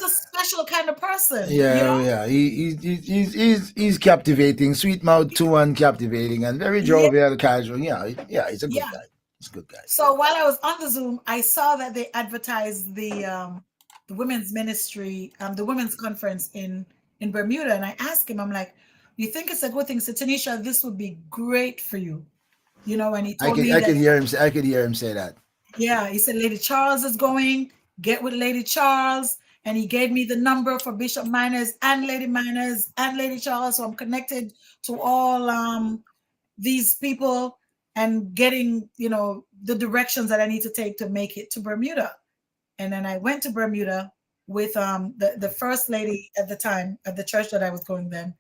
Speaker 2: a special kind of person.
Speaker 1: Yeah, yeah. He's captivating, sweet mouth too, and captivating, and very
Speaker 2: Yeah,
Speaker 1: jovial, casual. Yeah, yeah. He's a good
Speaker 2: yeah.
Speaker 1: guy. He's a good guy.
Speaker 2: So while I was on the Zoom, I saw that they advertised the women's ministry, the women's conference in Bermuda, and I asked him, I'm like, "You think it's a good thing?" So Tanisha, this would be great for you, and he
Speaker 1: I
Speaker 2: told
Speaker 1: could
Speaker 2: me
Speaker 1: I
Speaker 2: that.
Speaker 1: could hear him. I could hear him say that.
Speaker 2: Yeah, he said Lady Charles is going. Get with Lady Charles. And he gave me the number for Bishop Miners and Lady Miners and Lady Charles. So I'm connected to all these people and getting, the directions that I need to take to make it to Bermuda. And then I went to Bermuda with the first lady at the time at the church that I was going then.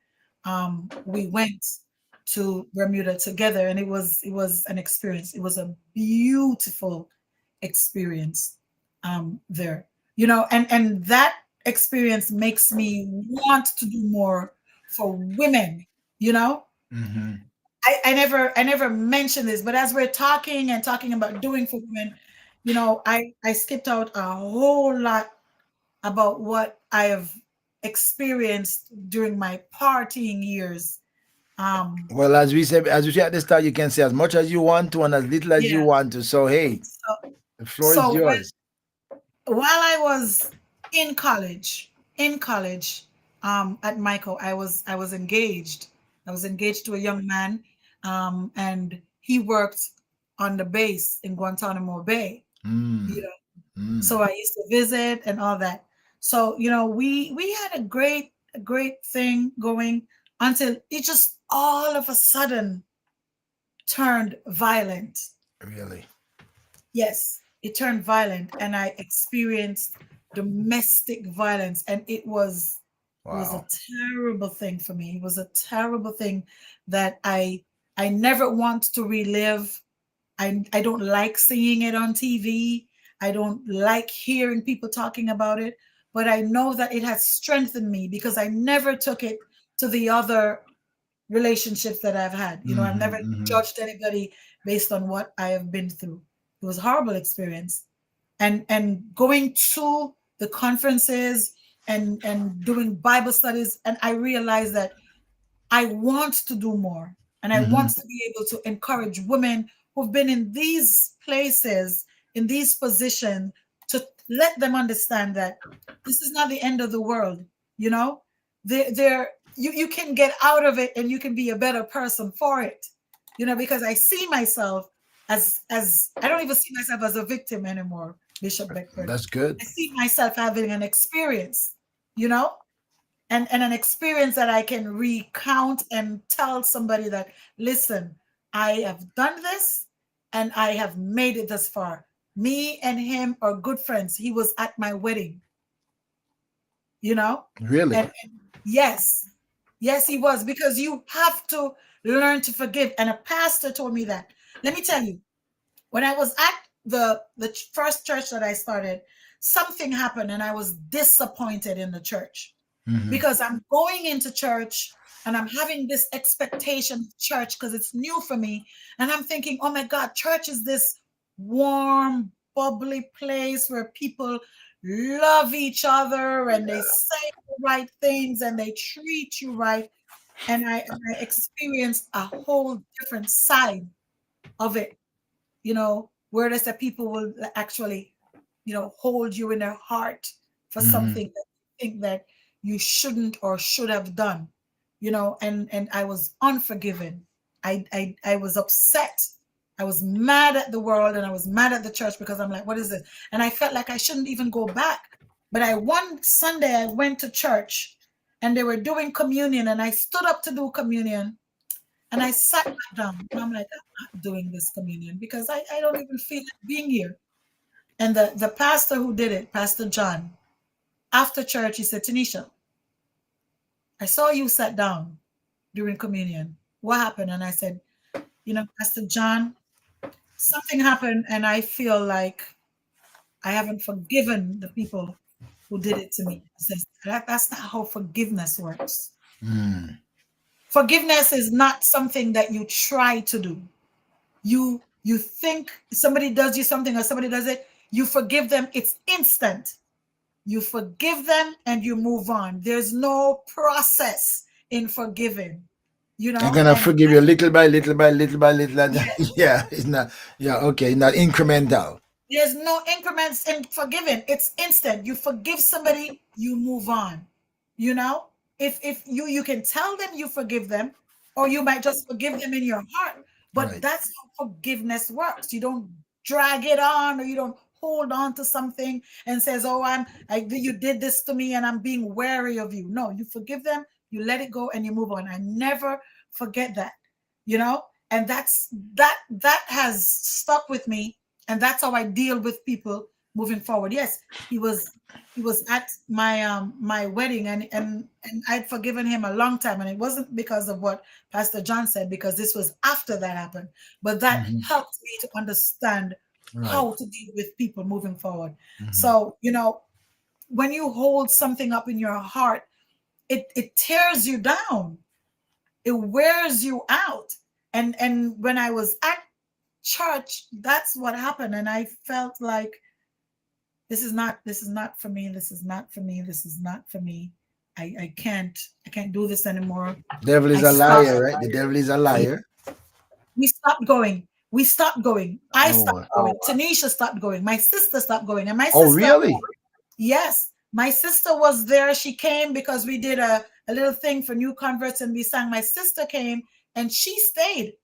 Speaker 2: We went to Bermuda together, and it was an experience. It was a beautiful experience there. And that experience makes me want to do more for women, you know.
Speaker 1: Mm-hmm.
Speaker 2: I never mentioned this, but as we're talking and talking about doing for women, I skipped out a whole lot about what I have experienced during my partying years. Um,
Speaker 1: Well, as we said at the start, you can say as much as you want to and as little as you
Speaker 2: yeah.
Speaker 1: want to. So hey,
Speaker 2: So,
Speaker 1: the floor is
Speaker 2: so
Speaker 1: yours.
Speaker 2: while I was in college, at Michael, I was engaged. I was engaged to a young man, and he worked on the base in Guantanamo Bay. You
Speaker 1: Mm,
Speaker 2: know,
Speaker 1: mm.
Speaker 2: so I used to visit and all that. So we had a great thing going until it just all of a sudden turned violent.
Speaker 1: Really.
Speaker 2: Yes, it turned violent, and I experienced domestic violence, and it was a
Speaker 1: Wow.
Speaker 2: terrible thing for me. It was a terrible thing that I never want to relive. I don't like seeing it on TV. I don't like hearing people talking about it, but I know that it has strengthened me because I never took it to the other relationships that I've had. I've
Speaker 1: Hmm.
Speaker 2: never
Speaker 1: Hmm.
Speaker 2: judged anybody based on what I have been through. It was a horrible experience. And going to the conferences and doing Bible studies, and I realized that I want to do more. And I
Speaker 1: Hmm.
Speaker 2: want to be able to encourage women who've been in these places, in these positions, to let them understand that this is not the end of the world. You know, you can get out of it and you can be a better person for it. Because I see myself as I don't even see myself as a victim anymore, Bishop Beckford.
Speaker 1: That's good.
Speaker 2: I see myself having an experience, you know, and an experience that I can recount and tell somebody that, listen, I have done this and I have made it this far. Me and him are good friends. He was at my wedding, you know?
Speaker 1: Really.
Speaker 2: And yes, yes, he was, because you have to learn to forgive. And a pastor told me that. Let me tell you, when I was at the first church that I started, something happened and I was disappointed in the church
Speaker 1: Hmm.
Speaker 2: because I'm going into church and I'm having this expectation of church because it's new for me. And I'm thinking, oh my God, church is this warm, bubbly place where people love each other and they say the right things and they treat you right. And I experienced a whole different side of it, where there's that people will actually, hold you in their heart for
Speaker 1: Hmm.
Speaker 2: something that you think that you shouldn't or should have done, and I was unforgiving. I was upset. I was mad at the world and I was mad at the church because I'm like, what is this? And I felt like I shouldn't even go back. But one Sunday I went to church and they were doing communion and I stood up to do communion and I sat back down and I'm like, I'm not doing this communion because I don't even feel like being here. And the pastor who did it, Pastor John, after church, he said, Tanisha, I saw you sat down during communion. What happened? And I said, Pastor John, something happened and I feel like I haven't forgiven the people who did it to me. He says, that's not how forgiveness works.
Speaker 1: Mm.
Speaker 2: Forgiveness is not something that you try to do. You think somebody does you something or somebody does it, you forgive them, it's instant. You forgive them and you move on. There's no process in forgiving,
Speaker 1: I'm gonna
Speaker 2: and
Speaker 1: forgive you little by little by little by little.
Speaker 2: yes,
Speaker 1: Yeah, it's not. Yeah, okay, not incremental.
Speaker 2: there's no increments in forgiving. It's instant. You forgive somebody, you move on. You know, if you can tell them you forgive them, or you might just forgive them in your heart. But
Speaker 1: Right.
Speaker 2: that's how forgiveness works. You don't drag it on, or you don't hold on to something and says, "Oh, you did this to me, and I'm being wary of you." No, you forgive them, you let it go, and you move on. I never forget that. And that has stuck with me, and that's how I deal with people moving forward. Yes, he was at my wedding, and I'd forgiven him a long time, and it wasn't because of what Pastor John said, because this was after that happened, but that
Speaker 1: Hmm.
Speaker 2: helped me to understand
Speaker 1: Right.
Speaker 2: how to deal with people moving forward.
Speaker 1: Hmm.
Speaker 2: So when you hold something up in your heart, it tears you down, it wears you out. And when I was at church, that's what happened, and I felt like this is not for me, this is not for me, this is not for me. I can't do this anymore.
Speaker 1: Devil
Speaker 2: I
Speaker 1: is a
Speaker 2: stopped.
Speaker 1: liar, right? The devil is a liar.
Speaker 2: We stopped going. I stopped
Speaker 1: Oh.
Speaker 2: going. Tanisha stopped going. My sister stopped going. And my
Speaker 1: Oh,
Speaker 2: sister,
Speaker 1: really?
Speaker 2: yes, my sister was there. She came because we did a little thing for new converts and we sang. My sister came and she stayed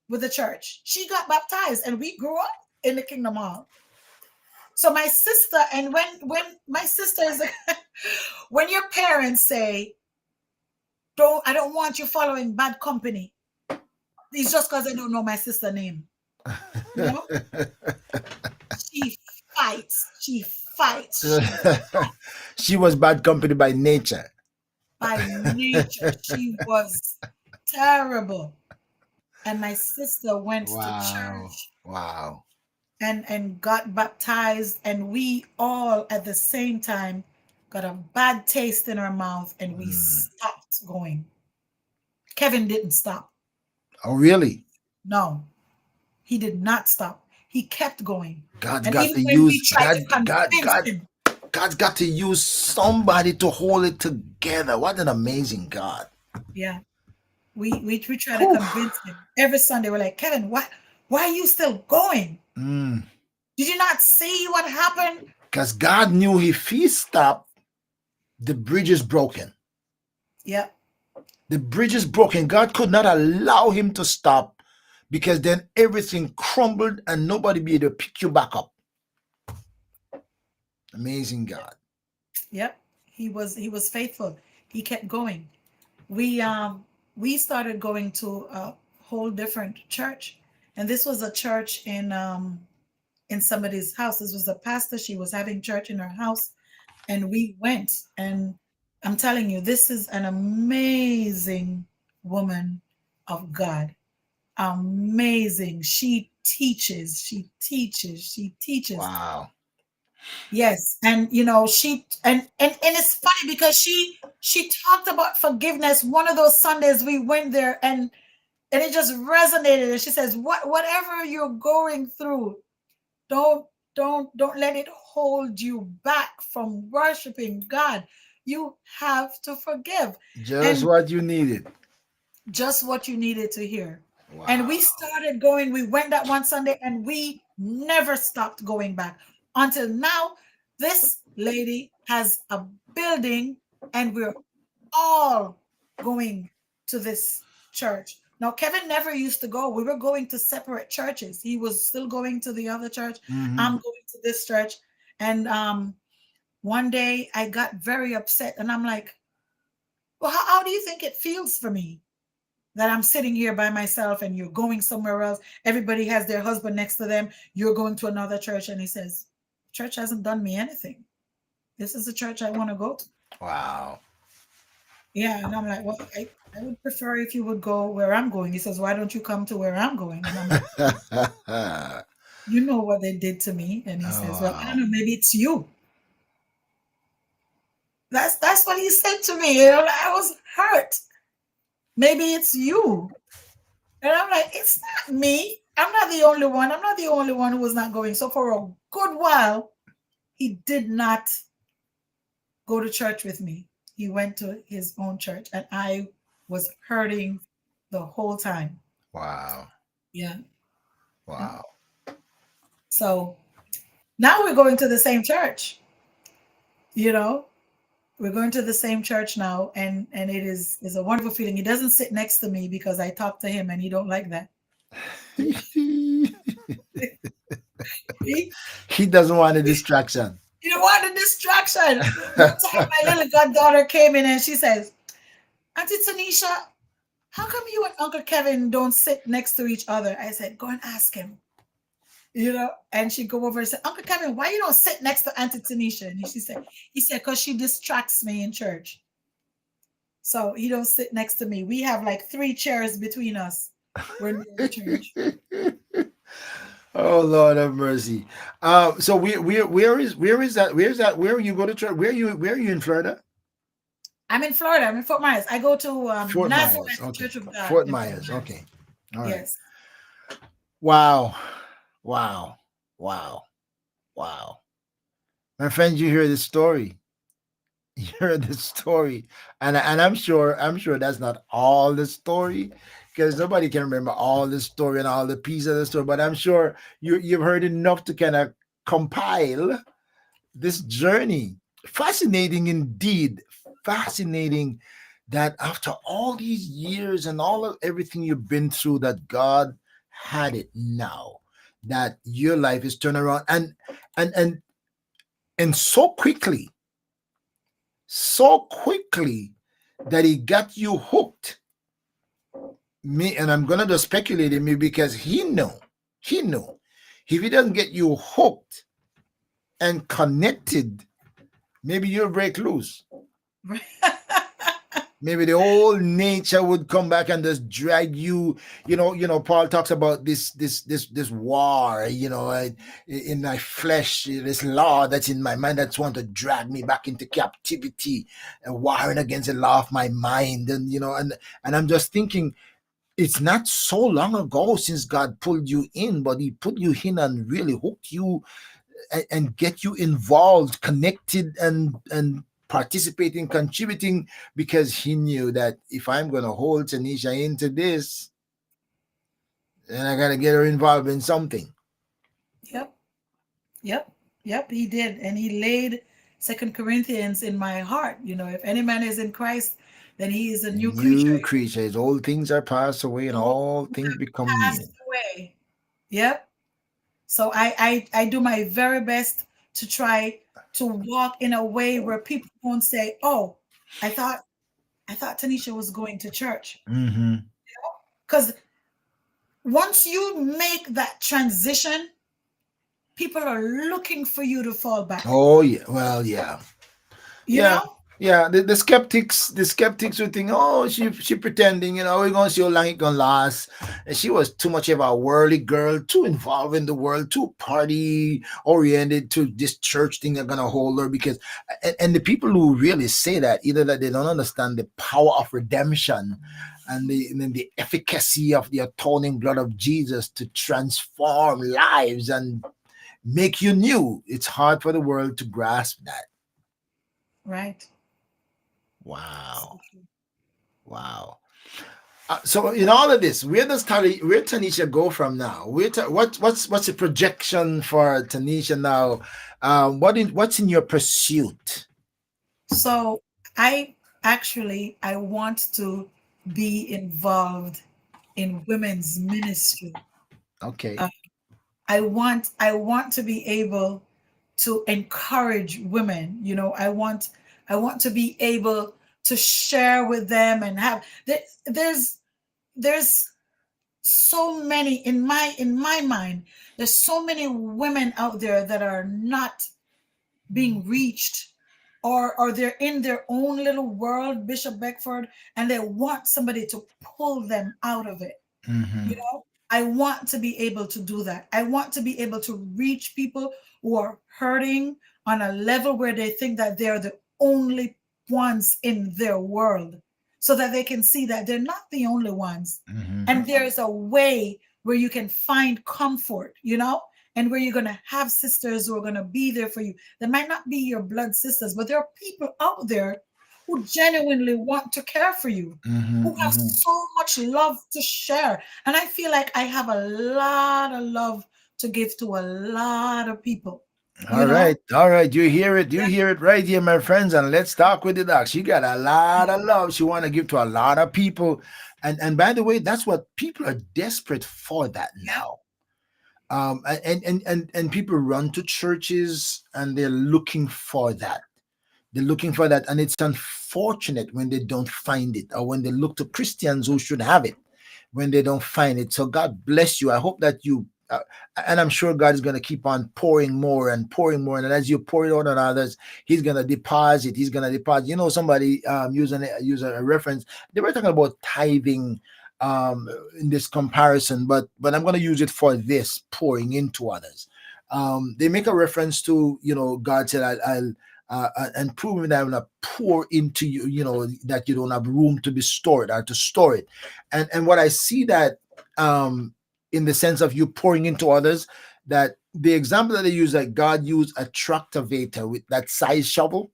Speaker 2: with the church. She got baptized and we grew up in the Kingdom Hall. So my sister, and when my sister is when your parents say, I don't want you following bad company, it's just because I don't know my sister name. You know, she she fights, she fights.
Speaker 1: She was bad company by nature.
Speaker 2: By nature, she was terrible. And my sister went to
Speaker 1: Wow.
Speaker 2: church
Speaker 1: Wow.
Speaker 2: and got baptized, and we all at the same time got a bad taste in our mouth, and we
Speaker 1: Mm.
Speaker 2: stopped going. Kevin didn't stop.
Speaker 1: Oh, really?
Speaker 2: No, he did not stop. He kept going.
Speaker 1: God's
Speaker 2: And
Speaker 1: got
Speaker 2: even
Speaker 1: to
Speaker 2: when we
Speaker 1: use
Speaker 2: tried to convince him,
Speaker 1: God's got to use somebody to hold it together. What an amazing God.
Speaker 2: yeah, we try to
Speaker 1: Whew.
Speaker 2: convince him every Sunday. We're like, Kevin, why are you still going?
Speaker 1: Mm.
Speaker 2: Did you not see what happened?
Speaker 1: Because God knew if he stopped, the bridge is broken.
Speaker 2: Yeah,
Speaker 1: The bridge is broken. God could not allow him to stop because then everything crumbled and nobody be able to pick you back up. Amazing God.
Speaker 2: yep. He was faithful. He kept going. We started going to a whole different church, and this was a church in somebody's house. This was a pastor. She was having church in her house, and we went. And I'm telling you, this is an amazing woman of God. Amazing. She teaches. She teaches. She teaches.
Speaker 1: Wow.
Speaker 2: Yes, and she and it's funny because she talked about forgiveness. One of those Sundays we went there, and it just resonated. And she says, whatever you're going through, don't don't let it hold you back from worshiping God. You have to forgive,
Speaker 1: Just
Speaker 2: and
Speaker 1: what you needed.
Speaker 2: just what you needed to hear. And
Speaker 1: Wow.
Speaker 2: we started going. We went that one Sunday, and we never stopped going back until now. This lady has a building, and we're all going to this church. Now, Kevin never used to go. We were going to separate churches. He was still going to the other church. I'm
Speaker 1: Mm-hmm.
Speaker 2: going to this church. And one day I got very upset, and I'm like, well, how do you think it feels for me that I'm sitting here by myself and you're going somewhere else? Everybody has their husband next to them. You're going to another church. And he says, church hasn't done me anything. This is the church I want to go to.
Speaker 1: Wow.
Speaker 2: Yeah. And I'm like, well, I would prefer if you would go where I'm going. He says, why don't you come to where I'm going? And I'm like,
Speaker 1: Oh,
Speaker 2: you know what they did to me. And he says, well, I don't
Speaker 1: wow.
Speaker 2: know, maybe it's you. That's what he said to me. You know, I was hurt. Maybe it's you. And I'm like, it's not me. I'm not the only one. I'm not the only one who was not going. So for a good while, he did not go to church with me. He went to his own church, and I was hurting the whole time.
Speaker 1: Wow.
Speaker 2: Yeah. Yeah.
Speaker 1: Wow.
Speaker 2: So now we're going to the same church. You know, we're going to the same church now, and it is a wonderful feeling. He doesn't sit next to me because I talk to him, and he don't like that. He,
Speaker 1: He doesn't want a distraction.
Speaker 2: you don't want a distraction. One time, my little goddaughter came in and she says, Auntie Tanisha, how come you and Uncle Kevin don't sit next to each other? I said, go and ask him. And she go over and said, Uncle Kevin, why you don't sit next to Auntie Tanisha? And he said, because she distracts me in church. So he don't sit next to me. We have like 3 chairs between us when we're in church.
Speaker 1: Oh Lord have mercy. So where is that? Where are you go to church? Where are you in Florida?
Speaker 2: I'm in Florida. I'm in Fort Myers. I go to
Speaker 1: Fort Myers.
Speaker 2: Nazareth
Speaker 1: Okay.
Speaker 2: Church of God
Speaker 1: Fort
Speaker 2: in Fort
Speaker 1: Myers.
Speaker 2: Myers.
Speaker 1: Okay. All right.
Speaker 2: Yes.
Speaker 1: Wow. Wow. Wow. Wow. My friends, you hear the story. You heard the story, and I'm sure that's not all the story, because nobody can remember all the story and all the pieces of the story. But I'm sure you've heard enough to kind of compile this journey. Fascinating indeed. Fascinating that after all these years and all of everything you've been through, that God had it now, that your life is turned around and and and so quickly that he got you hooked. Me, and I'm gonna just speculate in me because he knew If he doesn't get you hooked and connected, maybe you'll break loose.
Speaker 2: Right.
Speaker 1: Maybe the whole nature would come back and just drag you. Paul talks about this war, in my flesh, this law that's in my mind that's want to drag me back into captivity and warring against the law of my mind. And I'm just thinking, it's not so long ago since God pulled you in, but he put you in and really hooked you and get you involved, connected, and participating, contributing, because he knew that if I'm going to hold Tanisha into this, then I got to get her involved in something.
Speaker 2: Yep. Yep. Yep. He did. And he laid Second Corinthians in my heart. If any man is in Christ, then he is a new creature.
Speaker 1: New creatures, old things are passed away and
Speaker 2: All
Speaker 1: all
Speaker 2: things
Speaker 1: things
Speaker 2: have
Speaker 1: become new.
Speaker 2: passed away. Yep. So I do my very best to try to walk in a way where people won't say, "Oh, I thought Tanisha was going to church."
Speaker 1: Mm-hmm.
Speaker 2: Because once you make that transition, people are looking for you to fall back.
Speaker 1: Oh yeah, well yeah.
Speaker 2: You
Speaker 1: Yeah,
Speaker 2: know?
Speaker 1: yeah. The skeptics would think, oh, she pretending, we're gonna see how long it gonna last. And she was too much of a worldly girl, too involved in the world, too party oriented to this church thing. They're gonna hold her because, and the people who really say that, either that they don't understand the power of redemption, and then the efficacy of the atoning blood of Jesus to transform lives and make you new. It's hard for the world to grasp that.
Speaker 2: Right. So
Speaker 1: Wow.
Speaker 2: true.
Speaker 1: Wow. So in all of this, where Tanisha go from now? What's the projection for Tanisha now? What's in your pursuit?
Speaker 2: So I want to be involved in women's ministry.
Speaker 1: Okay.
Speaker 2: Uh, I want to be able to encourage women. I want to be able to share with them and there's so many in my mind. There's so many women out there that are not being reached, or they're in their own little world, Bishop Beckford, and they want somebody to pull them out of it.
Speaker 1: Mm-hmm.
Speaker 2: I want to be able to do that. I want to be able to reach people who are hurting on a level where they think that they're the only ones in their world, so that they can see that they're not the only ones.
Speaker 1: Mm-hmm.
Speaker 2: And there is a way where you can find comfort, and where you're going to have sisters who are going to be there for you. They might not be your blood sisters, but there are people out there who genuinely want to care for you, who have
Speaker 1: Mm-hmm.
Speaker 2: so much love to share. And I feel like I have a lot of love to give to a lot of people, you
Speaker 1: All
Speaker 2: know?
Speaker 1: right, all right. You hear it right here, my friends. And let's talk with the doc. She got a lot of love she want to give to a lot of people, and by the way, that's what people are desperate for that
Speaker 2: Yep.
Speaker 1: now. And people run to churches and they're looking for that. They're looking for that, and it's unfortunate when they don't find it, or when they look to Christians who should have it, when they don't find it. So God bless you. I hope that and I'm sure God is going to keep on pouring more and pouring more. And as you pour it out on others, He's going to deposit. He's going to deposit. Somebody use a reference. They were talking about tithing in this comparison, but I'm going to use it for this pouring into others. They make a reference to, God said, and proving that I'm going to pour into you, that you don't have room to be stored or to store it. And what I see that, in the sense of you pouring into others, that the example that they use, that God used a tractavator with that size shovel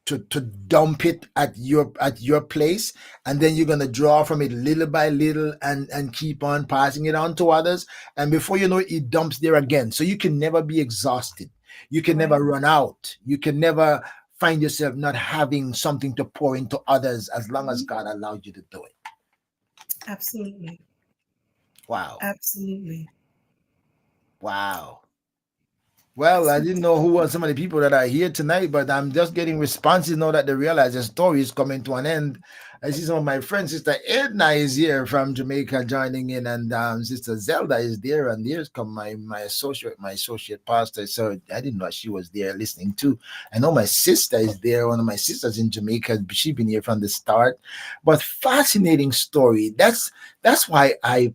Speaker 1: to dump it at your place, and then you're gonna draw from it little by little, and keep on passing it on to others, and before you know it, it dumps there again. So you can never be exhausted, you can
Speaker 2: Right.
Speaker 1: never run out, you can never find yourself not having something to pour into others, as long as
Speaker 2: Mhm.
Speaker 1: God allowed you to do it.
Speaker 2: Absolutely.
Speaker 1: Wow.
Speaker 2: Absolutely.
Speaker 1: Wow. Well, I didn't know who were some of the people that are here tonight, but I'm just getting responses now that they realize the story is coming to an end. I see some of my friends. Sister Edna is here from Jamaica joining in, and Sister Zelda is there, and there's come my associate pastor. So I didn't know she was there listening too. I know my sister is there. One of my sisters in Jamaica. She's been here from the start. But fascinating story. That's why I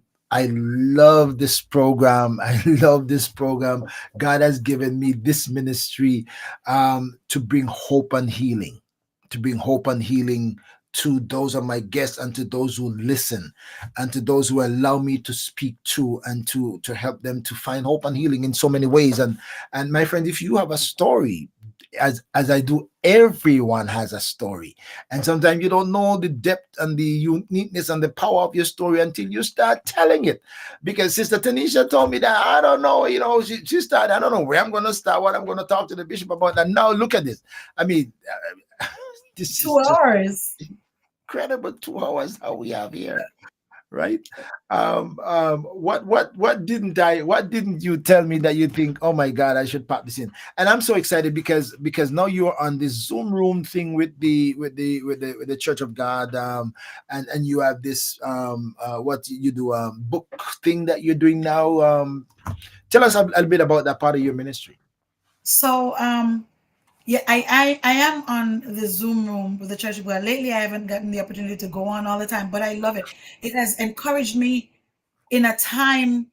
Speaker 1: love this program. I love this program. God has given me this ministry to bring hope and healing, to bring hope and healing to those of my guests and to those who listen and to those who allow me to speak to and to help them to find hope and healing in so many ways. And my friend, if you have a story, as I do, everyone has a story. And sometimes you don't know the depth and the uniqueness and the power of your story until you start telling it. Because Sister Tanisha told me that I don't know, she started, I don't know where I'm going to start, what I'm going to talk to the bishop about. And now look at this. I mean, this is
Speaker 2: Two
Speaker 1: just
Speaker 2: hours.
Speaker 1: incredible 2 hours how we have here, right? What didn't you tell me that you think, oh my God, I should pop this in? And I'm so excited because now you're on this Zoom room thing with the Church of God, and you have this what you do, book thing that you're doing now. Tell us a little bit about that part of your ministry.
Speaker 2: So yeah, I am on the Zoom room with the church. Well, lately I haven't gotten the opportunity to go on all the time, but I love it. It has encouraged me in a time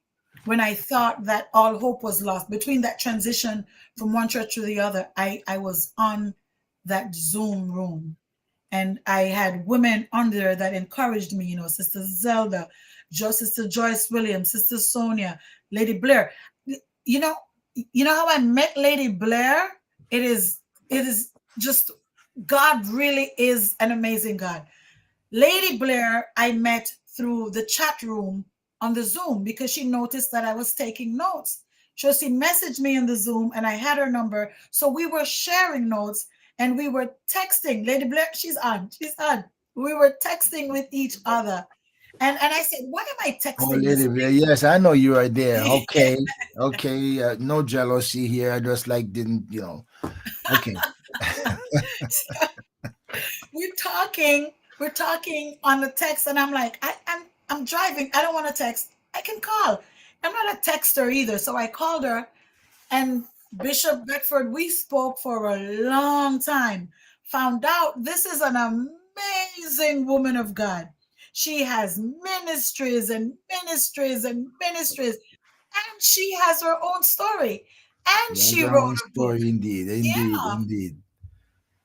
Speaker 2: when I thought that all hope was lost. Between that transition from one church to the other, I was on that Zoom room, and I had women on there that encouraged me, Sister Zelda, Sister Joyce Williams, Sister Sonia, Lady Blair. You know, you know how I met Lady Blair? It is just, God really is an amazing God. Lady Blair, I met through the chat room on the Zoom because she noticed that I was taking notes. So she messaged me in the Zoom and I had her number. So we were sharing notes and we were texting. Lady Blair, she's on. She's on. We were texting with each other. And I said, why am I
Speaker 1: Oh,
Speaker 2: texting
Speaker 1: Lady
Speaker 2: this
Speaker 1: Bear, yes, I know you are there.
Speaker 2: lady?
Speaker 1: Okay, okay, no jealousy here. I just like didn't, okay.
Speaker 2: We're talking on the text, and I'm like, I'm driving. I don't want to text. I can call. I'm not a texter either. So I called her, and Bishop Beckford, we spoke for a long time. Found out this is an amazing woman of God. She has ministries and ministries and ministries, and she has her own story. And
Speaker 1: That's
Speaker 2: she
Speaker 1: our
Speaker 2: wrote
Speaker 1: own
Speaker 2: a book.
Speaker 1: story, indeed, indeed,
Speaker 2: Yeah.
Speaker 1: indeed.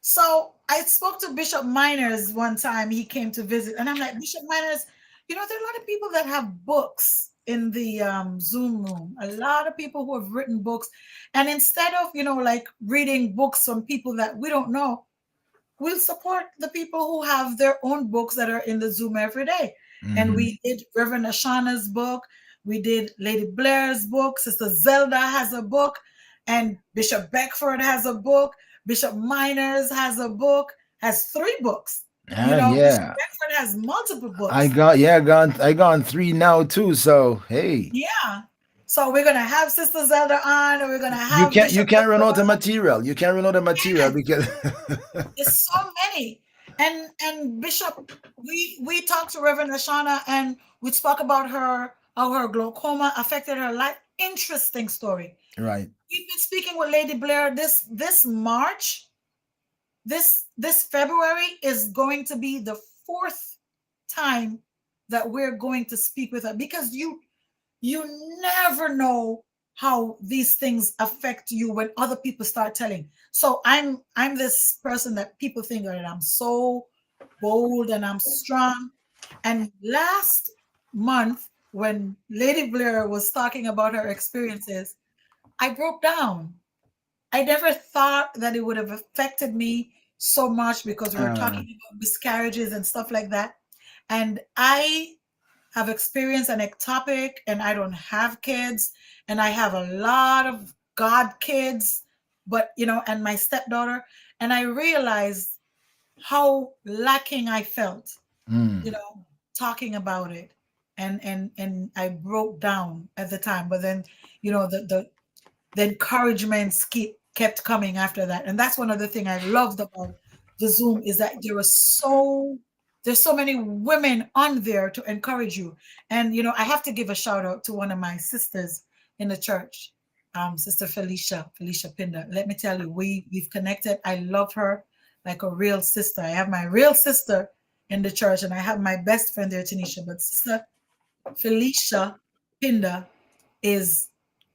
Speaker 2: So I spoke to Bishop Miners one time. He came to visit, and I'm like, Bishop Miners, there are a lot of people that have books in the Zoom room. A lot of people who have written books, and instead of like reading books from people that we don't know, we'll support the people who have their own books that are in the Zoom every day. And
Speaker 1: Hmm.
Speaker 2: we did Reverend Ashana's book. We did Lady Blair's book. Sister Zelda has a book. And Bishop Beckford has a book. Bishop Miners has a book, has three books. Bishop
Speaker 1: Yeah,
Speaker 2: Beckford has multiple
Speaker 1: I
Speaker 2: books.
Speaker 1: got yeah, I gone three now too. So hey,
Speaker 2: Yeah. So we're going to have Sister Zelda on, and we're going to
Speaker 1: you
Speaker 2: have
Speaker 1: can't you
Speaker 2: Bishop
Speaker 1: can't run
Speaker 2: Beckford
Speaker 1: out of
Speaker 2: on.
Speaker 1: material. You can't run out of material
Speaker 2: Yes.
Speaker 1: because
Speaker 2: It's so many. And Bishop, we talked to Reverend Ashana and we spoke about how her glaucoma affected her life. Interesting story.
Speaker 1: right.
Speaker 2: We've been speaking with Lady Blair this March. This February is going to be the fourth time that we're going to speak with her, because you never know how these things affect you when other people start telling. So I'm this person that people think that I'm so bold and I'm strong. And last month, when Lady Blair was talking about her experiences, I broke down. I never thought that it would have affected me so much, because we were
Speaker 1: Uh,
Speaker 2: talking about miscarriages and stuff like that. And I have experienced an ectopic, and I don't have kids, and I have a lot of god kids, but and my stepdaughter, and I realized how lacking I felt, you
Speaker 1: mm,
Speaker 2: know talking about it, and I broke down at the time. But then the the encouragements kept coming after that. And that's one of the things I loved about the Zoom is that there's so many women on there to encourage you. And I have to give a shout out to one of my sisters in the church, Sister Felicia Pinder. Let me tell you, we've connected. I love her like a real sister. I have my real sister in the church, and I have my best friend there, Tanisha. But Sister Felicia Pinder is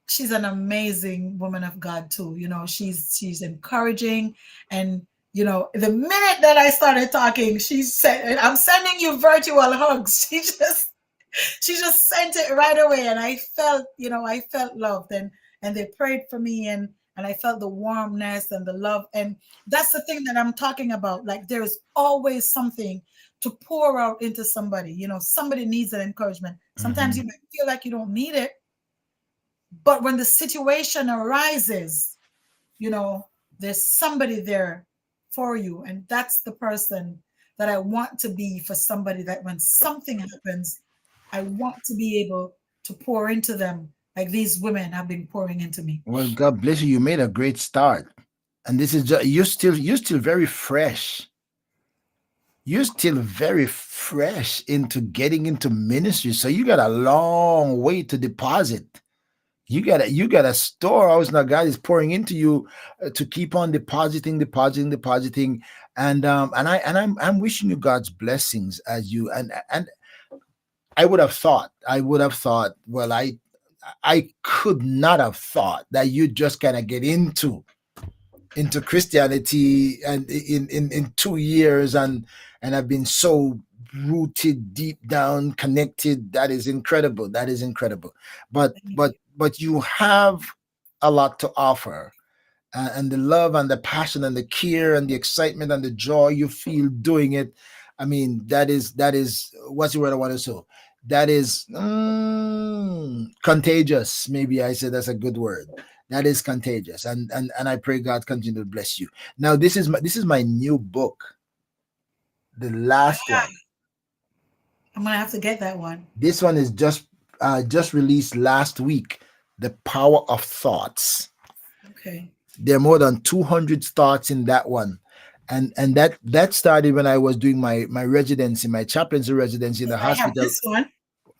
Speaker 2: she's an amazing woman of God too. She's encouraging, and the minute that I started talking, she said, "I'm sending you virtual hugs." She just sent it right away, and I felt loved, and they prayed for me, and I felt the warmness and the love, and that's the thing that I'm talking about. Like there's always something to pour out into somebody. Somebody needs an encouragement. Sometimes
Speaker 1: Mhm.
Speaker 2: you might feel like you don't need it, but when the situation arises, you know, there's somebody there for you. And that's the person that I want to be for somebody, that when something happens, I want to be able to pour into them like these women have been pouring into me.
Speaker 1: Well, God bless you. You made a great start, and this is just you're still very fresh. You're still very fresh into getting into ministry, so you got a long way to deposit. You got a storehouse now. God is pouring into you to keep on depositing, depositing, depositing, and I'm wishing you God's blessings as you and I would have thought. Well, I could not have thought that you just kind of get into Christianity and in 2 years and have been so rooted deep down, connected. That is incredible. That is incredible. But
Speaker 2: Thank
Speaker 1: but
Speaker 2: you.
Speaker 1: but you have a lot to offer, and the love and the passion and the care and the excitement and the joy you feel doing it. I mean, that is what's the word I want to say? That is contagious. Maybe I said that's a good word. That is contagious, and I pray God continue to bless you. Now, this is my new book, the last
Speaker 2: Ah,
Speaker 1: one.
Speaker 2: I'm gonna have to get that one.
Speaker 1: This one is just released last week. The Power of Thoughts.
Speaker 2: Okay.
Speaker 1: There are more than 200 thoughts in that one, and that started when I was doing my residency, my chaplaincy residency in the
Speaker 2: I have
Speaker 1: hospital.
Speaker 2: this one.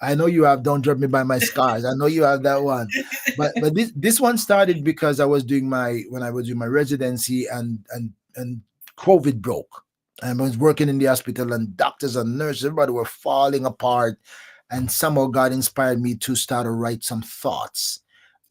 Speaker 1: I know you have "Don't Judge Me by My Scars." I know you have that one, but this one started because I was doing my residency, and COVID broke. I was working in the hospital, and doctors and nurses, everybody were falling apart, and somehow God inspired me to start to write some thoughts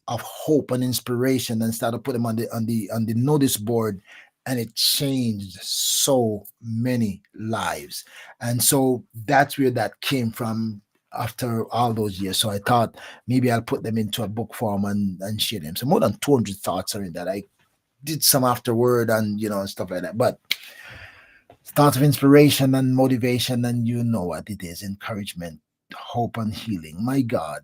Speaker 1: of hope and inspiration and started putting them on the notice board, and it changed so many lives. And so that's where that came from after all those years. So I thought maybe I'll put them into a book form and share them. So more than 200 thoughts are in that. I did some afterward and and stuff like that, but thoughts of inspiration and motivation, and you know what it is: encouragement, hope, and healing. My God.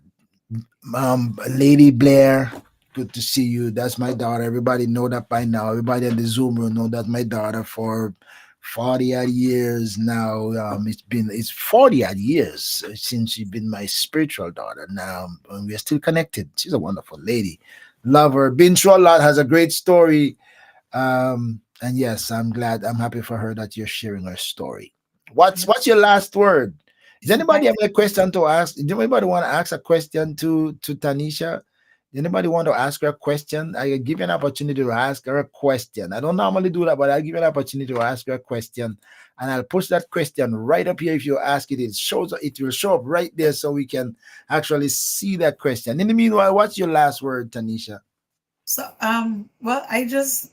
Speaker 1: Lady Blair, good to see you. That's my daughter. Everybody know that by now. Everybody in the Zoom room know that's my daughter for 40 odd years now. It's 40 odd years since she's been my spiritual daughter now, and we're still connected. She's a wonderful lady. Love her. Been through a lot, has a great story. And yes, I'm happy for her that you're sharing her story. What's your last word? Does anybody have a question to ask? Does anybody want to ask a question to Tanisha? Does anybody want to ask her a question? I give you an opportunity to ask her a question. I don't normally do that, but I'll give you an opportunity to ask her a question, and I'll push that question right up here. If you ask it, it will show up right there, so we can actually see that question. In the meanwhile, what's your last word, Tanisha?
Speaker 2: So, well, I just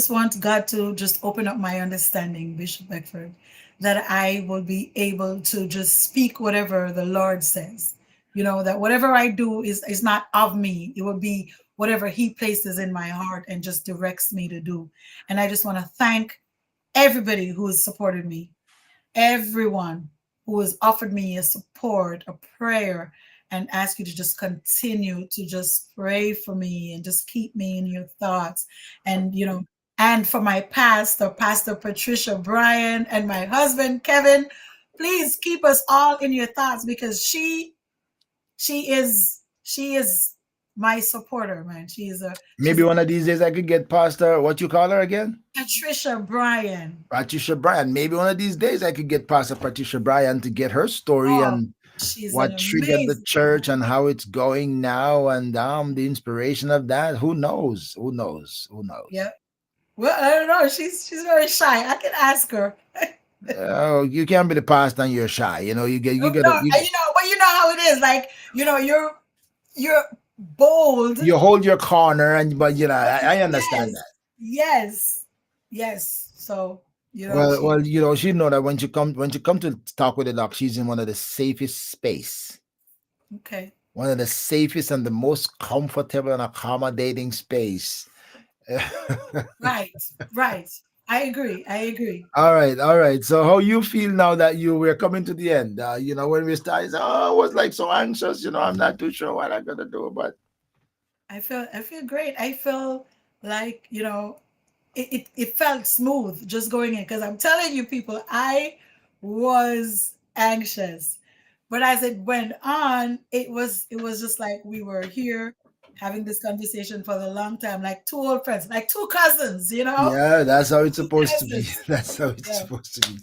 Speaker 2: want God to just open up my understanding, Bishop Beckford, that I will be able to just speak whatever the Lord says. That whatever I do is not of me. It will be whatever He places in my heart and just directs me to do. And I just want to thank everybody who has supported me, everyone who has offered me a support, a prayer, and ask you to just continue to just pray for me and just keep me in your thoughts. And, and for my pastor, Pastor Patricia Bryan, and my husband, Kevin, please keep us all in your thoughts, because she is my supporter, man. She's
Speaker 1: Maybe one of these days I could get Pastor, what you call her again?
Speaker 2: Patricia Bryan.
Speaker 1: Patricia Bryan. Maybe one of these days I could get Pastor Patricia Bryan to get her story
Speaker 2: Oh,
Speaker 1: and
Speaker 2: she's an
Speaker 1: what triggered the
Speaker 2: amazing
Speaker 1: church
Speaker 2: woman.
Speaker 1: and how it's going now and the inspiration of that. Who knows? Who knows? Who knows?
Speaker 2: Yeah. Well, I don't know. She's very shy. I can ask her.
Speaker 1: Oh, you can't be the pastor and you're shy. You
Speaker 2: Oh,
Speaker 1: gotta
Speaker 2: no, but you know how it is. Like, you're bold.
Speaker 1: you hold your corner and but I understand
Speaker 2: Yes,
Speaker 1: that.
Speaker 2: yes, yes. So she.
Speaker 1: Well, she know that when you come to talk with the doc, she's in one of the safest space.
Speaker 2: Okay.
Speaker 1: One of the safest and the most comfortable and accommodating space.
Speaker 2: Right, right. I agree. I agree.
Speaker 1: All right, all right. So how you feel now that you were coming to the end? When we started, I was like so anxious. I'm not too sure what I'm gonna do, but
Speaker 2: I feel great. I feel like, it felt smooth just going in, because I'm telling you, people, I was anxious. But as it went on, it was just like we were here having this conversation for the long time, like two old friends, like two cousins,
Speaker 1: yeah, that's how it's
Speaker 2: two
Speaker 1: supposed to be.
Speaker 2: cousins.
Speaker 1: That's how it's
Speaker 2: Yeah.
Speaker 1: supposed to be.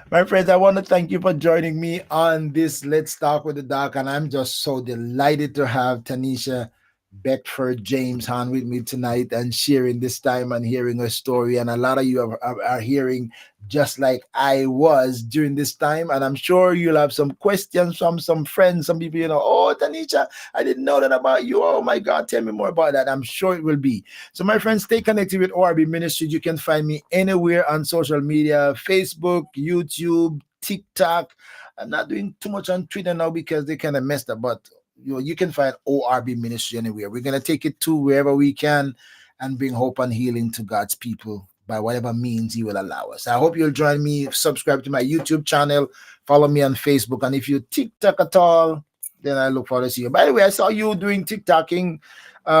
Speaker 1: My friends, I want to thank you for joining me on this Let's Talk with the Doc, and I'm just so delighted to have Tanisha Beckford James on with me tonight and sharing this time and hearing her story. And a lot of you are hearing just like I was during this time. And I'm sure you'll have some questions from some friends, some people, oh, Tanisha, I didn't know that about you. Oh my God, tell me more about that. I'm sure it will be. So, my friends, stay connected with ORB Ministries. You can find me anywhere on social media: Facebook, YouTube, TikTok. I'm not doing too much on Twitter now because they kind of messed up, but you can find ORB Ministry anywhere. We're going to take it to wherever we can and bring hope and healing to God's people by whatever means He will allow us. I hope you'll join me. Subscribe to my YouTube channel. Follow me on Facebook. And if you TikTok at all, then I look forward to see you. By the way, I saw you doing TikToking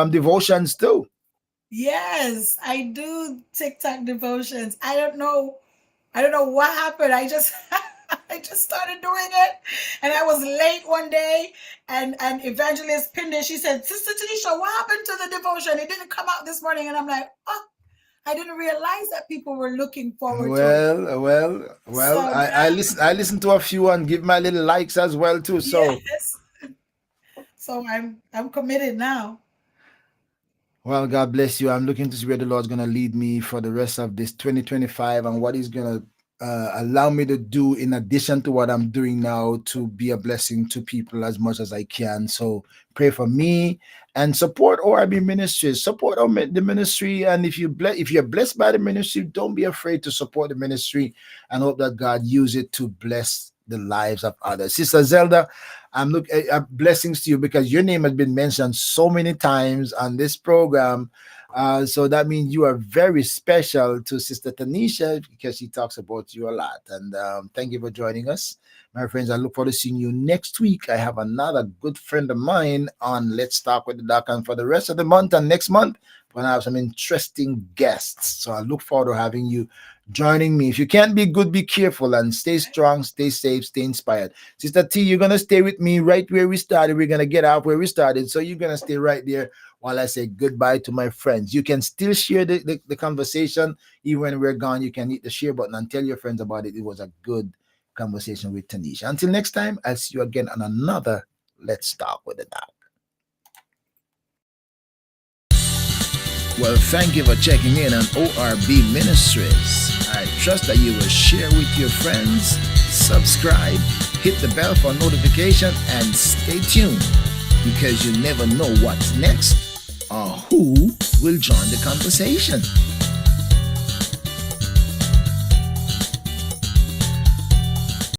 Speaker 1: devotions too.
Speaker 2: Yes, I do TikTok devotions. I don't know what happened. I just I just started doing it, and I was late one day, and Evangelist pinned it. She said, "Sister Tanisha, what happened to the devotion? It didn't come out this morning." And I'm like, "Oh, I didn't realize that people were looking forward to it."
Speaker 1: Well.
Speaker 2: So
Speaker 1: I
Speaker 2: now,
Speaker 1: listen. I listen to a few and give my little likes as well too. So,
Speaker 2: yes. So I'm committed now.
Speaker 1: well, God bless you. I'm looking to see where the Lord's going to lead me for the rest of this 2025 and what He's going to allow me to do in addition to what I'm doing now to be a blessing to people as much as I can. So pray for me and support ORB Ministries. Support the ministry. And if you're blessed by the ministry, don't be afraid to support the ministry and hope that God use it to bless the lives of others. Sister Zelda, I'm looking blessings to you because your name has been mentioned so many times on this program. So that means you are very special to Sister Tanisha because she talks about you a lot. And thank you for joining us, my friends. I look forward to seeing you next week. I have another good friend of mine on Let's Talk with the Doc. And for the rest of the month and next month, we're going to have some interesting guests. So I look forward to having you joining me. If you can't be good, be careful and stay strong, stay safe, stay inspired. Sister T, you're going to stay with me right where we started. We're going to get out where we started. So you're going to stay right there while I say goodbye to my friends. You can still share the conversation. Even when we're gone, you can hit the share button and tell your friends about it. It was a good conversation with Tanisha. Until next time, I'll see you again on another Let's Talk with the Doc. Well, thank you for checking in on ORB Ministries. I trust that you will share with your friends, subscribe, hit the bell for notification, and stay tuned because you never know what's next or who will join the conversation.